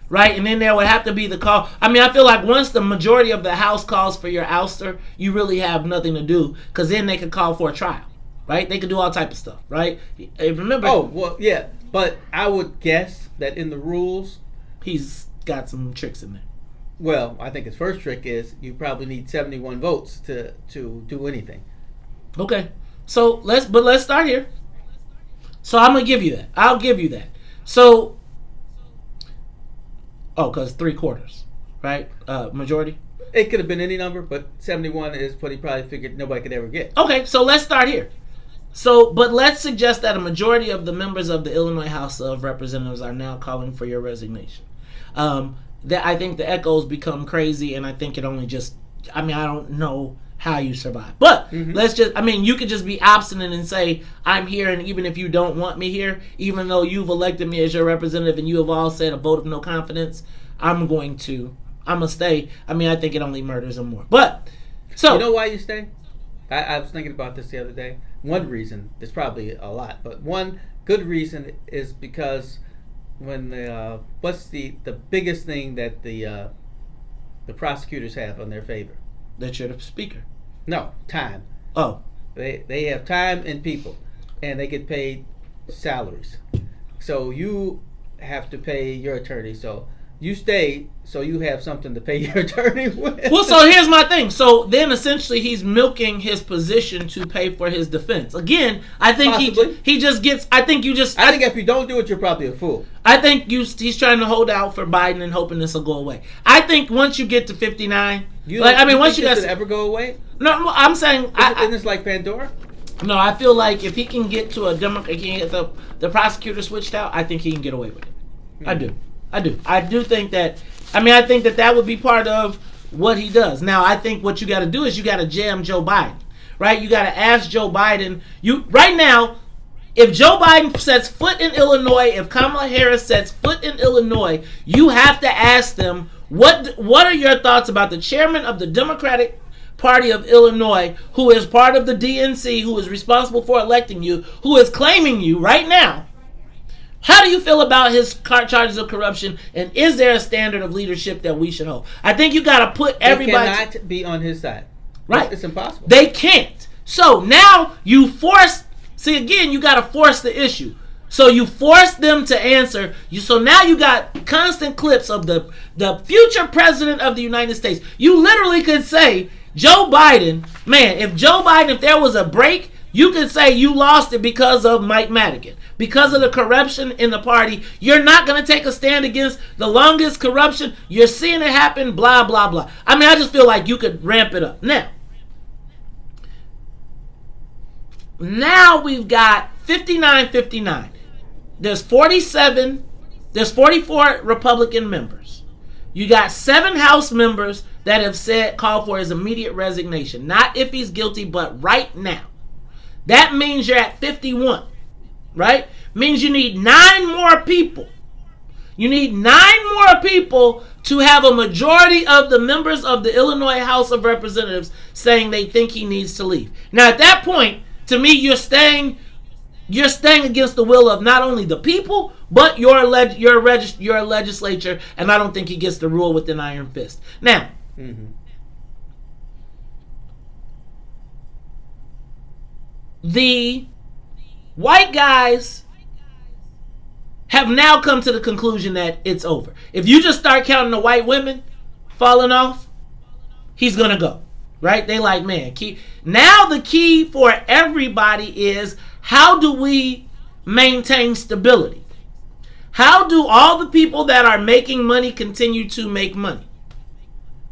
right? And then there would have to be the call. I mean, I feel like once the majority of the House calls for your ouster, you really have nothing to do, because then they could call for a trial, right? They could do all type of stuff, right? Remember? Oh, well, yeah. But I would guess that in the rules, he's got some tricks in there. Well, I think his first trick is you probably need 71 votes to do anything. Okay. So let's start here. So I'm gonna give you that. I'll give you that. So because 3/4, right? Majority. It could have been any number, but 71 is what he probably figured nobody could ever get. Okay, so let's start here. So, but let's suggest that a majority of the members of the Illinois House of Representatives are now calling for your resignation. That I think the echoes become crazy, and I think it only just, I mean, I don't know how you survive. But let's just, I mean, you could just be obstinate and say, I'm here, and even if you don't want me here, even though you've elected me as your representative and you have all said a vote of no confidence, I'm going to stay. I mean, I think it only murders them more. But, so. You know why you stay? I was thinking about this the other day. One reason, there's probably a lot, but one good reason is because when what's the biggest thing that the prosecutors have on their favor? That you're the speaker. No, time. Oh. They have time and people, and they get paid salaries. So you have to pay your attorney. So you stay so you have something to pay your attorney with. Well, so here's my thing. So then essentially he's milking his position to pay for his defense. Again, I think he just gets, I think if you don't do it, you're probably a fool. I think he's trying to hold out for Biden and hoping this will go away. I think once you get to 59, once you guys ever go away? No, I'm saying isn't this like Pandora? No, I feel like if he can get to a Democrat, he can get the prosecutor switched out, I think he can get away with it. I do think that. I mean, I think that would be part of what he does. Now, I think what you got to do is you got to jam Joe Biden, right? You got to ask Joe Biden. Right now, if Joe Biden sets foot in Illinois, if Kamala Harris sets foot in Illinois, you have to ask them what are your thoughts about the chairman of the Democratic Party of Illinois, who is part of the DNC, who is responsible for electing you, who is claiming you right now. How do you feel about his charges of corruption, and is there a standard of leadership that we should hold? I think you got to put everybody. They cannot be on his side. Right. It's impossible. They can't. So now you force. See, again, you got to force the issue. So you force them to answer. So now you got constant clips of the future president of the United States. You literally could say, Joe Biden, man, if there was a break, you could say you lost it because of Mike Madigan. Because of the corruption in the party, you're not going to take a stand against the longest corruption. You're seeing it happen, blah, blah, blah. I mean, I just feel like you could ramp it up. Now we've got 59-59. There's 44 Republican members. You got 7 House members that have called for his immediate resignation. Not if he's guilty, but right now. That means you're at 51. Right? Means you need 9 more people. You need 9 more people to have a majority of the members of the Illinois House of Representatives saying they think he needs to leave. Now, at that point, to me, you're staying against the will of not only the people, but your legislature, and I don't think he gets to rule with an iron fist. Now, the white guys have now come to the conclusion that it's over. If you just start counting the white women falling off, he's going to go. Right? They like, man, now the key for everybody is, how do we maintain stability? How do all the people that are making money continue to make money?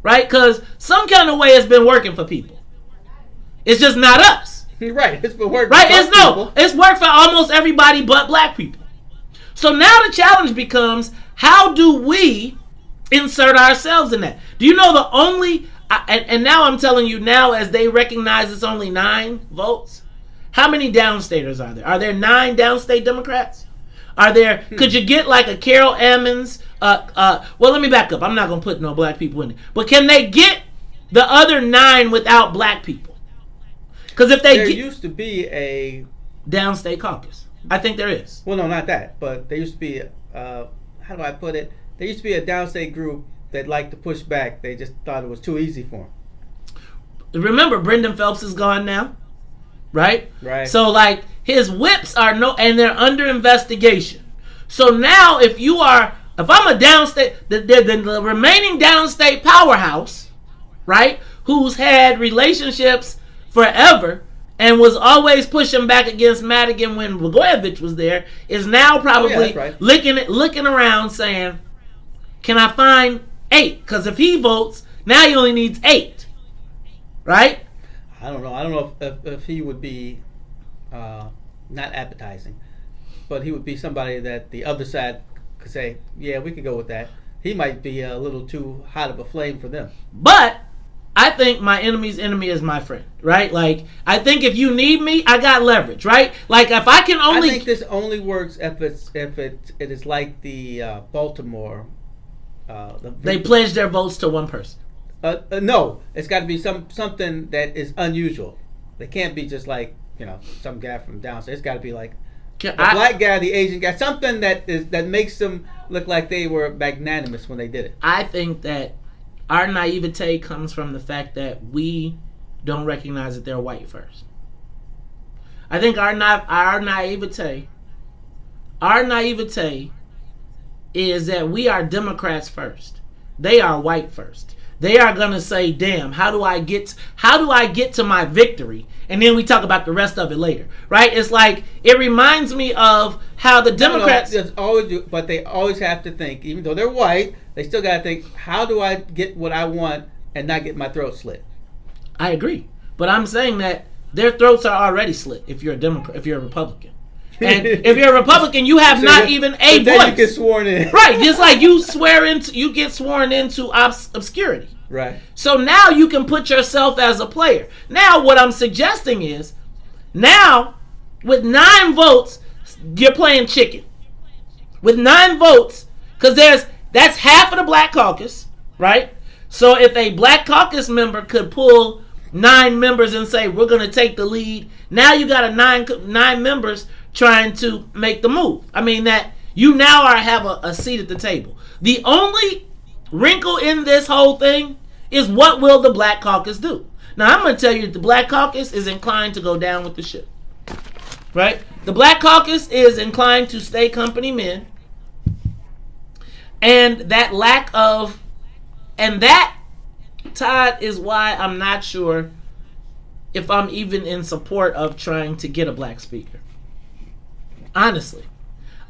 Right? Because some kind of way it's been working for people. It's just not us. Right, it's been working. Right, it's worked for almost everybody but black people. So now the challenge becomes, how do we insert ourselves in that? Do you know the only, and now I'm telling you now, as they recognize it's only 9 votes, how many downstaters are there? Are there 9 downstate Democrats? Are there, could you get like a Carol Ammons? Well, let me back up. I'm not going to put no black people in it. But can they get the other 9 without black people? Because if there used to be a downstate caucus. I think there is. Well, no, not that. But there used to be, how do I put it? There used to be a downstate group that liked to push back. They just thought it was too easy for them. Remember, Brendan Phelps is gone now, right? Right. So, like, his whips are and they're under investigation. So now, if I'm a downstate, the remaining downstate powerhouse, right, who's had relationships forever and was always pushing back against Madigan when Blagojevich was there, is now probably looking around saying, can I find 8? Because if he votes, now he only needs 8. Right? I don't know. I don't know if he would be not appetizing, but he would be somebody that the other side could say, yeah, we could go with that. He might be a little too hot of a flame for them. But I think my enemy's enemy is my friend, right? Like, I think if you need me, I got leverage, right? Like, if I can only... I think this only works if it is like the Baltimore... they pledge their votes to one person. No, it's got to be something that is unusual. They can't be just like, some guy from downstairs. It's got to be like the black guy, the Asian guy, something that makes them look like they were magnanimous when they did it. I think that our naivete comes from the fact that we don't recognize that they're white first. I think our naivete is that we are Democrats first. They are white first. They are gonna say, "Damn, how do I get to my victory?" And then we talk about the rest of it later, right? It's like it reminds me of how the Democrats always do, but they always have to think, even though they're white, they still got to think, how do I get what I want and not get my throat slit? I agree, but I'm saying that their throats are already slit if you're a Democrat, if you're a Republican. And if you're a Republican, you have not even a voice. Then you get sworn in. Right, just like you get sworn into obscurity. Right. So now you can put yourself as a player. Now what I'm suggesting is, now with 9 votes, you're playing chicken. With 9 votes, because that's half of the Black Caucus, right? So if a Black Caucus member could pull 9 members and say, we're going to take the lead, now you got 9 members trying to make the move. I mean, that you now have a seat at the table. The only wrinkle in this whole thing is, what will the Black Caucus do? Now, I'm going to tell you that the Black Caucus is inclined to go down with the ship. Right? The Black Caucus is inclined to stay company men. And that Todd, is why I'm not sure if I'm even in support of trying to get a black speaker. Honestly.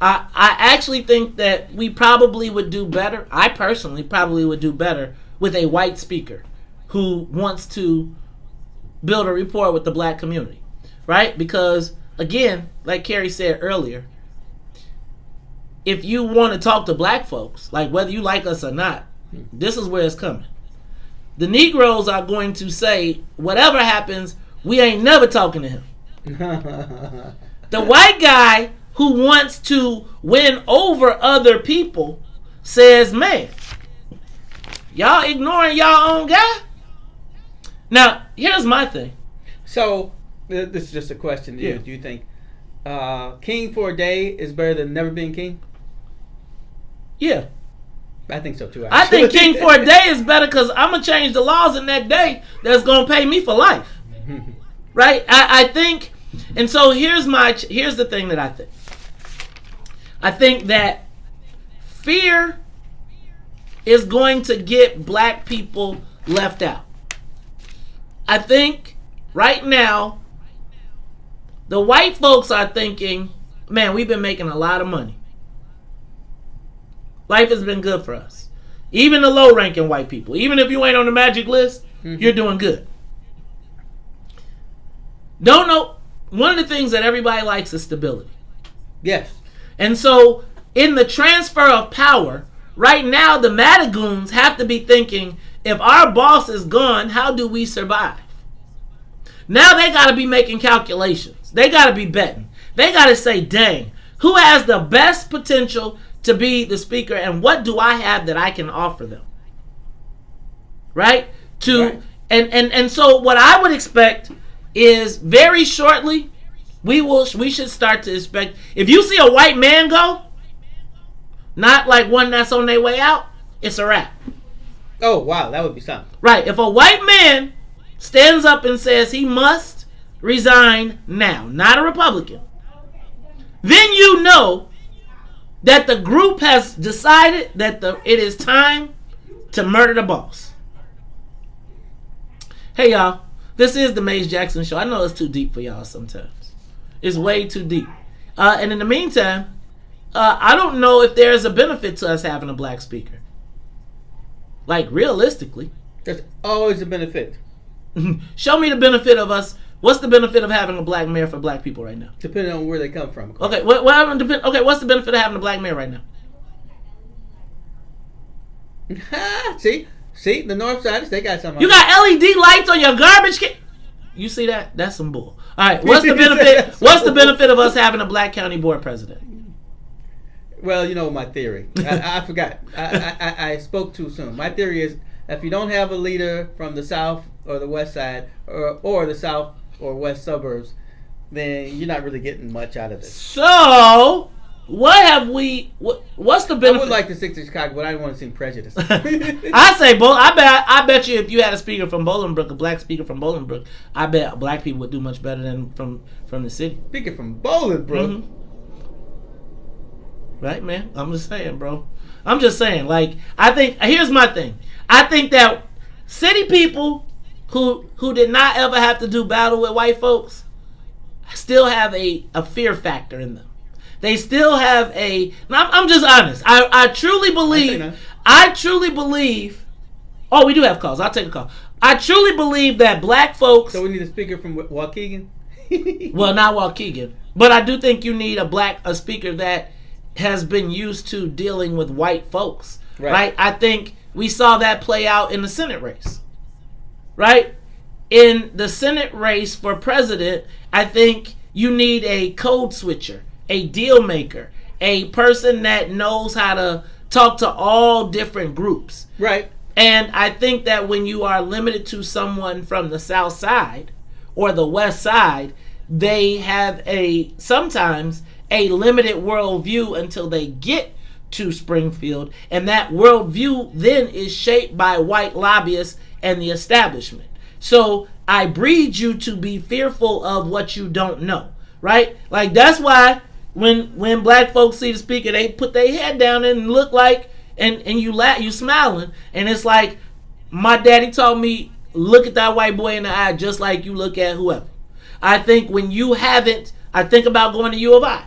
I actually think that we probably would do better. I personally probably would do better with a white speaker who wants to build a rapport with the black community. Right? Because, again, like Carrie said earlier, if you want to talk to black folks, like whether you like us or not, this is where it's coming. The Negroes are going to say, whatever happens, we ain't never talking to him. The white guy who wants to win over other people says, man, y'all ignoring y'all own guy? Now, here's my thing. So, this is just a question to you. Do you think king for a day is better than never being king? Yeah. I think so too. I think king for a day is better because I'm going to change the laws in that day that's going to pay me for life. Right? I think, and so here's the thing that I think. I think that fear is going to get black people left out. I think right now, the white folks are thinking, man, we've been making a lot of money. Life has been good for us. Even the low-ranking white people. Even if you ain't on the magic list, you're doing good. Don't know. One of the things that everybody likes is stability. Yes. And so, in the transfer of power, right now the Madigoons have to be thinking, if our boss is gone, how do we survive? Now they got to be making calculations. They got to be betting. They got to say, dang, who has the best potential to be the speaker, and what do I have that I can offer them? Right? And so what I would expect is very shortly we should start to expect, if you see a white man go, not like one that's on their way out, it's a wrap. Oh wow, that would be something. Right. If a white man stands up and says he must resign now, not a Republican, then you know that the group has decided that it is time to murder the boss. Hey y'all, this is the Maze Jackson Show. I know it's too deep for y'all sometimes. It's way too deep. And in the meantime, I don't know if there's a benefit to us having a black speaker. Like realistically. There's always a benefit. Show me the benefit of us What's the benefit of having a black mayor for black people right now? Depending on where they come from. Okay, what's the benefit of having a black mayor right now? See, the north side, they got something. You got LED lights on your garbage can. You see that? That's some bull. All right, what's the benefit? What's the benefit of us having a black county board president? Well, you know my theory. I forgot. I spoke too soon. My theory is if you don't have a leader from the south or the west side or the south or west suburbs, then you're not really getting much out of this. So, what's the benefit? I would like to stick to Chicago, but I don't want to seem prejudiced. I say, I bet you if you had a speaker from Bolingbrook, a black speaker from Bolingbrook, I bet black people would do much better than from the city. Speaker from Bolingbrook? Mm-hmm. Right, man? I'm just saying, bro. I'm just saying, like, I think, here's my thing. I think that city people who did not ever have to do battle with white folks still have a fear factor in them. They still have I'm just honest. I truly believe, oh, we do have calls. I'll take a call. I truly believe that black folks. So we need a speaker from Waukegan? Well, not Waukegan. But I do think you need a speaker that has been used to dealing with white folks. Right? I think we saw that play out in the Senate race. Right? In the Senate race for president, I think you need a code switcher, a deal maker, a person that knows how to talk to all different groups. Right. And I think that when you are limited to someone from the south side or the west side, they have sometimes a limited worldview until they get to Springfield, and that worldview then is shaped by white lobbyists and the establishment. So I breed you to be fearful of what you don't know, right? Like that's why when black folks see the speaker, they put their head down and look like, and you laugh, you smiling, and it's like my daddy taught me, look at that white boy in the eye just like you look at whoever. I think when you haven't, I think about going to U of I.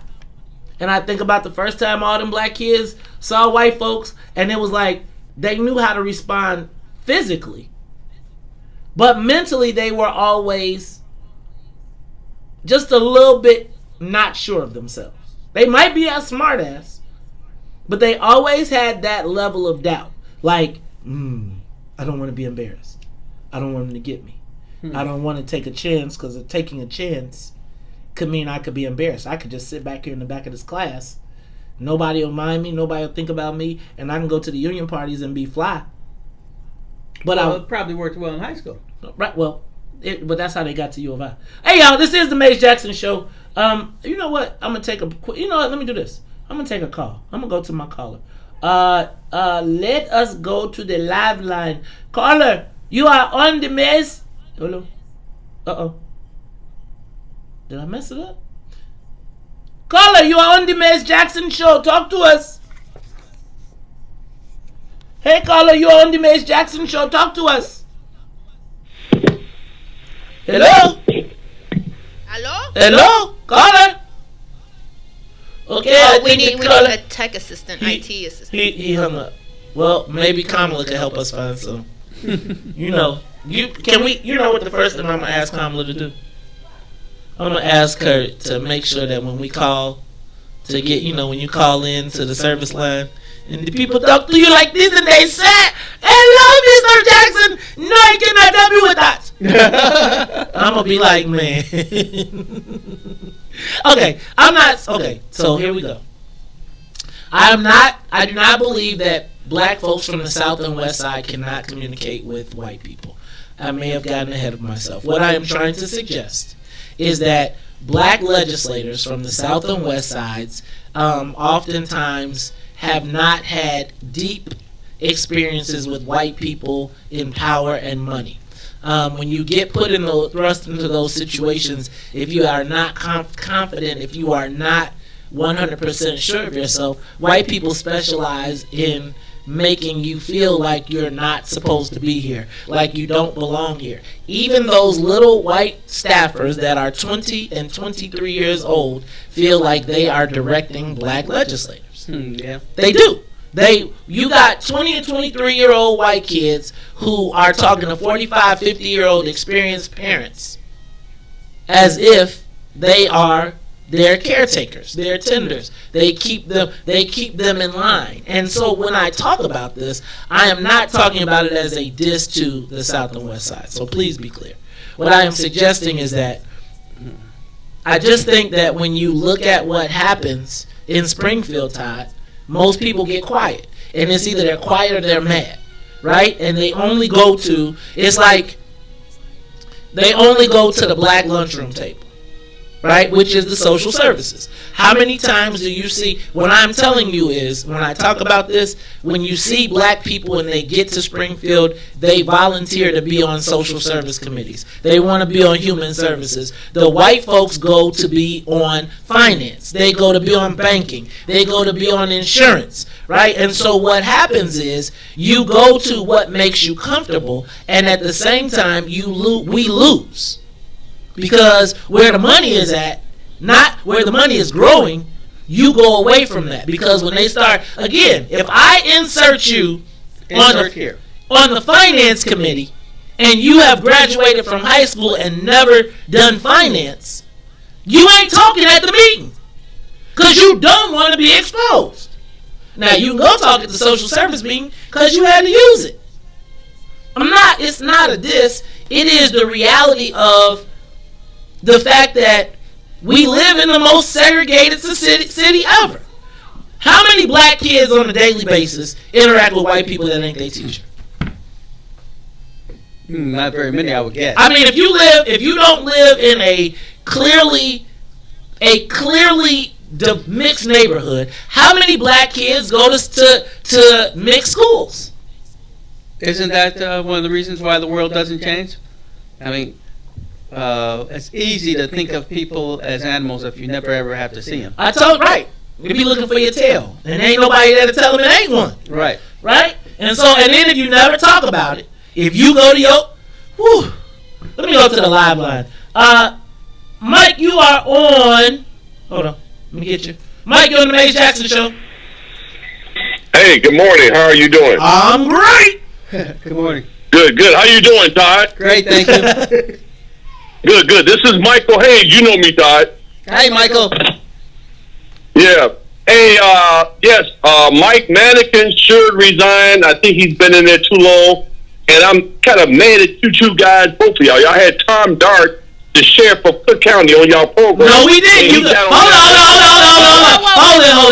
And I think about the first time all them black kids saw white folks, and it was like they knew how to respond physically. But mentally, they were always just a little bit not sure of themselves. They might be a smart ass, but they always had that level of doubt. Like, I don't want to be embarrassed. I don't want them to get me. I don't want to take a chance, because taking a chance could mean I could be embarrassed. I could just sit back here in the back of this class. Nobody will mind me. Nobody will think about me. And I can go to the union parties and be fly. But it probably worked well in high school. Right, well, but that's how they got to U of I. Hey, y'all, this is the Mace Jackson Show. You know what? I'm going to take you know what? Let me do this. I'm going to take a call. I'm going to go to my caller. Let us go to the live line. Caller, you are on the Mace. Hello? Uh-oh. Did I mess it up? Caller, you are on the Mace Jackson Show. Talk to us. Hey, caller, you are on the Mace Jackson Show. Talk to us. Hello? Hello? Caller? Okay, we need a tech assistant, IT assistant. He hung up. Well, maybe Kamala can help us find some. You know what the first thing I'm gonna ask Kamala to do? I'm gonna ask her to make sure that when we call to get, when you call in to the service line and the people talk to you like this and they say, "Hello, Mr. Jackson. No, I cannot help you with that." I'm gonna be like, man. Okay, so here we go. I do not believe that black folks from the south and west side cannot communicate with white people. I may have gotten ahead of myself. What I am trying to suggest is that black legislators from the south and west sides oftentimes have not had deep experiences with white people in power and money. When you get thrust into those situations, if you are not confident, if you are not 100% sure of yourself, white people specialize in making you feel like you're not supposed to be here, like you don't belong here. Even those little white staffers that are 20 and 23 years old feel like they are directing black legislators. Yeah. They do. You got 20 and 23-year-old white kids who are talking to 45, 50-year-old experienced parents as if they are their caretakers, their tenders. They keep them in line. And so when I talk about this, I am not talking about it as a diss to the South and West Side. So please be clear. What I am suggesting is that I just think that when you look at what happens in Springfield, Todd, most people get quiet. And it's either they're quiet or they're mad, right? And they only go to, it's like they only go to the black lunchroom table, right? Which is the social services. How many times do you see, what I'm telling you is, when I talk about this, when you see black people and they get to Springfield, they volunteer to be on social service committees. They want to be on human services. The white folks go to be on finance. They go to be on banking. They go to be on insurance, right? And so what happens is, you go to what makes you comfortable, and at the same time, we lose. Because where the money is at, not where the money is growing, you go away from that. Because when they start, again, if I insert you on the finance committee and you have graduated from high school and never done finance, you ain't talking at the meeting. Because you don't want to be exposed. Now, you can go talk at the social service meeting because you had to use it. It's not a diss. It is the reality of the fact that we live in the most segregated city ever. How many black kids on a daily basis interact with white people that ain't their teacher? Not very many, I would guess. I mean, if you don't live in a clearly mixed neighborhood, how many black kids go to mixed schools? Isn't that one of the reasons why the world doesn't change? I mean, it's easy to think of people as animals if you never ever have to see them. Right. You be looking for your tail, and ain't nobody there to tell them it ain't one. Right. Right. And then if you never talk about it, if you go to let me go to the live line. Mike, you are on. Hold on, let me get you. Mike, you're on the Maze Jackson Show. Hey, good morning. How are you doing? I'm great. Good morning. Good. How you doing, Todd? Great, thank you. Good. This is Michael Hayes. You know me, Todd. Hey, Michael. Yeah. Hey, yes, Mike Madigan should resign. I think he's been in there too long. And I'm kind of mad at you two guys, both of y'all. Y'all had Tom Dart, the sheriff of Cook County, on y'all program. No, we didn't. Hold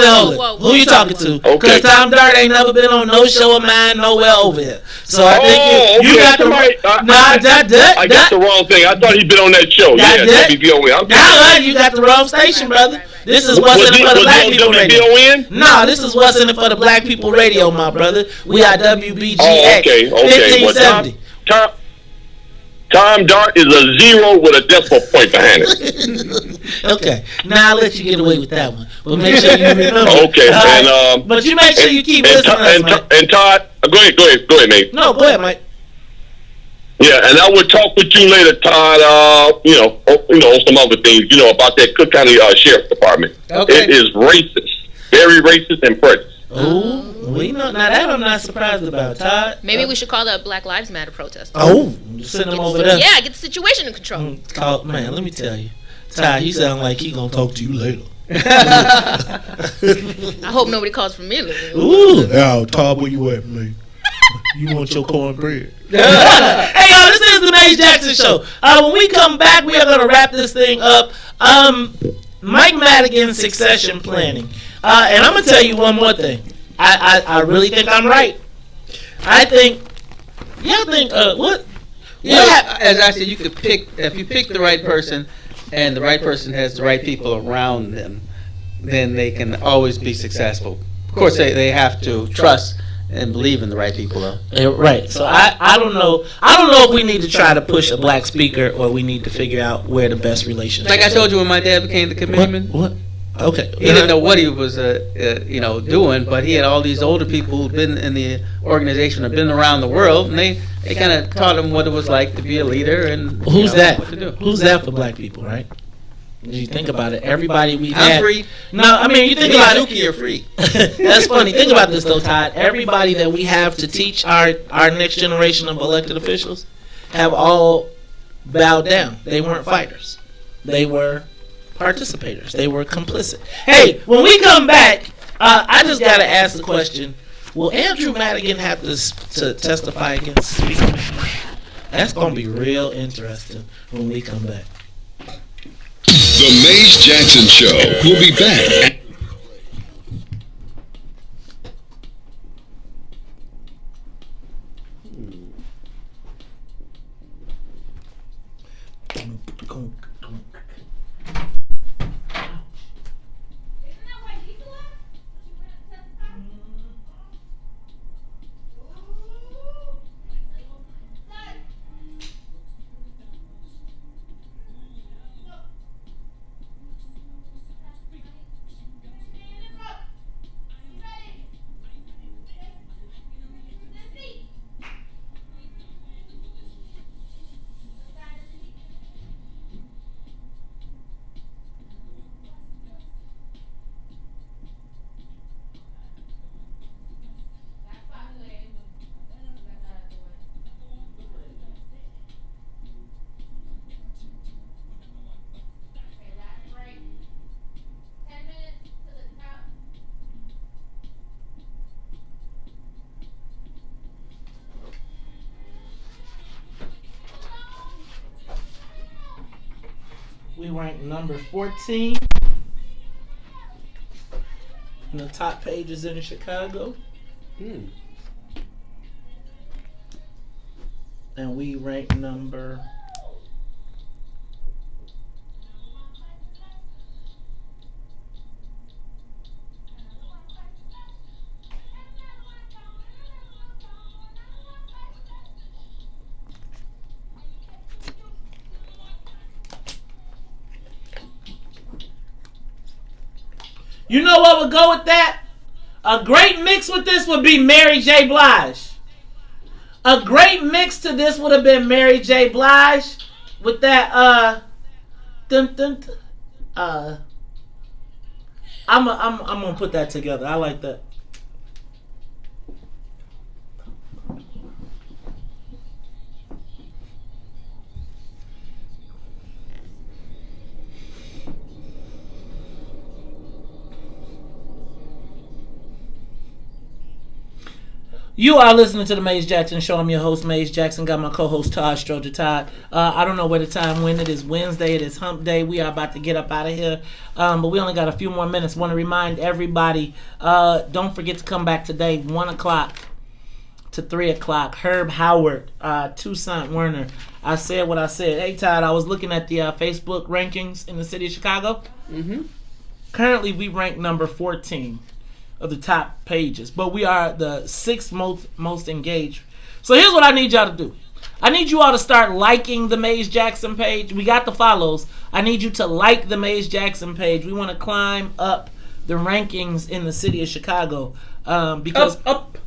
on. Who you talking to? Because Tom Dart ain't never been on no show of mine nowhere over here. So I think you got I got the wrong thing. I thought he'd been on that show. You got the wrong station, brother. This is what's in it for the black people radio. No, this is what's in it for the black people radio, my brother. We are WBGX 1570. Tom Dart is a 0 with a decimal point behind it. Okay, now I'll let you get away with that one, but make sure you remember. Okay, but you make sure you keep listening. And Todd, go ahead, Nate. No, go ahead, Mike. Yeah, and I will talk with you later, Todd. On some other things, about that Cook County Sheriff's Department. Okay. It is racist, very racist and prejudiced. Oh, we know. Now that I'm not surprised about, Todd. Maybe we should call the Black Lives Matter protesters. Oh, send them over there. Yeah, get the situation in control. Man, let me tell you, Todd, you sound like he gonna talk to you later. I hope nobody calls for me later. Ooh, Todd, where you at, man? You want your cornbread? Hey, y'all, this is the Maze Jackson Show. When we come back, we are gonna wrap this thing up. Mike Madigan succession planning. And I'm gonna tell you one more thing. I really think I'm right. I think. Y'all think what? Yeah, as I said, you could pick if you pick the right person, and the right person has the right people around them, then they can always be successful. Of course, they have to trust and believe in the right people, though. Right. So I don't know. I don't know if we need to try to push a black speaker or we need to figure out where the best relationship. Like I told you when my dad became the committeeman. What? Okay. He didn't know what he was, doing, but he had all these older people who'd been in the organization, had been around the world, and they kind of taught him what it was like to be a leader and who's that? What to do. Who's that for black people, right? When you think about it, everybody we've I'm had. free. No, I mean you think about it. You're free. That's funny. Think about this though, Todd. Everybody that we have to teach our next generation of elected officials have all bowed down. They weren't fighters. they were participators. They were complicit. Hey, when we come back, I just got to ask the question, will Andrew Madigan have to testify against Speaker McMahon? That's going to be real interesting when we come back. The Maze Jackson Show will be back. We ranked number 14 in the top pages in Chicago. And we ranked number You know what would go with that? A great mix with this would be Mary J. Blige. A great mix to this would have been Mary J. Blige with that I'm gonna put that together. I like that. You are listening to the Maze Jackson Show. I'm your host, Maze Jackson. Got my co-host, Todd, Stroger Todd. I don't know where the time went. It is Wednesday. It is hump day. We are about to get up out of here. But we only got a few more minutes. Want to remind everybody, don't forget to come back today, 1 o'clock to 3 o'clock. Herb Howard, Toussaint Werner. I said what I said. Hey, Todd, I was looking at the Facebook rankings in the city of Chicago. Currently, we rank number 14. Of the top pages, but we are the 6th most engaged. So here's what I need y'all to do. I need you all to start liking the Maze Jackson page. We got the follows. I need you to like the Maze Jackson page. We want to climb up the rankings in the city of Chicago because up.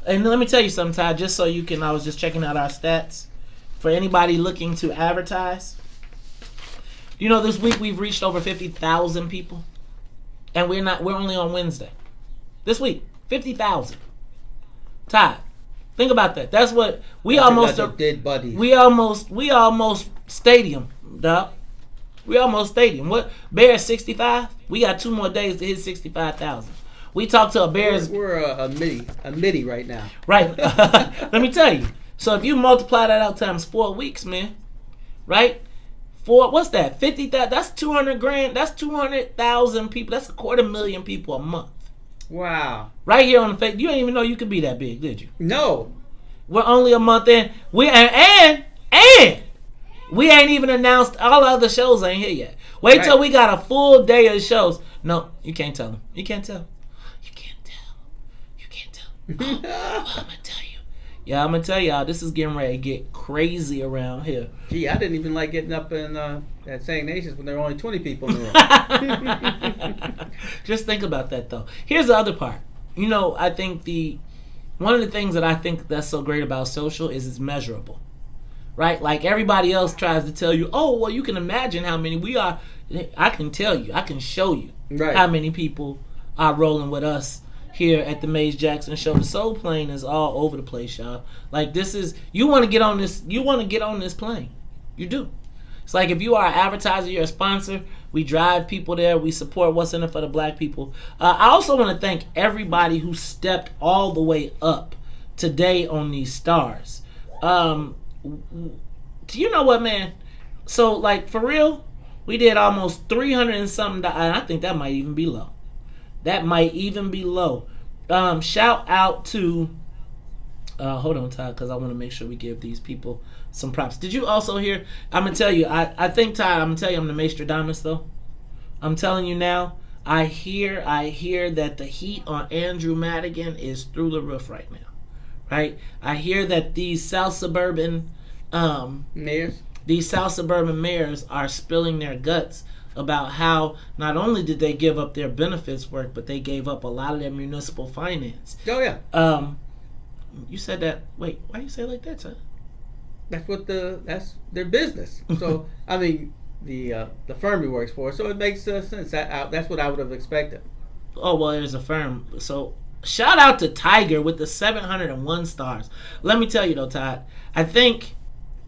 And let me tell you something, Todd, just so you can. I was just checking out our stats for anybody looking to advertise. You know, this week we've reached over 50,000 people, and we're only on Wednesday. This week, 50,000. Todd, think about that. That's what we almost dead bodies. We almost stadium, dog. We almost stadium. What? Bears 65. We got 2 more days to hit 65,000. We talked to a Bears. We're a midi right now. Right. Let me tell you. So if you multiply that out times 4 weeks, man, right? What's that? 50,000. That's 200 grand. That's 200,000 people. That's 250,000 people a month. Wow. Right here on the face. You didn't even know you could be that big, did you? No. We're only a month in. And we ain't even announced all the other shows ain't here yet. Wait till we got a full day of shows. No, you can't tell them. You can't tell. You can't tell. I'm gonna tell you. Yeah, I'm gonna tell y'all, this is getting ready to get crazy around here. Gee, I didn't even like getting up in at St. Nations when there were only 20 people in the room. Just think about that, though. Here's the other part. You know, I think one of the things that I think that's so great about social is it's measurable, right? Like everybody else tries to tell you, oh, well, you can imagine how many we are. I can tell you, I can show you how many people are rolling with us here at the Maze Jackson Show. The Soul Plane is all over the place, y'all. Like this is, you want to get on this plane. You do. It's like if you are an advertiser, you're a sponsor, we drive people there, we support what's in it for the black people. I also want to thank everybody who stepped all the way up today on these stars. Do you know what, man? So, like, for real, we did almost 300 and something. I think that might even be low. That might even be low. Shout out to... hold on, Todd, because I want to make sure we give these people some props. Did you also hear? I'm going to tell you, I think, Todd, I'm going to tell you I'm the Maestradamus, though. I'm telling you now, I hear that the heat on Andrew Madigan is through the roof right now. Right? I hear that these South Suburban mayors are spilling their guts about how not only did they give up their benefits work, but they gave up a lot of their municipal finance. Oh, yeah. You said that. Wait, why you say it like that, Todd? That's their business. So I mean, the firm he works for. So it makes sense. That's what I would have expected. Oh well, there's a firm. So shout out to Tiger with the 701 stars. Let me tell you though, Todd. I think.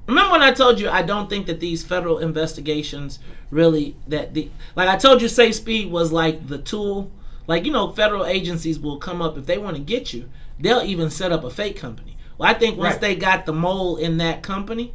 Remember when I told you I don't think that these federal investigations really like I told you Safe Speed was like the tool. Like, you know, federal agencies will come up if they want to get you. They'll even set up a fake company. Well, I think once they got the mole in that company,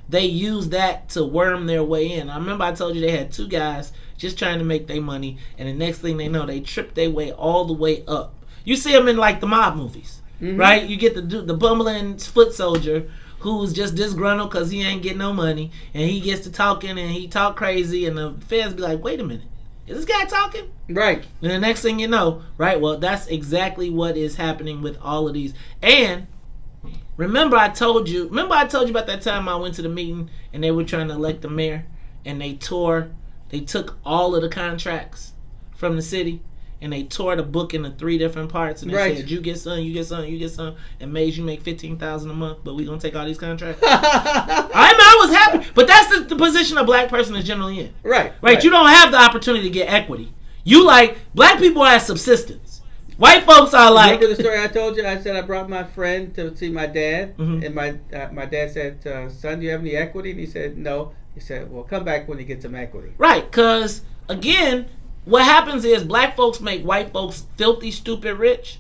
they used that to worm their way in. I remember I told you they had two guys just trying to make their money, and the next thing they know, they tripped their way all the way up. You see them in like the mob movies, right? You get the bumbling foot soldier who's just disgruntled because he ain't getting no money, and he gets to talking and he talk crazy, and the feds be like, wait a minute, is this guy talking? Right. And the next thing you know, right, well, that's exactly what is happening with all of these. And remember I told you about that time I went to the meeting and they were trying to elect the mayor, and they took all of the contracts from the city and they tore the book into 3 different parts, and they said, you get some, you get some, you get some, and made you make $15,000 a month, but we gonna take all these contracts. I was happy, but that's the position a black person is generally in. Right. You don't have the opportunity to get equity. You like, black people are at subsistence. White folks are like. Remember the story I told you? I said I brought my friend to see my dad, and my dad said, "Son, do you have any equity?" And he said, "No." He said, "Well, come back when you get some equity." Right, because again, what happens is black folks make white folks filthy, stupid rich,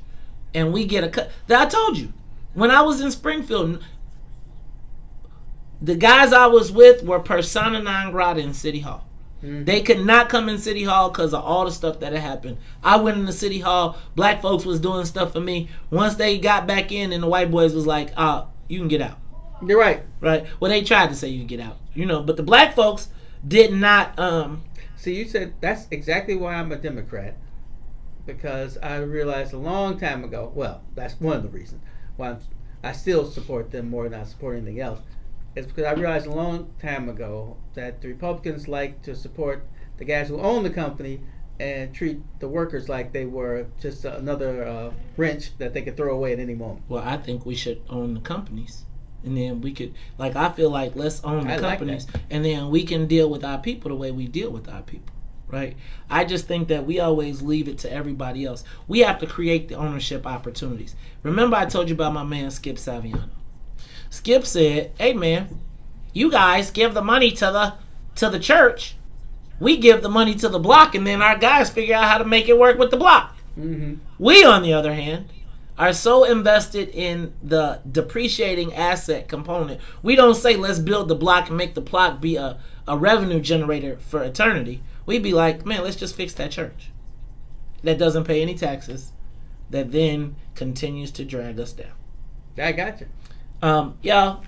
and we get a cut. I told you, when I was in Springfield, the guys I was with were persona non grata in City Hall. They could not come in City Hall because of all the stuff that had happened. I went into City Hall, black folks was doing stuff for me. Once they got back in, and the white boys was like, you can get out. You're right. Right. Well, they tried to say you can get out, you know, but the black folks did not. See, you said that's exactly why I'm a Democrat, because I realized a long time ago, well, that's one of the reasons why I still support them more than I support anything else. It's because I realized a long time ago that the Republicans like to support the guys who own the company and treat the workers like they were just another wrench that they could throw away at any moment. Well, I think we should own the companies. And then we could, like, I feel like let's own the companies, and then we can deal with our people the way we deal with our people, right? I just think that we always leave it to everybody else. We have to create the ownership opportunities. Remember I told you about my man Skip Saviano. Skip said, hey man, you guys give the money to the church, we give the money to the block, and then our guys figure out how to make it work with the block. We, on the other hand, are so invested in the depreciating asset component. We don't say let's build the block and make the block be a revenue generator for eternity. We'd be like, man, let's just fix that church that doesn't pay any taxes, that then continues to drag us down. I got you. Y'all,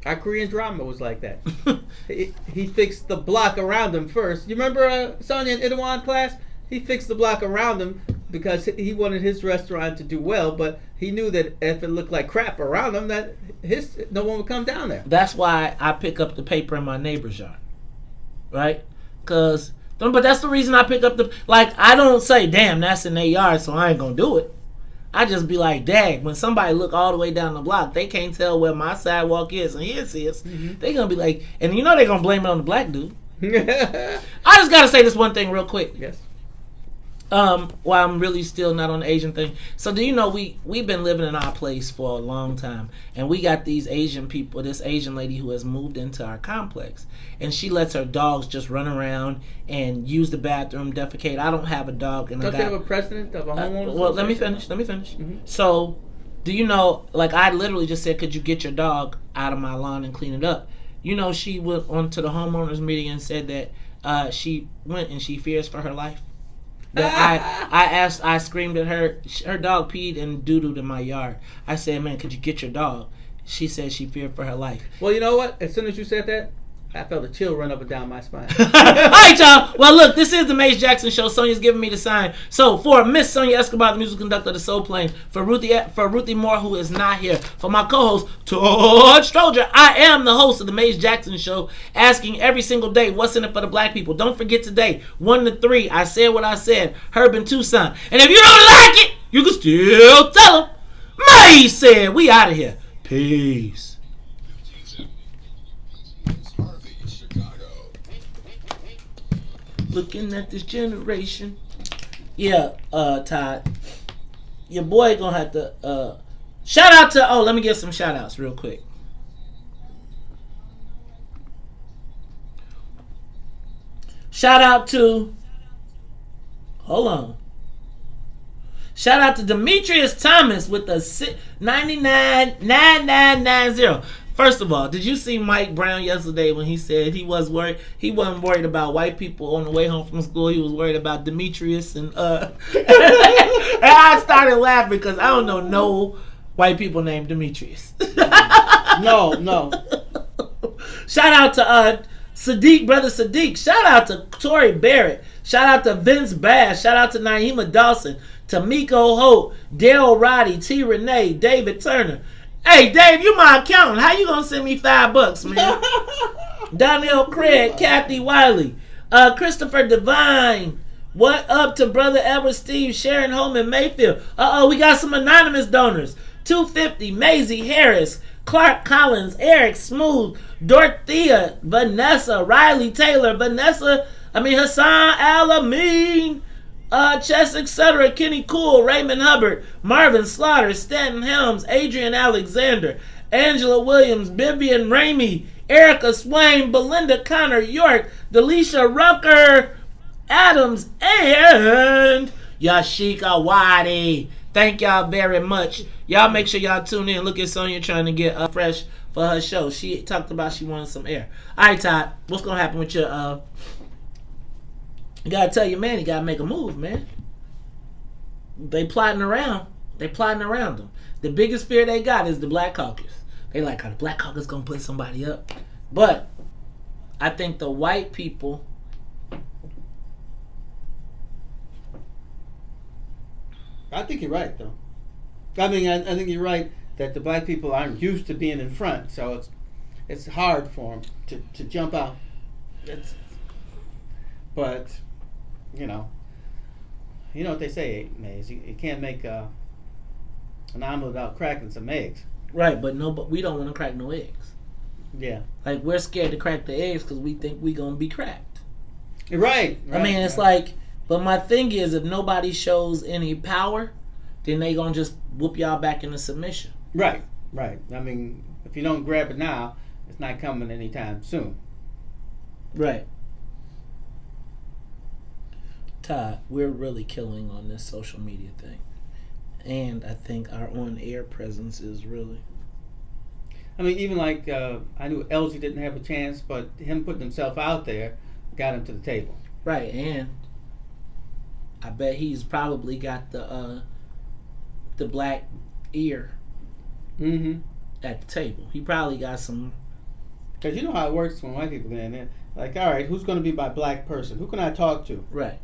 our Korean drama was like that. he fixed the block around him first. You remember Sonia in Itaewon class? He fixed the block around him because he wanted his restaurant to do well, but he knew that if it looked like crap around him, that no one would come down there. That's why I pick up the paper in my neighbor's yard, right? But that's the reason I pick up I don't say, damn, that's in their yard, so I ain't gonna do it. I just be like, dang, when somebody look all the way down the block, they can't tell where my sidewalk is and his is. They gonna be like, and you know they gonna blame it on the black dude. I just gotta say this one thing real quick. Yes. Well, I'm really still not on the Asian thing. So do you know we've been living in our place for a long time, and we got these Asian people, this Asian lady who has moved into our complex, and she lets her dogs just run around and use the bathroom, defecate. I don't have a dog, and Don't they have a president of a homeowner? well, let me finish. Mm-hmm. So, do you know? Like, I literally just said, could you get your dog out of my lawn and clean it up? You know, she went onto the homeowners meeting and said that she went and she fears for her life. That I screamed at her. Her dog peed and doo-dooed in my yard. I said, man, could you get your dog? She said she feared for her life. Well, you know what? As soon as you said that, I felt a chill run up and down my spine. All right, y'all. Well, look, this is the Maze Jackson Show. Sonia's giving me the sign. So, for Miss Sonia Escobar, the musical conductor of the Soul Plane, for Ruthie Moore, who is not here, for my co-host, Todd Stroger, I am the host of the Maze Jackson Show, asking every single day, what's in it for the black people? Don't forget today, 1 to 3, I said what I said, Herb and Tucson. And if you don't like it, you can still tell them. Maze said, we out of here. Peace. Looking at this generation. Yeah, Todd. Your boy gonna have to shout out to let me get some shout outs real quick. Shout out to Shout out to Demetrius Thomas with the 999990. First of all, did you see Mike Brown yesterday when he said he wasn't worried about white people on the way home from school? He was worried about Demetrius and and I started laughing because I don't know no white people named Demetrius. No. Shout out to Sadiq, brother Sadiq. Shout out to Tori Barrett. Shout out to Vince Bass. Shout out to Naima Dawson, Tamiko Hope, Dale Roddy, T. Renee, David Turner. Hey, Dave, you my accountant. How you gonna send me $5, man? Donnell Craig, Kathy Wiley, Christopher Devine. What up to Brother Edward Steve, Sharon Holman Mayfield? We got some anonymous donors. 250, Maisie Harris, Clark Collins, Eric Smooth, Dorothea, Vanessa, Riley Taylor, Hassan Alamin, Chess, etc., Kenny Cool, Raymond Hubbard, Marvin Slaughter, Stanton Helms, Adrian Alexander, Angela Williams, Vivian Ramey, Erica Swain, Belinda Connor York, Delisha Rucker, Adams, and Yashika Wadi. Thank y'all very much. Y'all make sure y'all tune in. Look at Sonia trying to get fresh for her show. She talked about she wanted some air. All right, Todd, what's going to happen with your... You gotta tell your man, you gotta make a move, man. They plotting around them. The biggest fear they got is the Black Caucus. They like how the Black Caucus gonna put somebody up. But I think the white people... I think you're right, though. I think you're right that the black people aren't used to being in front, so it's hard for them to jump out. But you know what they say, Maze. You can't make an omelet without cracking some eggs. Right, but we don't want to crack no eggs. Yeah, like we're scared to crack the eggs because we think we gonna be cracked. Right. I mean, it's like. But my thing is, if nobody shows any power, then they gonna just whoop y'all back into submission. Right. I mean, if you don't grab it now, it's not coming anytime soon. Right. Todd, we're really killing on this social media thing. And I think our on-air presence is really... I mean, even like, I knew LG didn't have a chance, but him putting himself out there got him to the table. Right, and I bet he's probably got the black ear at the table. He probably got some... Because you know how it works when white people get in there. Like, all right, who's going to be my black person? Who can I talk to? Right.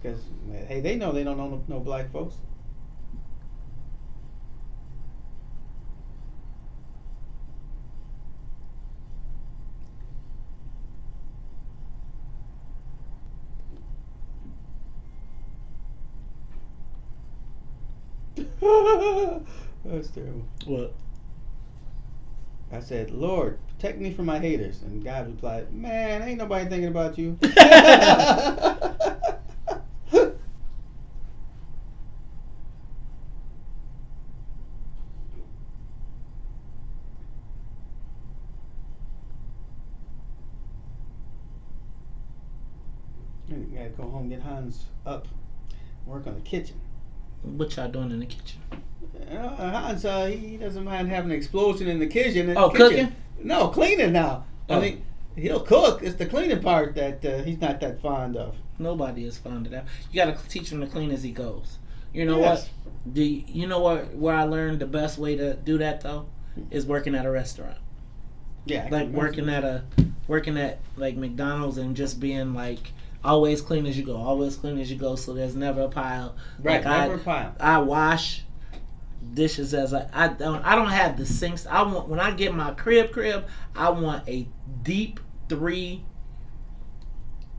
Because, hey, they know they don't know no black folks. That's terrible. What? I said, Lord, protect me from my haters. And God replied, man, ain't nobody thinking about you. We gotta go home, get Hans up, work on the kitchen. What y'all doing in the kitchen? Hans, he doesn't mind having an explosion in the kitchen. Cooking? No, cleaning now. Oh. I mean, he'll cook. It's the cleaning part that he's not that fond of. Nobody is fond of that. You gotta teach him to clean as he goes. You know Yes. what? You know what? Where I learned the best way to do that though is working at a restaurant. Yeah, Like working at like McDonald's and just being like always clean as you go, always clean as you go. So there's never a pile. Right, like never a pile. I wash dishes as I don't have the sinks. I want when I get my crib, I want a deep three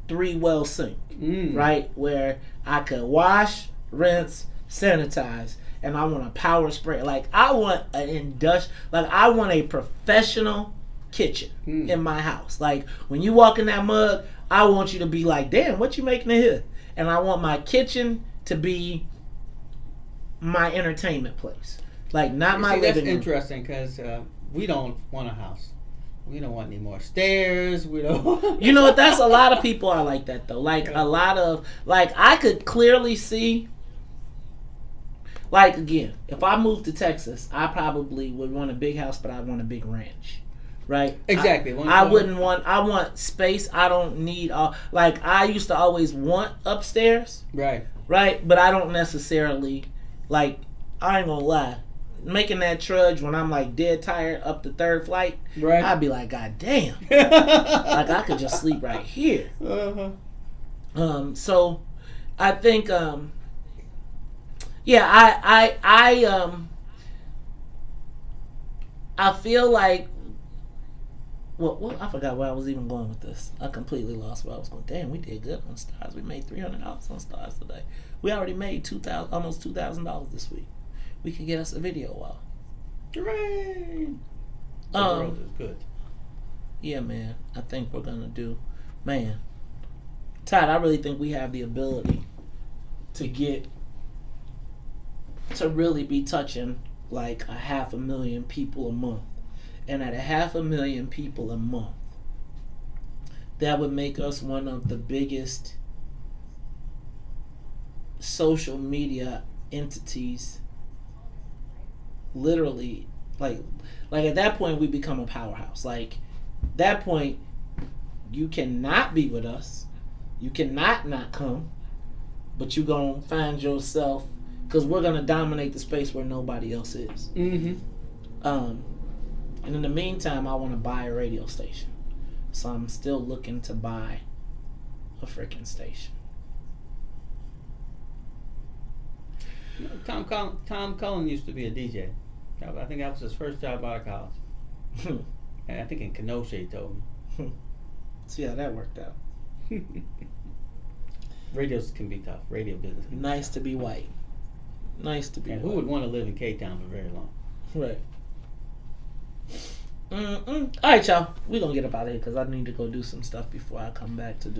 well sink, right, where I could wash, rinse, sanitize, and I want a power spray. Like I want I want a professional kitchen in my house. Like when you walk in that mug, I want you to be like, damn, what you making in here? And I want my kitchen to be my entertainment place. Like not my living room. That's interesting because we don't want a house. We don't want any more stairs. We don't. You know what? That's a lot of people are like that though. Like a lot of I could clearly see. Like again, if I moved to Texas, I probably would want a big house, but I want a big ranch, right? Exactly. I wouldn't want. I want space. I don't need all. Like I used to always want upstairs, Right. right? But I don't necessarily like. I ain't gonna lie. Making that trudge when I'm like dead tired up the third flight, Right. I'd be like, God damn, like I could just sleep right here. So I think, yeah, I feel like, well, I forgot where I was even going with this. I completely lost where I was going. Damn, we did good on stars. We made $300 on stars today. We already made almost $2,000 this week. We could get us a video wall. Hooray! The world is good. Yeah, man. I think we're gonna do, man. Todd, I really think we have the ability to really be touching like 500,000 people a month. And at 500,000 people a month, that would make us one of the biggest social media entities. Literally, like at that point we become a powerhouse. Like that point, you cannot be with us, you cannot not come, but you gonna find yourself because we're gonna dominate the space where nobody else is. And in the meantime, I want to buy a radio station, so I'm still looking to buy a freaking station. Tom Cullen used to be a DJ. I think that was his first job out of college. And I think in Kenosha he told me. See how that worked out. Radios can be tough. Radio business. Nice to be white. Nice to be and white. who would want to live in K-Town for very long? Right. All right, y'all. We're going to get up out of here because I need to go do some stuff before I come back to do